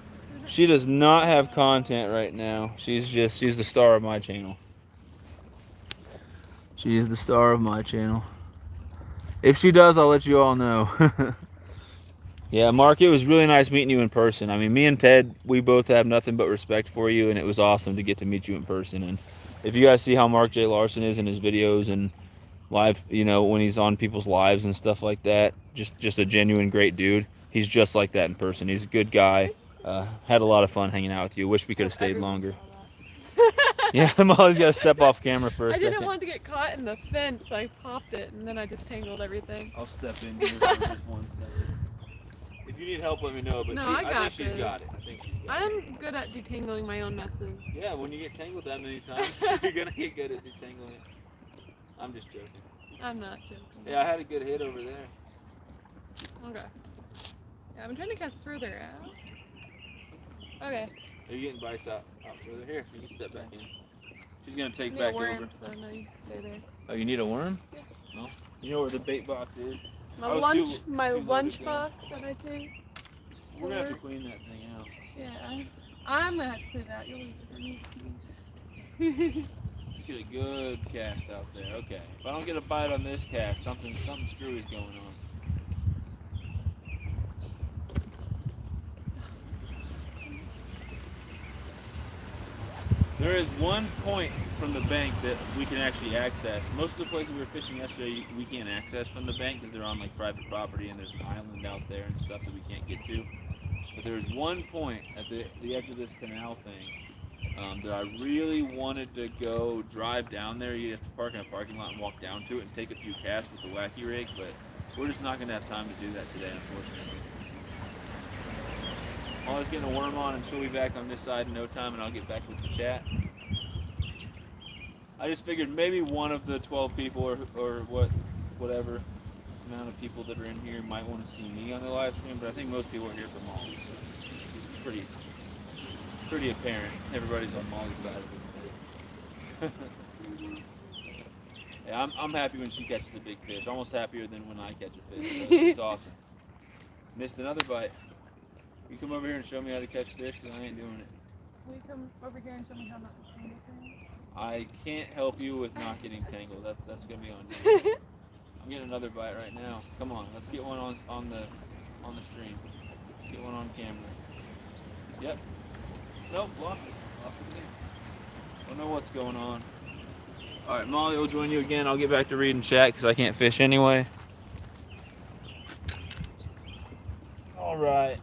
She does not have content right now. She's the star of my channel. She is the star of my channel. If she does, I'll let you all know. Yeah, Mark, it was really nice meeting you in person. I mean, me and Ted, we both have nothing but respect for you, and it was awesome to get to meet you in person. And if you guys see how Mark J. Larson is in his videos and live, you know, when he's on people's lives and stuff like that, just a genuine great dude. He's just like that in person. He's a good guy. Had a lot of fun hanging out with you. Wish we could have stayed longer. Yeah, Molly's got to step off camera for a second. I didn't want to get caught in the fence. I popped it, and then I just tangled everything. I'll step in here for just 1 second. If you need help, let me know. But no, I think she's got it. I'm good at detangling my own messes. Yeah, when you get tangled that many times, you're gonna get good at detangling it. I'm just joking. I'm not joking. Yeah, I had a good hit over there. Okay. Yeah, I'm trying to cast further out. Okay. Are you getting bites out further? Here, you can step back in. She's gonna take back worm, over. So no, you can stay there. Oh, you need a worm? Yeah. No. You know where the bait box is? My lunch box that I take. We're gonna have to clean that thing out. Yeah, I'm gonna have to clean it out. You'll leave it for me. Let's get a good cast out there. Okay. If I don't get a bite on this cast, something screwy is going on. There is one point from the bank that we can actually access. Most of the places we were fishing yesterday, we can't access from the bank because they're on like private property and there's an island out there and stuff that we can't get to. But there's one point at the edge of this canal thing that I really wanted to go drive down there. You'd have to park in a parking lot and walk down to it and take a few casts with the wacky rig, but we're just not going to have time to do that today, unfortunately. Molly's getting a worm on and she'll be back on this side in no time and I'll get back with the chat. I just figured maybe one of the 12 people or whatever amount of people that are in here might want to see me on the live stream, but I think most people are here for Molly. So it's pretty apparent everybody's on Molly's side of this thing. Yeah, I'm happy when she catches a big fish. Almost happier than when I catch a fish. So it's awesome. Missed another bite. You come over here and show me how to catch fish, because I ain't doing it. Will you come over here and show me how not to tangle things? I can't help you with not getting tangled. That's gonna be on you. I'm getting another bite right now. Come on, let's get one on the stream. Get one on camera. Yep. Nope, lost it. Lost it again. Don't know what's going on. All right, Molly will join you again. I'll get back to reading chat because I can't fish anyway. All right.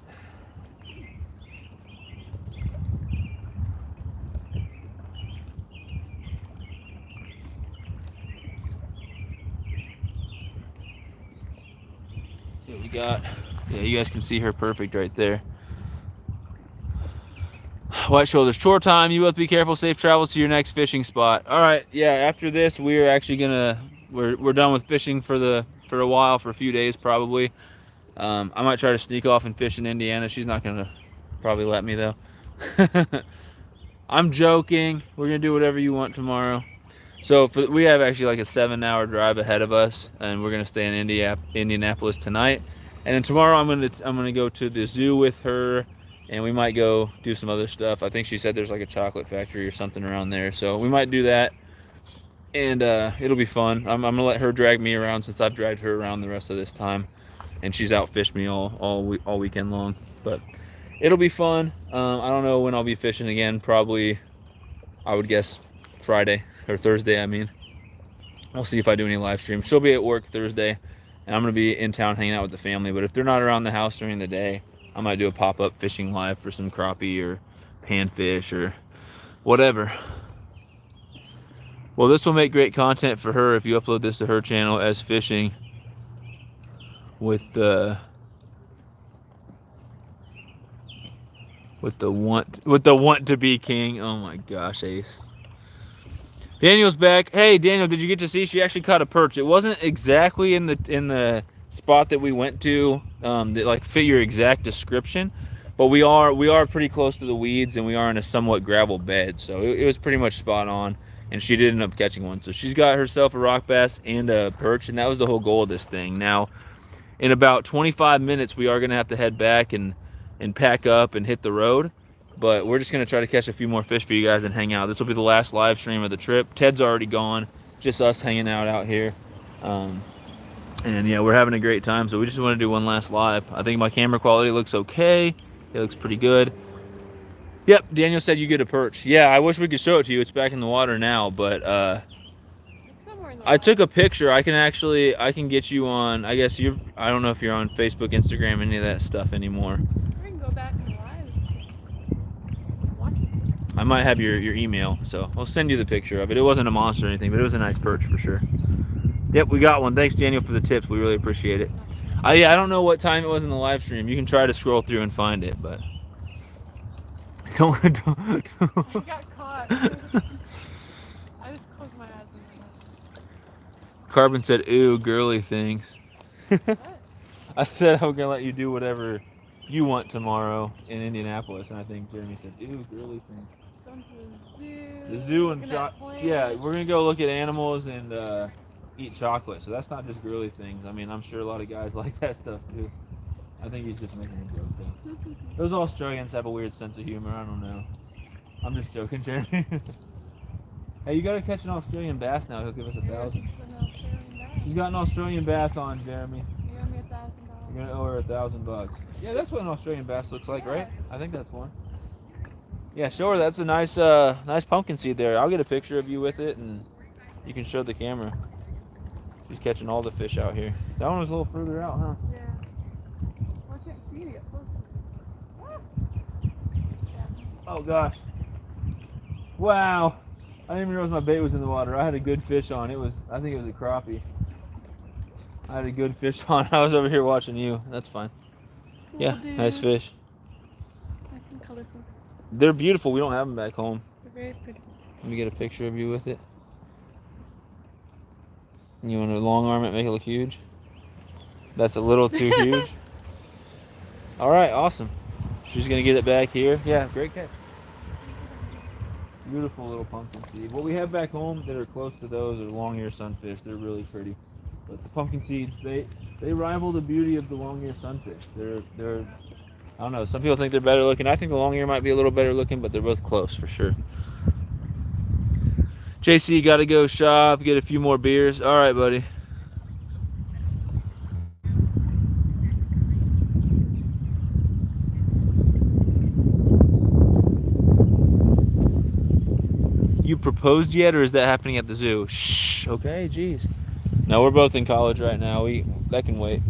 See what we got. Yeah, you guys can see her perfect right there. White shoulders. Chore time. You both be careful. Safe travels to your next fishing spot. All right. Yeah. After this, we are actually gonna we're done with fishing for a while, for a few days probably. I might try to sneak off and fish in Indiana. She's not gonna probably let me though. I'm joking. We're gonna do whatever you want tomorrow. So we have actually like a 7-hour drive ahead of us, and we're gonna stay in Indianapolis tonight, and then tomorrow I'm gonna go to the zoo with her, and we might go do some other stuff. I think she said there's like a chocolate factory or something around there, so we might do that, and it'll be fun. I'm gonna let her drag me around since I've dragged her around the rest of this time, and she's outfished me all weekend long, but it'll be fun. I don't know when I'll be fishing again. Probably, I would guess Friday or Thursday. I mean, I'll see if I do any live streams. She'll be at work Thursday, and I'm gonna be in town hanging out with the family. But if they're not around the house during the day, I might do a pop-up fishing live for some crappie or panfish or whatever. Well, this will make great content for her if you upload this to her channel as fishing with the want to be king. Oh my gosh, Ace. Daniel's back. Hey Daniel, did you get to see? She actually caught a perch. It wasn't exactly in the spot that we went to that like fit your exact description, but we are pretty close to the weeds, and we are in a somewhat gravel bed, so it was pretty much spot on. And she did end up catching one. So she's got herself a rock bass and a perch, and that was the whole goal of this thing. Now, in about 25 minutes, we are gonna have to head back and pack up and hit the road. But we're just going to try to catch a few more fish for you guys and hang out. This will be the last live stream of the trip. Ted's already gone. Just us hanging out here. And yeah, we're having a great time. So we just want to do one last live. I think my camera quality looks okay. It looks pretty good. Yep, Daniel said you get a perch. Yeah, I wish we could show it to you. It's back in the water now. But It's somewhere in the I took a picture. I can get you on, I guess I don't know if you're on Facebook, Instagram, any of that stuff anymore. We can go back and live. I might have your email, so I'll send you the picture of it. It wasn't a monster or anything, but it was a nice perch for sure. Yep, we got one. Thanks, Daniel, for the tips. We really appreciate it. I don't know what time it was in the live stream. You can try to scroll through and find it, but don't. I got caught. I just closed my eyes and Carbon said, "Ooh, girly things." what? I said I'm gonna let you do whatever you want tomorrow in Indianapolis, and I think Jeremy said, "Ooh, girly things." Going to the zoo. The zoo and looking at plants. yeah, we're gonna go look at animals and eat chocolate. So that's not just girly things. I mean, I'm sure a lot of guys like that stuff too. I think he's just making a joke though. Those Australians have a weird sense of humor. I don't know. I'm just joking, Jeremy. Hey, you gotta catch an Australian bass now. He'll give us 1,000. She's got an Australian bass on, Jeremy. You owe me $1,000. You're gonna owe her $1,000. Yeah, that's what an Australian bass looks like, right? I think that's one. Yeah, show her. That's a nice, nice pumpkin seed there. I'll get a picture of you with it, and you can show the camera. She's catching all the fish out here. That one was a little further out, huh? Yeah. Well, I can't see it yet. Oh gosh. Wow. I didn't even realize my bait was in the water. I had a good fish on. I think it was a crappie. I had a good fish on. I was over here watching you. That's fine. Yeah, nice fish. Nice and colorful. They're beautiful. We don't have them back home. They're very pretty. Let me get a picture of you with it. You want to long arm it, make it look huge? That's a little too huge. All right, awesome. She's gonna get it back here. Yeah, great catch. Beautiful little pumpkin seed. What we have back home that are close to those are long-ear sunfish. They're really pretty. But the pumpkin seeds, they rival the beauty of the long-ear sunfish. They're I don't know. Some people think they're better looking. I think the long-ear might be a little better looking, but they're both close for sure. JC, got to go shop, get a few more beers. All right, buddy. You proposed yet, or is that happening at the zoo? Shh. Okay, jeez. No, we're both in college right now. That can wait.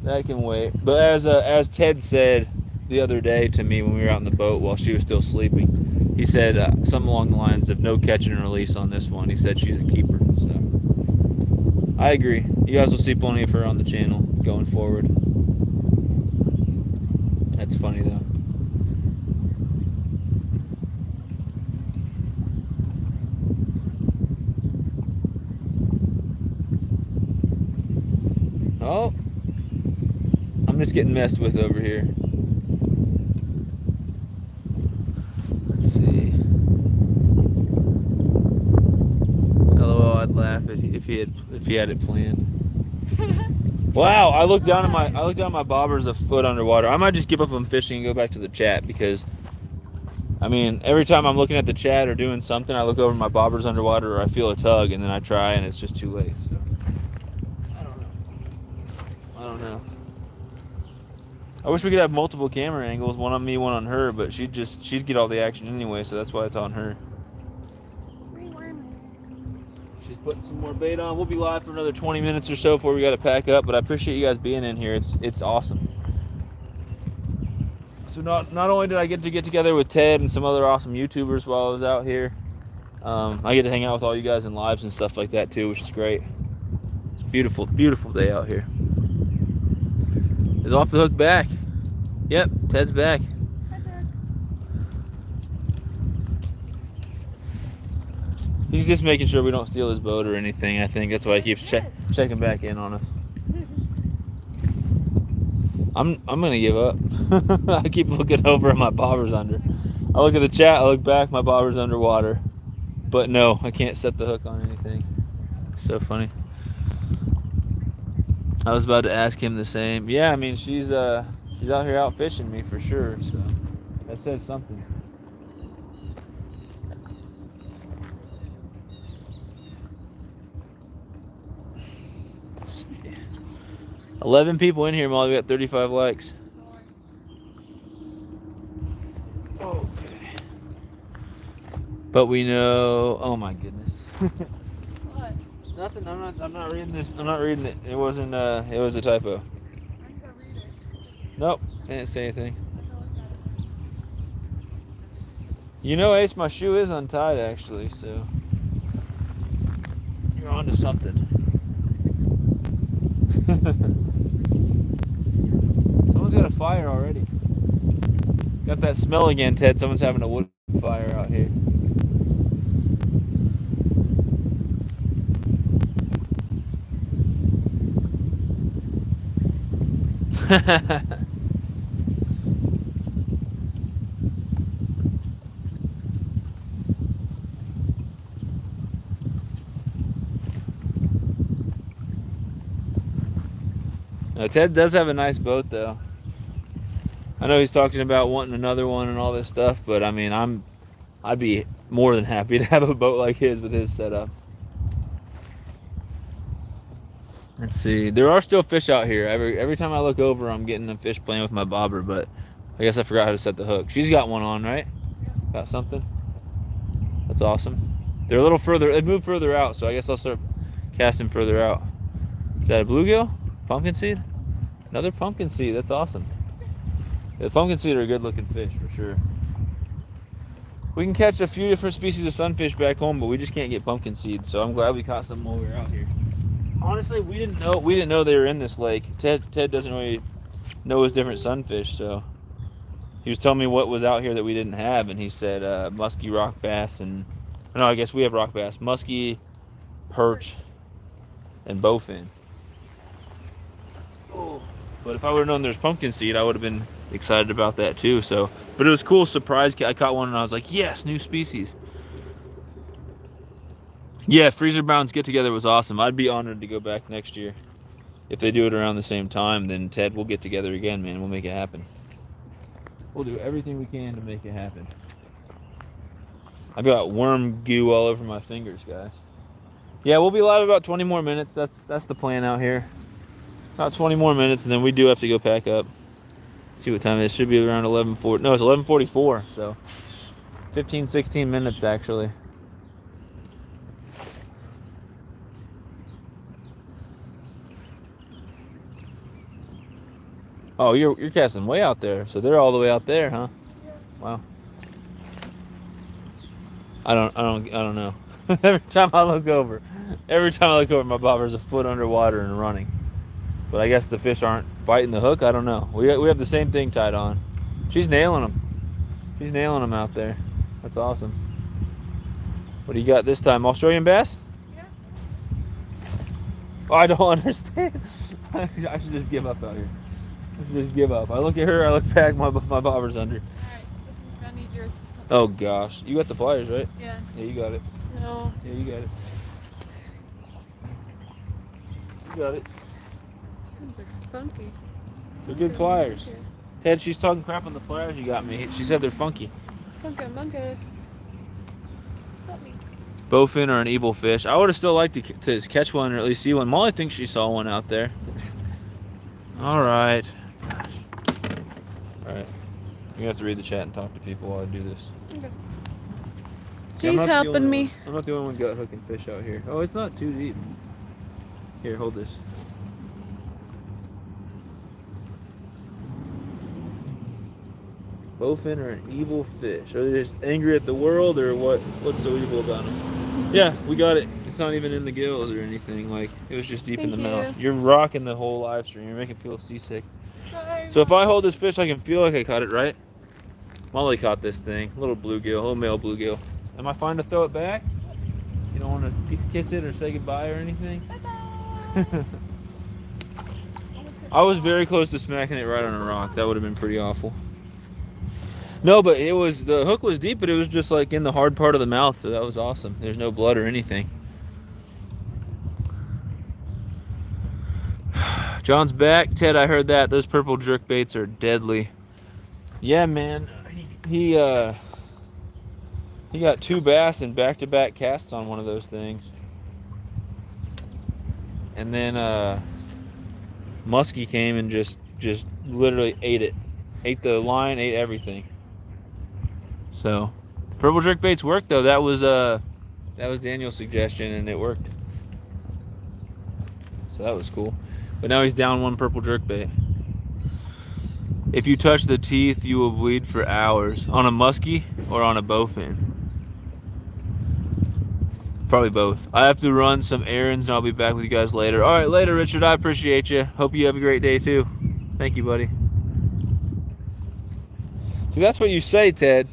That can wait. But as Ted said the other day to me when we were out in the boat while she was still sleeping, he said something along the lines of no catch and release on this one. He said she's a keeper. So I agree. You guys will see plenty of her on the channel going forward. That's funny though. Oh, I'm just getting messed with over here. Let's see. LOL, I'd laugh if he had it planned. Wow, I looked down at my bobber's a foot underwater. I might just give up on fishing and go back to the chat because, I mean, every time I'm looking at the chat or doing something, I look over my bobber's underwater or I feel a tug and then I try and it's just too late. So I don't know. I wish we could have multiple camera angles, one on me, one on her, but she'd get all the action anyway, so that's why it's on her. She's putting some more bait on. We'll be live for another 20 minutes or so before we got to pack up, but I appreciate you guys being in here. It's awesome. So not only did I get together with Ted and some other awesome YouTubers while I was out here, I get to hang out with all you guys in lives and stuff like that too, which is great. It's a beautiful, beautiful day out here. Is off the hook back. Yep, Ted's back. He's just making sure we don't steal his boat or anything. I think that's why he keeps checking back in on us. I'm gonna give up. I keep looking over at my bobber's under. I look at the chat, I look back, my bobber's underwater. But no, I can't set the hook on anything. It's so funny. I was about to ask him the same. Yeah, I mean she's out here out fishing me for sure, so that says something. Let's see. 11 people in here, Molly. We got 35 likes. Okay. But we know. Oh my goodness. What? Nothing. I'm not reading this. I'm not reading it. It wasn't. It was a typo. I can go read it. Nope. I didn't say anything. You know, Ace, my shoe is untied actually, so you're onto something. Someone's got a fire already. Got that smell again, Ted. Someone's having a wood fire out here. Now, Ted does have a nice boat, though. I know he's talking about wanting another one and all this stuff, but I mean, I'd be more than happy to have a boat like his with his setup. Let's see. There are still fish out here. Every time I look over, I'm getting a fish playing with my bobber, but I guess I forgot how to set the hook. She's got one on, right? Yep. Got something? That's awesome. They're a little further. They moved further out, so I guess I'll start casting further out. Is that a bluegill? Pumpkin seed? Another pumpkin seed. That's awesome. Yeah, the pumpkin seed are a good looking fish for sure. We can catch a few different species of sunfish back home, but we just can't get pumpkin seeds, so I'm glad we caught some while we were out here. Honestly, we didn't know they were in this lake. Ted doesn't really know his different sunfish, so he was telling me what was out here that we didn't have, and he said musky rock bass and no, I guess we have rock bass, musky, perch, and bowfin. Oh, but if I would have known there's pumpkin seed, I would have been excited about that too. So, but it was cool, surprise. I caught one and I was like, yes, new species. Yeah, Freezer Bounds get together was awesome. I'd be honored to go back next year. If they do it around the same time, then Ted, we'll get together again, man. We'll make it happen. We'll do everything we can to make it happen. I've got worm goo all over my fingers, guys. Yeah, we'll be live about 20 more minutes. That's the plan out here. About 20 more minutes, and then we do have to go pack up. Let's see what time it is. It should be around 11:40. No, it's 11:44. So 15, 16 minutes actually. Oh, you're casting way out there, so they're all the way out there, huh? Yeah. Wow. I don't know. every time I look over, my bobber's a foot underwater and running. But I guess the fish aren't biting the hook. I don't know. We have the same thing tied on. She's nailing them. She's nailing them out there. That's awesome. What do you got this time? Australian bass? Yeah. Oh, I don't understand. I should just give up out here. I should just give up. I look at her, I look back, my bobber's under. Alright, this one's gonna need your assistance. Oh gosh. You got the pliers, right? Yeah. Yeah, you got it. No. Yeah, you got it. You got it. These are funky. They're good pliers. Ted, she's talking crap on the pliers you got me. She said they're funky. Funky, funky. Help me. Bowfin or an evil fish. I would have still liked to catch one or at least see one. Molly thinks she saw one out there. All right. All right. You have to read the chat and talk to people while I do this. Okay. See, I'm He's not the helping only me. one. I'm not the only one gut hooking fish out here. Oh, it's not too deep. Here, hold this. Bowfin or an evil fish? Are they just angry at the world, or what? What's so evil about them? Yeah, we got it. It's not even in the gills or anything. Like, it was just deep in the Thank mouth. you. You're rocking the whole live stream. You're making me feel seasick. Sorry, So if I hold this fish, I can feel like I caught it, right? Molly caught this thing. Little bluegill, little male bluegill. Am I fine to throw it back? You don't want to kiss it or say goodbye or anything? Bye-bye. I was very close to smacking it right on a rock. That would have been pretty awful. No, but it was, the hook was deep, but it was just like in the hard part of the mouth, so that was awesome. There's no blood or anything. John's back. Ted, I heard that. Those purple jerk baits are deadly. Yeah, man. He got 2 bass and back-to-back casts on one of those things. And then Muskie came and just literally ate it. Ate the line, ate everything. So, purple jerk baits worked though. That was Daniel's suggestion and it worked. So that was cool. But now he's down 1 purple jerk bait. If you touch the teeth, you will bleed for hours. On a muskie or on a bowfin? Probably both. I have to run some errands and I'll be back with you guys later. All right, later, Richard. I appreciate you. Hope you have a great day too. Thank you, buddy. See, that's what you say, Ted.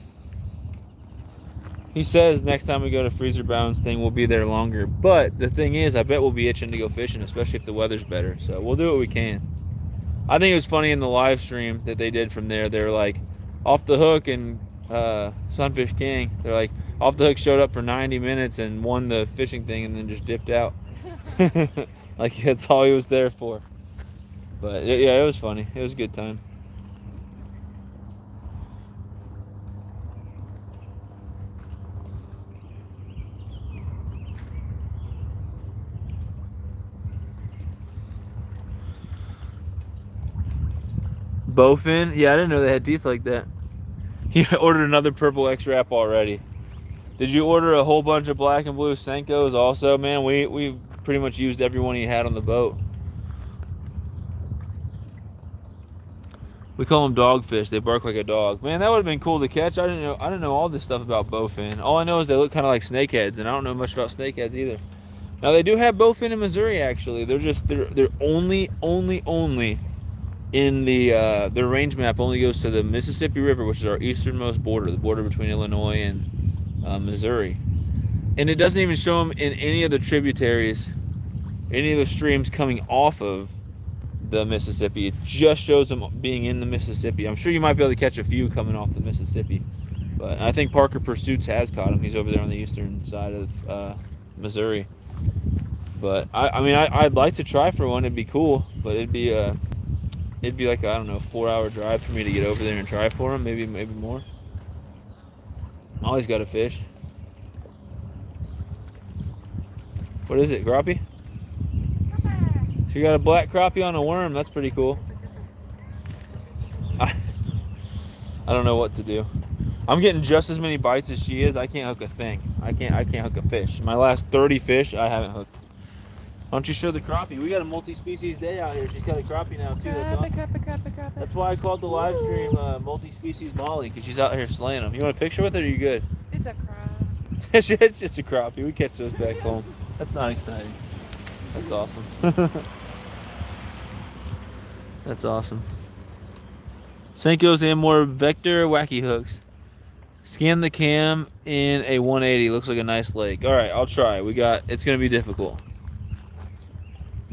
He says next time we go to Freezer Bounds thing, we'll be there longer. But the thing is, I bet we'll be itching to go fishing, especially if the weather's better. So we'll do what we can. I think it was funny in the live stream that they did from there. They're like, off the hook and Sunfish King. They're like, off the hook showed up for 90 minutes and won the fishing thing and then just dipped out. Like, that's all he was there for. But yeah, it was funny. It was a good time. Bowfin? Yeah, I didn't know they had teeth like that. He ordered another purple X-Wrap already. Did you order a whole bunch of black and blue Senkos also? Man, we pretty much used every one he had on the boat. We call them dogfish. They bark like a dog. Man, that would have been cool to catch. I didn't know all this stuff about bowfin. All I know is they look kind of like snakeheads, and I don't know much about snakeheads either. Now they do have bowfin in Missouri actually. They're only in the their range map only goes to the Mississippi River, which is our easternmost border, the border between Illinois and Missouri. And it doesn't even show them in any of the tributaries, any of the streams coming off of the Mississippi. It just shows them being in the Mississippi. I'm sure you might be able to catch a few coming off the Mississippi, but I think Parker Pursuits has caught him. He's over there on the eastern side of Missouri. But I mean, I'd like to try for one. It'd be cool, but it'd be like, I don't know, 4-hour drive for me to get over there and try for him. Maybe more. Always got a fish. What is it, crappie? So you got a black crappie on a worm. That's pretty cool. I don't know what to do. I'm getting just as many bites as she is. I can't hook a thing. I can't hook a fish. My last 30 fish, I haven't hooked. Why don't you show the crappie? We got a multi-species day out here. She's got a crappie now too. That's awesome. Crappie. That's why I called the live stream multi-species Molly, because she's out here slaying them. You want a picture with it, or are you good? It's a crab. It's just a crappie. We catch those back home. That's not exciting. That's awesome. That's awesome. Senkos and more vector wacky hooks. Scan the cam in a 180. Looks like a nice lake. All right, I'll try. It's going to be difficult.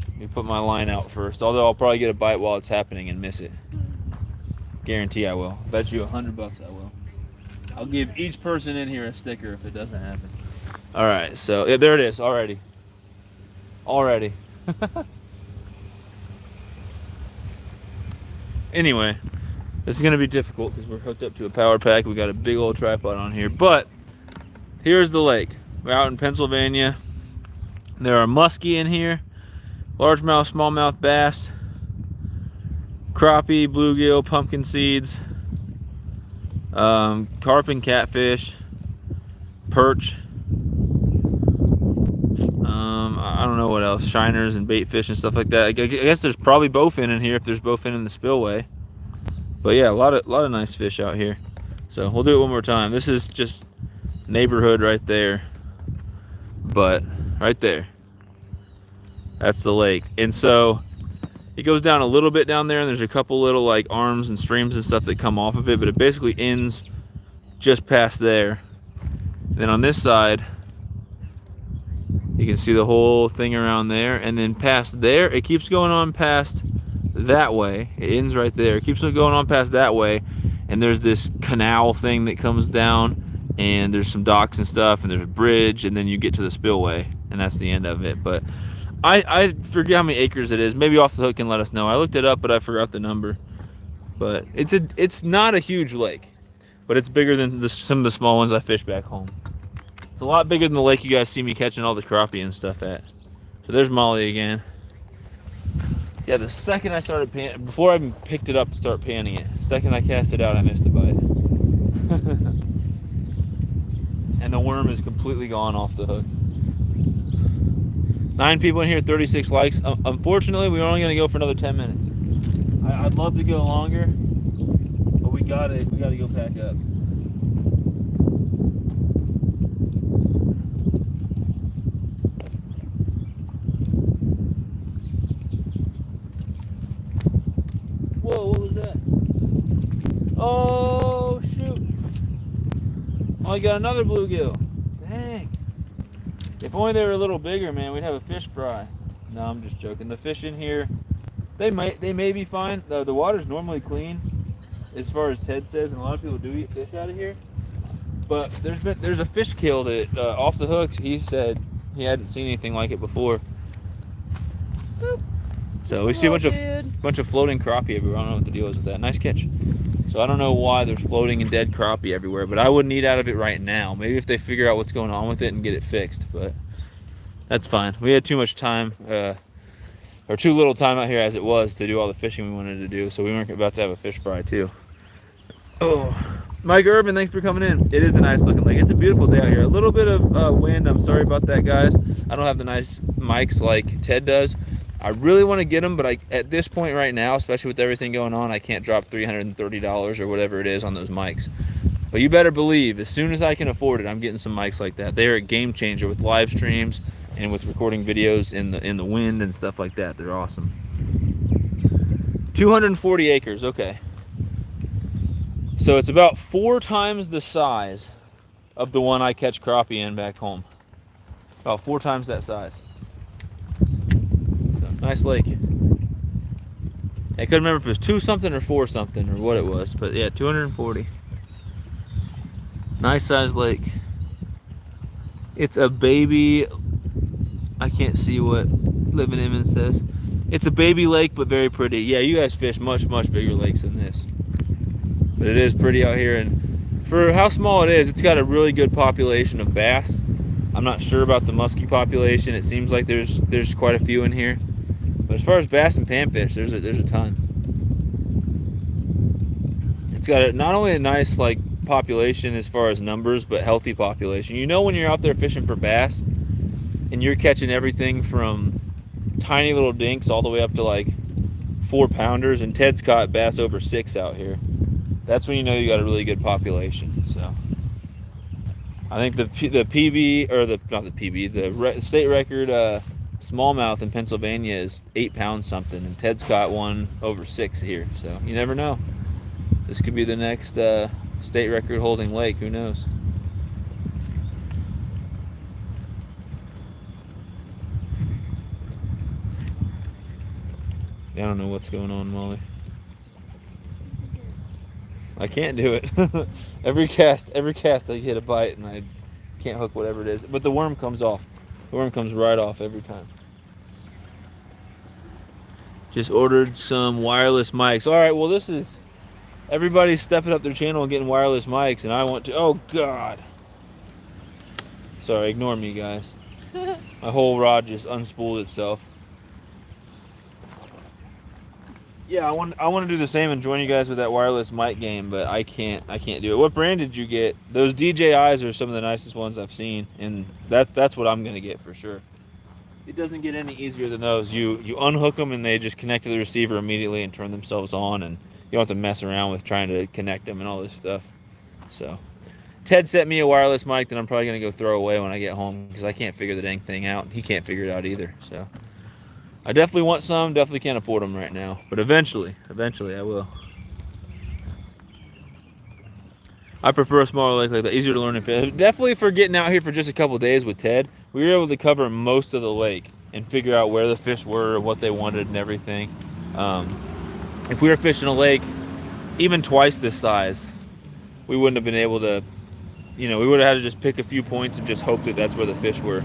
Let me put my line out first. Although I'll probably get a bite while it's happening and miss it. Guarantee I will. Bet you $100 I will. I'll give each person in here a sticker if it doesn't happen. All right, so yeah, there it is already. Anyway, this is gonna be difficult because we're hooked up to a power pack. We got a big old tripod on here, but here's the lake. We're out in Pennsylvania. There are muskie in here, largemouth, smallmouth bass, crappie, bluegill, pumpkin seeds, carp and catfish, perch. I don't know what else, shiners and bait fish and stuff like that. I guess there's probably bowfin in here if there's bowfin in the spillway. But yeah, a lot of nice fish out here. So we'll do it one more time. This is just neighborhood right there. But right there, that's the lake. And so it goes down a little bit down there, and there's a couple little like arms and streams and stuff that come off of it, but it basically ends just past there. And then on this side, you can see the whole thing around there, and then past there, it keeps going on past that way. It ends right there. It keeps going on past that way, and there's this canal thing that comes down, and there's some docks and stuff, and there's a bridge, and then you get to the spillway, and that's the end of it. But I forget how many acres it is. Maybe Off the Hook can let us know. I looked it up, but I forgot the number. But it's not a huge lake, but it's bigger than some of the small ones I fish back home. It's a lot bigger than the lake you guys see me catching all the crappie and stuff at. So there's Molly again. Yeah, the second I started panning, before I even picked it up to start panning it, the second I cast it out, I missed a bite. And the worm is completely gone off the hook. 9 people in here, 36 likes. Unfortunately, we're only going to go for another 10 minutes. I'd love to go longer, but we gotta go pack up. Whoa, what was that? Oh, shoot. Oh, I got another bluegill. Dang. If only they were a little bigger, man, we'd have a fish fry. No, I'm just joking. The fish in here, they may be fine. The water's normally clean, as far as Ted says, and a lot of people do eat fish out of here. But there's a fish kill that Off the Hook, he said he hadn't seen anything like it before. Boop. So we see a bunch of floating crappie everywhere. I don't know what the deal is with that. Nice catch. So I don't know why there's floating and dead crappie everywhere, but I wouldn't eat out of it right now. Maybe if they figure out what's going on with it and get it fixed, but that's fine. We had too much time, or too little time out here as it was to do all the fishing we wanted to do, so we weren't about to have a fish fry too. Oh, Mike Irvin, thanks for coming in. It is a nice looking lake. It's a beautiful day out here. A little bit of wind. I'm sorry about that, guys. I don't have the nice mics like Ted does. I really want to get them, but at this point right now, especially with everything going on, I can't drop $330 or whatever it is on those mics. But you better believe, as soon as I can afford it, I'm getting some mics like that. They are a game changer with live streams and with recording videos in the wind and stuff like that. They're awesome. 240 acres, okay. So it's about 4 times the size of the one I catch crappie in back home. About 4 times that size. Nice lake. I couldn't remember if it was 2 something or 4 something or what it was, but yeah, 240. Nice sized lake. It's a baby. I can't see what Living Emmons says. It's a baby lake, but very pretty. Yeah, you guys fish much bigger lakes than this, but it is pretty out here. And for how small it is, it's got a really good population of bass. I'm not sure about the muskie population. It seems like there's quite a few in here. But as far as bass and panfish, there's a ton. It's got not only a nice like population as far as numbers, but healthy population. You know when you're out there fishing for bass and you're catching everything from tiny little dinks all the way up to like 4-pounders, and Ted's caught bass over 6 out here. That's when you know you got a really good population. So I think the PB, or not the PB, the state record smallmouth in Pennsylvania is 8 pounds something, and Ted's caught one over 6 here, so you never know. This could be the next state record holding lake. Who knows? I don't know what's going on, Molly. I can't do it. every cast I hit a bite and I can't hook whatever it is. But the worm comes off. The worm comes right off every time. Just ordered some wireless mics. All right, well this is everybody's stepping up their channel and getting wireless mics, and I want to. Oh God. Sorry, ignore me, guys. My whole rod just unspooled itself. Yeah, I want to do the same and join you guys with that wireless mic game, but I can't do it. What brand did you get? Those DJIs are some of the nicest ones I've seen, and that's what I'm gonna get for sure. It doesn't get any easier than those. You unhook them and they just connect to the receiver immediately and turn themselves on, and you don't have to mess around with trying to connect them and all this stuff. So Ted sent me a wireless mic that I'm probably gonna go throw away when I get home because I can't figure the dang thing out. He can't figure it out either. So I definitely want some. Definitely can't afford them right now, but eventually I will. I prefer a smaller lake like that. Easier to learn and fish. Definitely for getting out here for just a couple days with Ted, we were able to cover most of the lake and figure out where the fish were, what they wanted, and everything. If we were fishing a lake even twice this size, we wouldn't have been able to. We would have had to just pick a few points and just hope that that's where the fish were.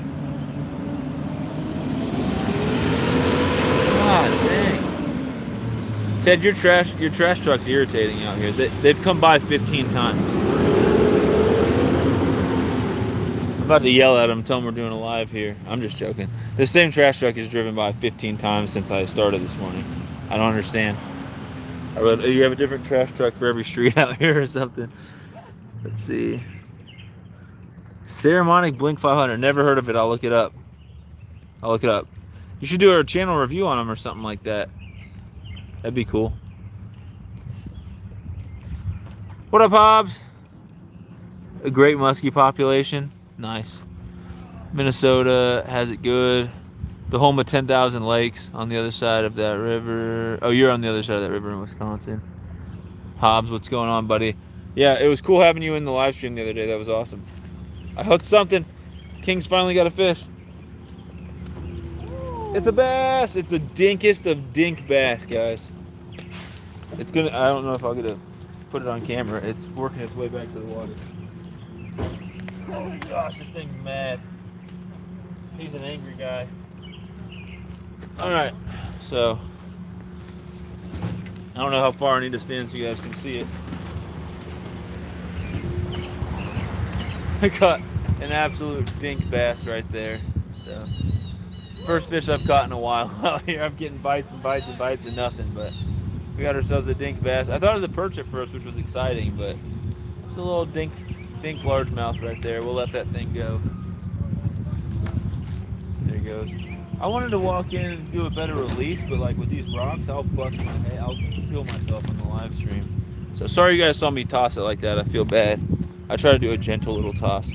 God dang. Ted, your trash truck's irritating out here. They've come by 15 times. I'm about to yell at them, tell them we're doing a live here. I'm just joking. This same trash truck is driven by 15 times since I started this morning. I don't understand. You have a different trash truck for every street out here or something. Let's see. Ceremonic Blink 500. Never heard of it. I'll look it up. You should do a channel review on them or something like that. That'd be cool. What up, Hobbs? A great muskie population. Nice. Minnesota has it good. The home of 10,000 lakes on the other side of that river. Oh, you're on the other side of that river in Wisconsin. Hobbs, what's going on, buddy? Yeah, it was cool having you in the live stream the other day. That was awesome. I hooked something. King's finally got a fish. It's a bass. It's the dinkest of dink bass, guys. I don't know if I'll get to put it on camera. It's working its way back to the water. Oh my gosh, this thing's mad. He's an angry guy. Alright, so I don't know how far I need to stand so you guys can see it. I caught an absolute dink bass right there. So first fish I've caught in a while out here. I'm getting bites and bites and bites and nothing, but we got ourselves a dink bass. I thought it was a perch at first, which was exciting, but it's a little dink largemouth right there. We'll let that thing go. There he goes. I wanted to walk in and do a better release, but like with these rocks, I'll bust my head. I'll kill myself on the live stream. So sorry you guys saw me toss it like that. I feel bad. I try to do a gentle little toss.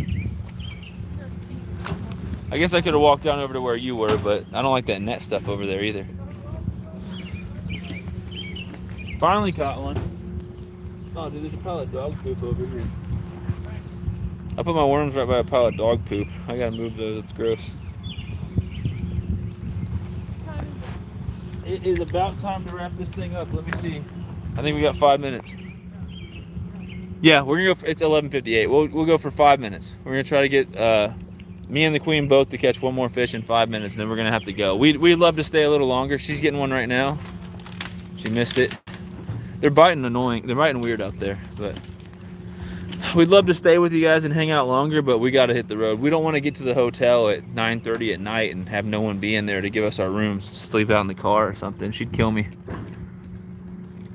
I guess I could have walked down over to where you were, but I don't like that net stuff over there either. Finally caught one. Oh, dude, there's a pile of dog poop over here. I put my worms right by a pile of dog poop. I gotta move those. It's gross. It is about time to wrap this thing up. Let me see. I think we got 5 minutes. Yeah, we're gonna go. It's 11:58. We'll go for 5 minutes. We're gonna try to get me and the queen both to catch one more fish in 5 minutes, and then we're gonna have to go. We'd love to stay a little longer. She's getting one right now. She missed it. They're biting annoying. They're biting weird out there, but we'd love to stay with you guys and hang out longer, but we got to hit the road. We don't want to get to the hotel at 9:30 at night and have no one be in there to give us our rooms, sleep out in the car or something. She'd kill me.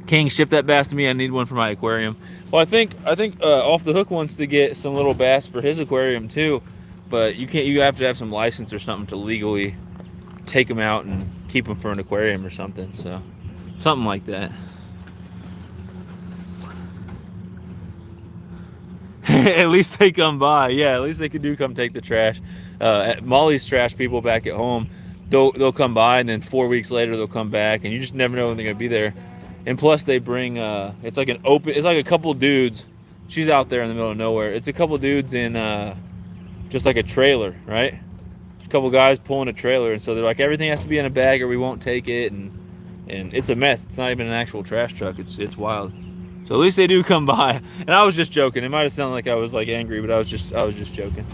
King, ship that bass to me. I need one for my aquarium. Well, I think Off the Hook wants to get some little bass for his aquarium too, but you can't. You have to have some license or something to legally take them out and keep them for an aquarium or something. So something like that. At least they come by. Yeah, at least they do come take the trash. At Molly's trash people back at home, they'll come by, and then 4 weeks later they'll come back, and you just never know when they're gonna be there. And plus they bring it's like a couple dudes. She's out there in the middle of nowhere. It's a couple dudes in just like a trailer, right? A couple guys pulling a trailer, and so they're like, everything has to be in a bag or we won't take it, and it's a mess. It's not even an actual trash truck. It's wild. So at least they do come by. And I was just joking. It might have sounded like I was like angry, but I was just joking.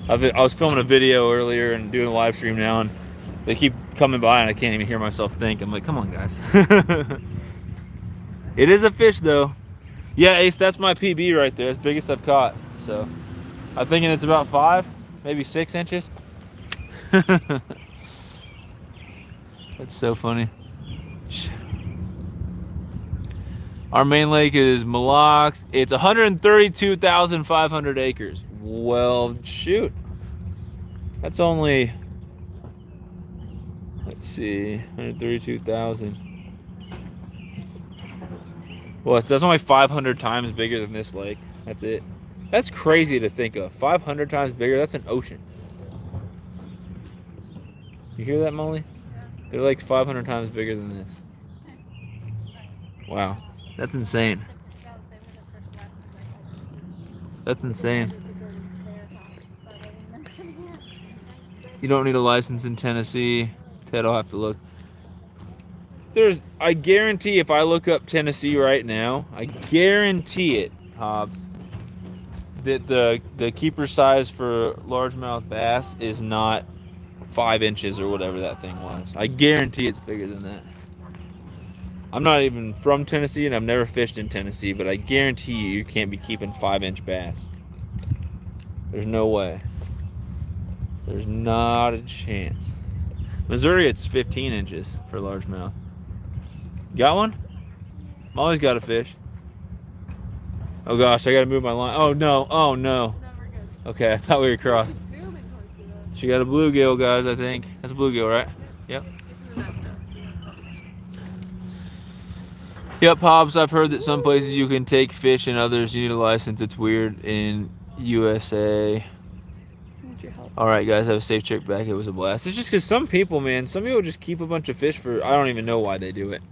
I was filming a video earlier and doing a live stream now, and they keep coming by and I can't even hear myself think. I'm like, come on, guys. It is a fish though. Yeah, Ace, that's my PB right there. It's the biggest I've caught. So I'm thinking it's about 5, maybe 6 inches. That's so funny. Our main lake is Mille Lacs. It's 132,500 acres. Well, shoot. That's only, let's see, 132,000. Well, that's only 500 times bigger than this lake. That's it. That's crazy to think of. 500 times bigger. That's an ocean. You hear that, Molly? Yeah. Their lake's 500 times bigger than this. Wow. That's insane. That's insane. You don't need a license in Tennessee. Ted, I'll have to look. I guarantee if I look up Tennessee right now, I guarantee it, Hobbs, that the keeper size for largemouth bass is not 5 inches or whatever that thing was. I guarantee it's bigger than that. I'm not even from Tennessee and I've never fished in Tennessee, but I guarantee you can't be keeping 5-inch bass. There's no way. There's not a chance. Missouri, it's 15 inches for largemouth. Got one? Molly's got a fish. Oh gosh, I gotta move my line. Oh no, oh no. No, we're good. Okay, I thought we were crossed. Zooming towards you, though. She got a bluegill, guys, I think. That's a bluegill, right? Yep. It's in the map, though, so Yep, Hobbs, I've heard that some places you can take fish and others you need a license. It's weird in USA. need your help. Alright, guys, have a safe trip back. It was a blast. It's just because some people, man, some people just keep a bunch of fish for, I don't even know why they do it.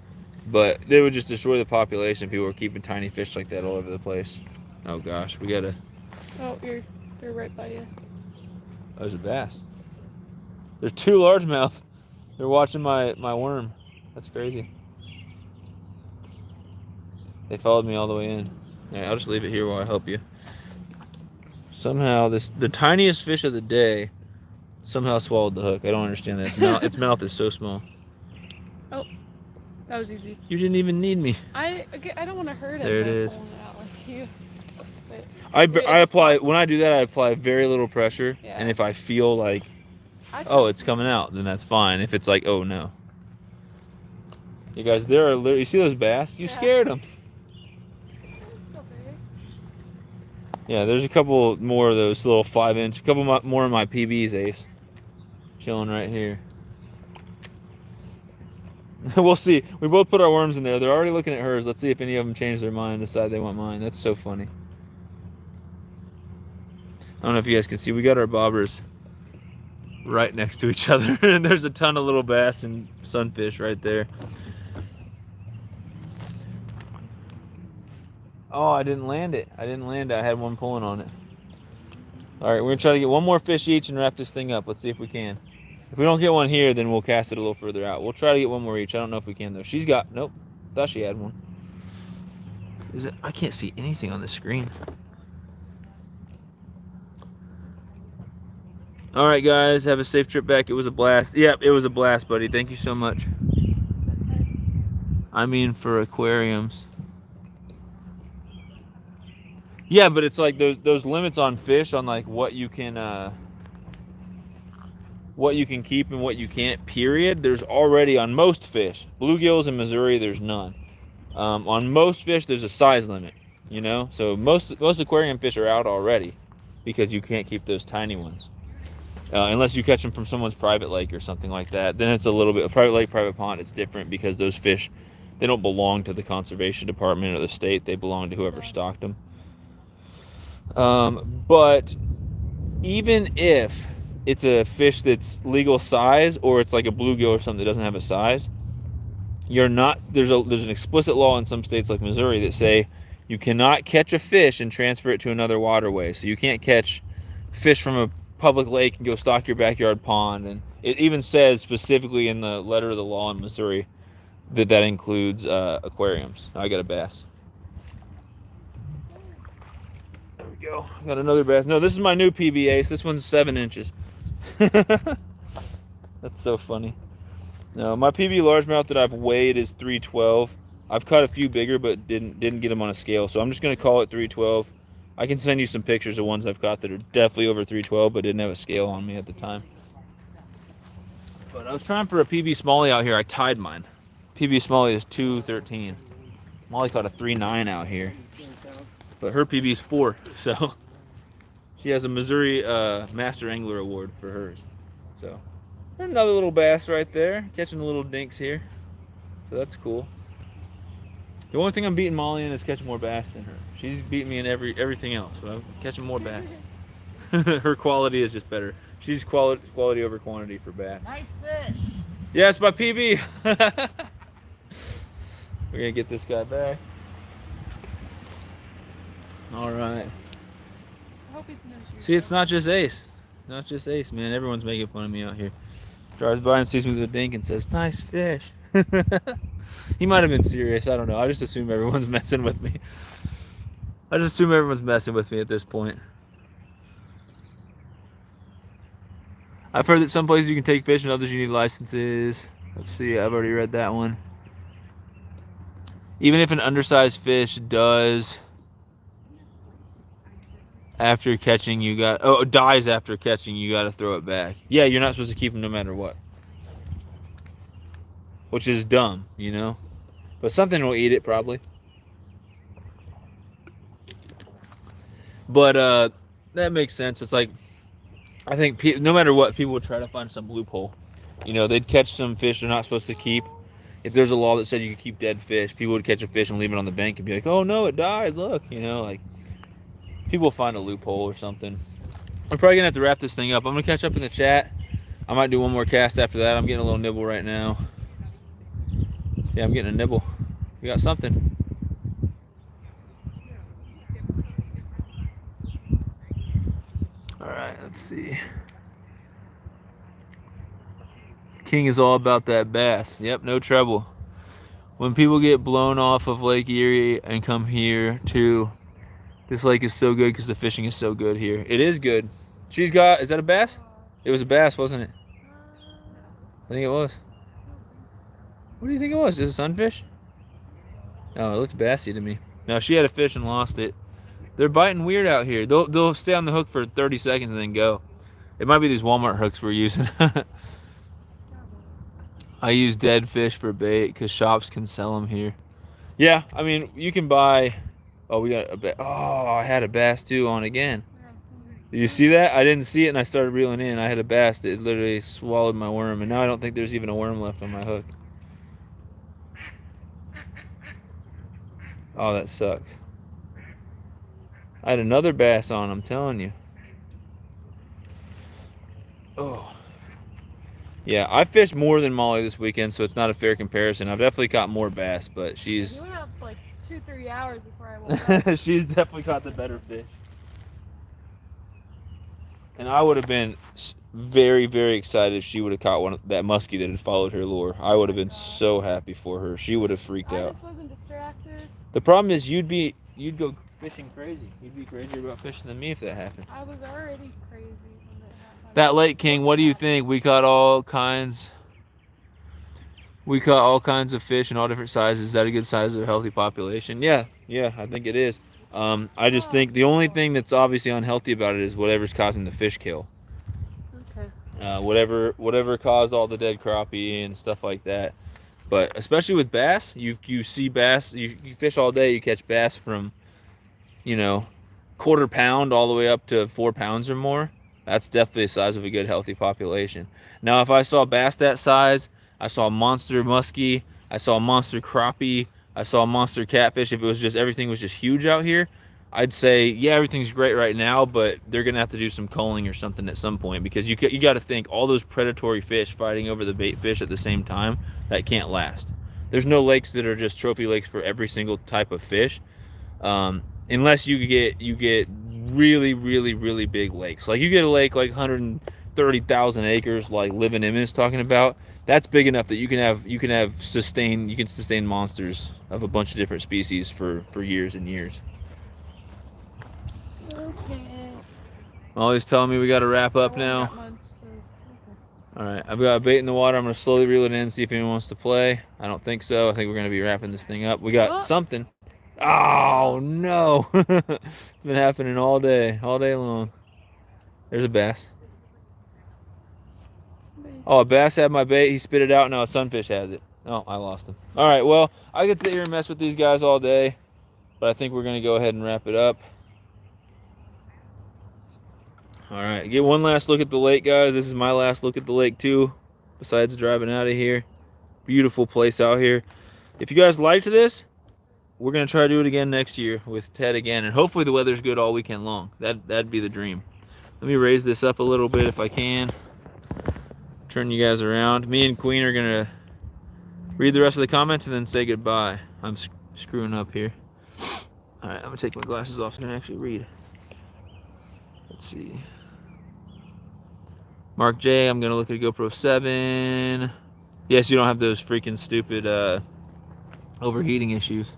But they would just destroy the population. People were keeping tiny fish like that all over the place. Oh gosh, we gotta. Oh, they're right by you. Oh, there's a bass. There's 2 largemouth. They're watching my worm. That's crazy. They followed me all the way in. All right, I'll just leave it here while I help you. Somehow the tiniest fish of the day somehow swallowed the hook. I don't understand that. Its mouth is so small. Oh, that was easy. You didn't even need me. I don't want to hurt it. There it by is. pulling it out like you. But I apply, when I do that, I apply very little pressure. Yeah. And if I feel like, oh, it's coming out, then that's fine. If it's like, oh no. You guys, there are literally, you see those bass? You scared them. Still big. Yeah, there's a couple more of those little 5-inch, a couple more of my PBs, Ace. Chilling right here. We'll see. We both put our worms in there. They're already looking at hers. Let's see if any of them change their mind and decide they want mine. That's so funny. I don't know if you guys can see. We got our bobbers right next to each other. And there's a ton of little bass and sunfish right there. Oh, I didn't land it. I had one pulling on it. All right, we're going to try to get one more fish each and wrap this thing up. Let's see if we can. If we don't get one here, then we'll cast it a little further out. We'll try to get one more each. I don't know if we can, though. She's got... Nope. Thought she had one. Is it? I can't see anything on the screen. All right, guys. Have a safe trip back. It was a blast. Yep, it was a blast, buddy. Thank you so much. I mean, for aquariums. Yeah, but it's like those limits on fish on like what you can keep and what you can't, period. There's already on most fish. Bluegills in Missouri, there's none. On most fish, there's a size limit, you know? So most aquarium fish are out already because you can't keep those tiny ones. Unless you catch them from someone's private lake or something like that. Then it's a little bit, a private lake, private pond, it's different because those fish, they don't belong to the conservation department or the state. They belong to whoever stocked them. But even if it's a fish that's legal size or it's like a bluegill or something that doesn't have a size, you're not, there's an explicit law in some states like Missouri that say you cannot catch a fish and transfer it to another waterway. So you can't catch fish from a public lake and go stock your backyard pond. And it even says specifically in the letter of the law in Missouri that includes aquariums. I got a bass. There we go. Got another bass. No, this is my new PB Ace. This one's 7 inches. That's so funny. No, my PB largemouth that I've weighed is 312. I've caught a few bigger, but didn't get them on a scale. So I'm just gonna call it 312. I can send you some pictures of ones I've caught that are definitely over 312, but didn't have a scale on me at the time. But I was trying for a PB Smallie out here. I tied mine. PB Smallie is 213. Molly caught a 3.9 out here, but her PB is 4. So she has a Missouri Master Angler Award for hers. So another little bass right there, catching the little dinks here. So that's cool. The only thing I'm beating Molly in is catching more bass than her. She's beating me in everything else, but I'm catching more bass. Her quality is just better. She's quality over quantity for bass. Nice fish. Yeah, it's my PB. We're gonna get this guy back. All right. I hope it's no shoes. See, it's not just Ace. Not just Ace, man. Everyone's making fun of me out here. Drives by and sees me with a dink and says, "Nice fish." He might have been serious. I don't know. I just assume everyone's messing with me. I just assume everyone's messing with me at this point. I've heard that some places you can take fish and others you need licenses. Let's see. I've already read that one. Even if an undersized fish dies after catching, dies after catching, you got to throw it back. Yeah, you're not supposed to keep them no matter what. Which is dumb, you know? But something will eat it, probably. But that makes sense. It's like, I think no matter what, people would try to find some loophole. You know, they'd catch some fish they're not supposed to keep. If there's a law that said you could keep dead fish, people would catch a fish and leave it on the bank and be like, "Oh no, it died, look." You know, like, people find a loophole or something. We're probably gonna have to wrap this thing up. I'm gonna catch up in the chat. I might do one more cast after that. I'm getting a little nibble right now. Yeah, I'm getting a nibble. We got something. All right, let's see. King is all about that bass. Yep, no trouble. When people get blown off of Lake Erie and come here too, this lake is so good because the fishing is so good here. It is good. She's got, is that a bass? It was a bass, wasn't it? I think it was. What do you think it was? Is it a sunfish? No, it looks bassy to me. No, she had a fish and lost it. They're biting weird out here. They'll stay on the hook for 30 seconds and then go. It might be these Walmart hooks we're using. I use dead fish for bait because shops can sell them here. Yeah, I mean, you can buy... Oh, we got a bass. Oh, I had a bass too on again. Did you see that? I didn't see it and I started reeling in. I had a bass that literally swallowed my worm, and now I don't think there's even a worm left on my hook. Oh, that sucks. I had another bass on, I'm telling you. Oh. Yeah, I fished more than Molly this weekend, so it's not a fair comparison. I've definitely caught more bass, but she's... You went out for like 2-3 hours before I woke up. She's definitely caught the better fish. And I would have been very, very excited if she would have caught that muskie that had followed her lure. I would have been so happy for her. She would have freaked out. I just wasn't distracted. The problem is you'd go fishing crazy. You'd be crazier about fishing than me if that happened. I was already crazy when that happened. That Lake King, what do you think? We caught all kinds of fish in all different sizes. Is that a good size of a healthy population? Yeah, I think it is. I just think the only thing that's obviously unhealthy about it is whatever's causing the fish kill. Okay. Whatever caused all the dead crappie and stuff like that. But especially with bass, you see bass, you fish all day, you catch bass from, quarter pound all the way up to 4 pounds or more. That's definitely the size of a good healthy population. Now, if I saw bass that size, I saw a monster muskie, I saw a monster crappie, I saw a monster catfish, if it was just everything was just huge out here, I'd say, yeah, everything's great right now, but they're going to have to do some culling or something at some point, because you got to think all those predatory fish fighting over the bait fish at the same time, that can't last. There's no lakes that are just trophy lakes for every single type of fish, unless you get really really big lakes. Like you get a lake like 130,000 acres, like Living Image is talking about. That's big enough that you can sustain monsters of a bunch of different species for years and years. Okay. Molly's telling me we got to wrap up now. All right, I've got a bait in the water. I'm going to slowly reel it in, see if anyone wants to play. I don't think so. I think we're going to be wrapping this thing up. We got something. Oh, no. It's been happening all day long. There's a bass. Oh, a bass had my bait. He spit it out. Now a sunfish has it. Oh, I lost him. All right, well, I get to sit here and mess with these guys all day, but I think we're going to go ahead and wrap it up. All right, get one last look at the lake, guys. This is my last look at the lake, too, besides driving out of here. Beautiful place out here. If you guys liked this, we're going to try to do it again next year with Ted again, and hopefully the weather's good all weekend long. That'd be the dream. Let me raise this up a little bit if I can. Turn you guys around. Me and Queen are going to read the rest of the comments and then say goodbye. I'm screwing up here. All right, I'm going to take my glasses off so I can actually read. Let's see. Mark J, I'm going to look at a GoPro 7. Yes, you don't have those freaking stupid overheating issues.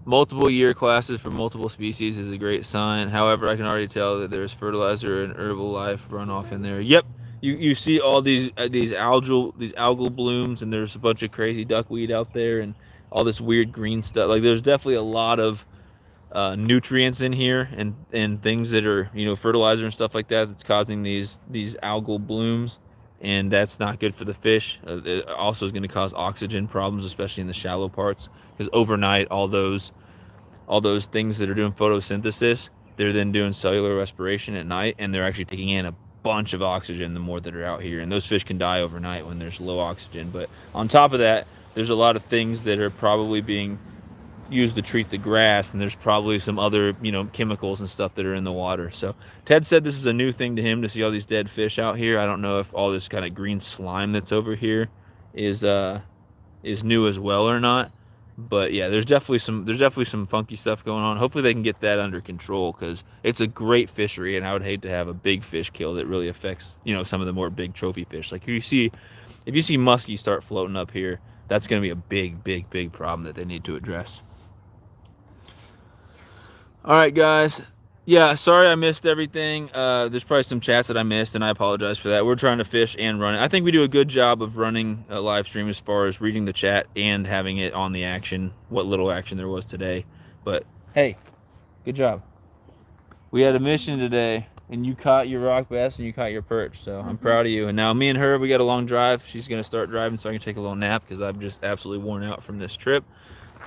Multiple year classes for multiple species is a great sign. However, I can already tell that there's fertilizer and herbal life runoff in there. Yep, you see all these algal blooms, and there's a bunch of crazy duckweed out there and all this weird green stuff. Like there's definitely a lot of nutrients in here and things that are, you know, fertilizer and stuff like that that's causing these algal blooms, and that's not good for the fish. It also is going to cause oxygen problems, especially in the shallow parts, because overnight all those things that are doing photosynthesis, they're then doing cellular respiration at night, and they're actually taking in a bunch of oxygen the more that are out here, and those fish can die overnight when there's low oxygen. But on top of that, there's a lot of things that are probably being used to treat the grass, and there's probably some other, you know, chemicals and stuff that are in the water. So Ted said this is a new thing to him to see all these dead fish out here. I don't know if all this kind of green slime that's over here is new as well or not, but yeah, there's definitely some funky stuff going on. Hopefully they can get that under control, because it's a great fishery, and I would hate to have a big fish kill that really affects, you know, some of the more big trophy fish. Like if you see muskie start floating up here, that's going to be a big problem that they need to address. All right, guys. Yeah, sorry I missed everything. There's probably some chats that I missed, and I apologize for that. We're trying to fish and run it. I think we do a good job of running a live stream as far as reading the chat and having it on the action, what little action there was today. But, hey, good job. We had a mission today, and you caught your rock bass and you caught your perch, so I'm proud of you. And now me and her, we got a long drive. She's going to start driving so I can take a little nap, because I'm just absolutely worn out from this trip.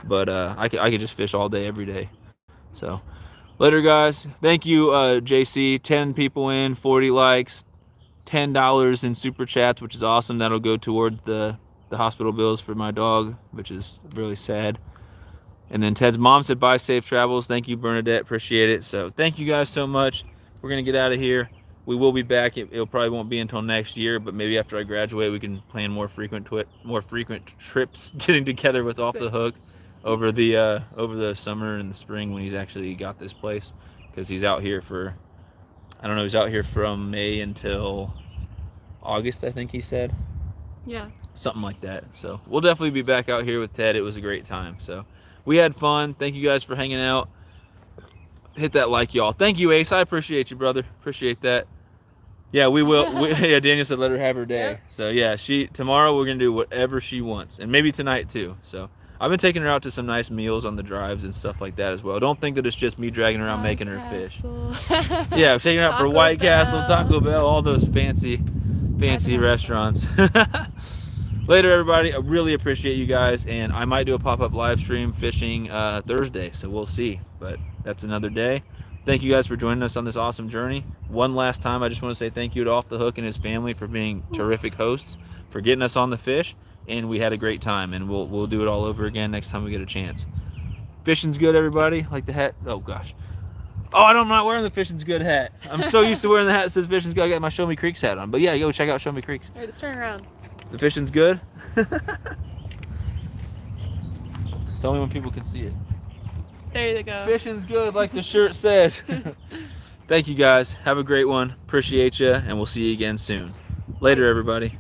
But I could just fish all day, every day. So later, guys. Thank you, JC. 10 people in, 40 likes, $10 in super chats, which is awesome. That'll go towards the hospital bills for my dog, which is really sad. And then Ted's mom said bye, safe travels. Thank you, Bernadette. Appreciate it. So thank you guys so much. We're gonna get out of here. We will be back. It probably won't be until next year, but maybe after I graduate we can plan more frequent trips, getting together with Off the Hook over the summer and the spring when he's actually got this place, because he's out here for, I don't know, he's out here from May until August, I think he said. Yeah. Something like that. So we'll definitely be back out here with Ted. It was a great time. So we had fun. Thank you guys for hanging out. Hit that like, y'all. Thank you, Ace. I appreciate you, brother. Appreciate that. Yeah, we will. Yeah, Daniel said let her have her day. Yep. So yeah, tomorrow we're gonna do whatever she wants, and maybe tonight too. So I've been taking her out to some nice meals on the drives and stuff like that as well. Don't think that it's just me dragging her around making her fish. Yeah, taking her out for White Castle, Taco Bell, all those fancy restaurants. Later, everybody. I really appreciate you guys, and I might do a pop-up live stream fishing Thursday, so we'll see. But that's another day. Thank you guys for joining us on this awesome journey. One last time, I just want to say thank you to Off the Hook and his family for being terrific hosts, for getting us on the fish, and we had a great time, and we'll do it all over again next time we get a chance. Fishing's good, everybody. Like the hat. Oh gosh. Oh, I'm not wearing the Fishing's Good hat. I'm so used to wearing the hat that says Fishing's Good. I got my Show Me Creeks hat on. But yeah, go check out Show Me Creeks. All right, let's turn around. The fishing's good? Tell me when people can see it. There you go. Fishing's good, like the shirt says. Thank you guys. Have a great one. Appreciate you, and we'll see you again soon. Later, everybody.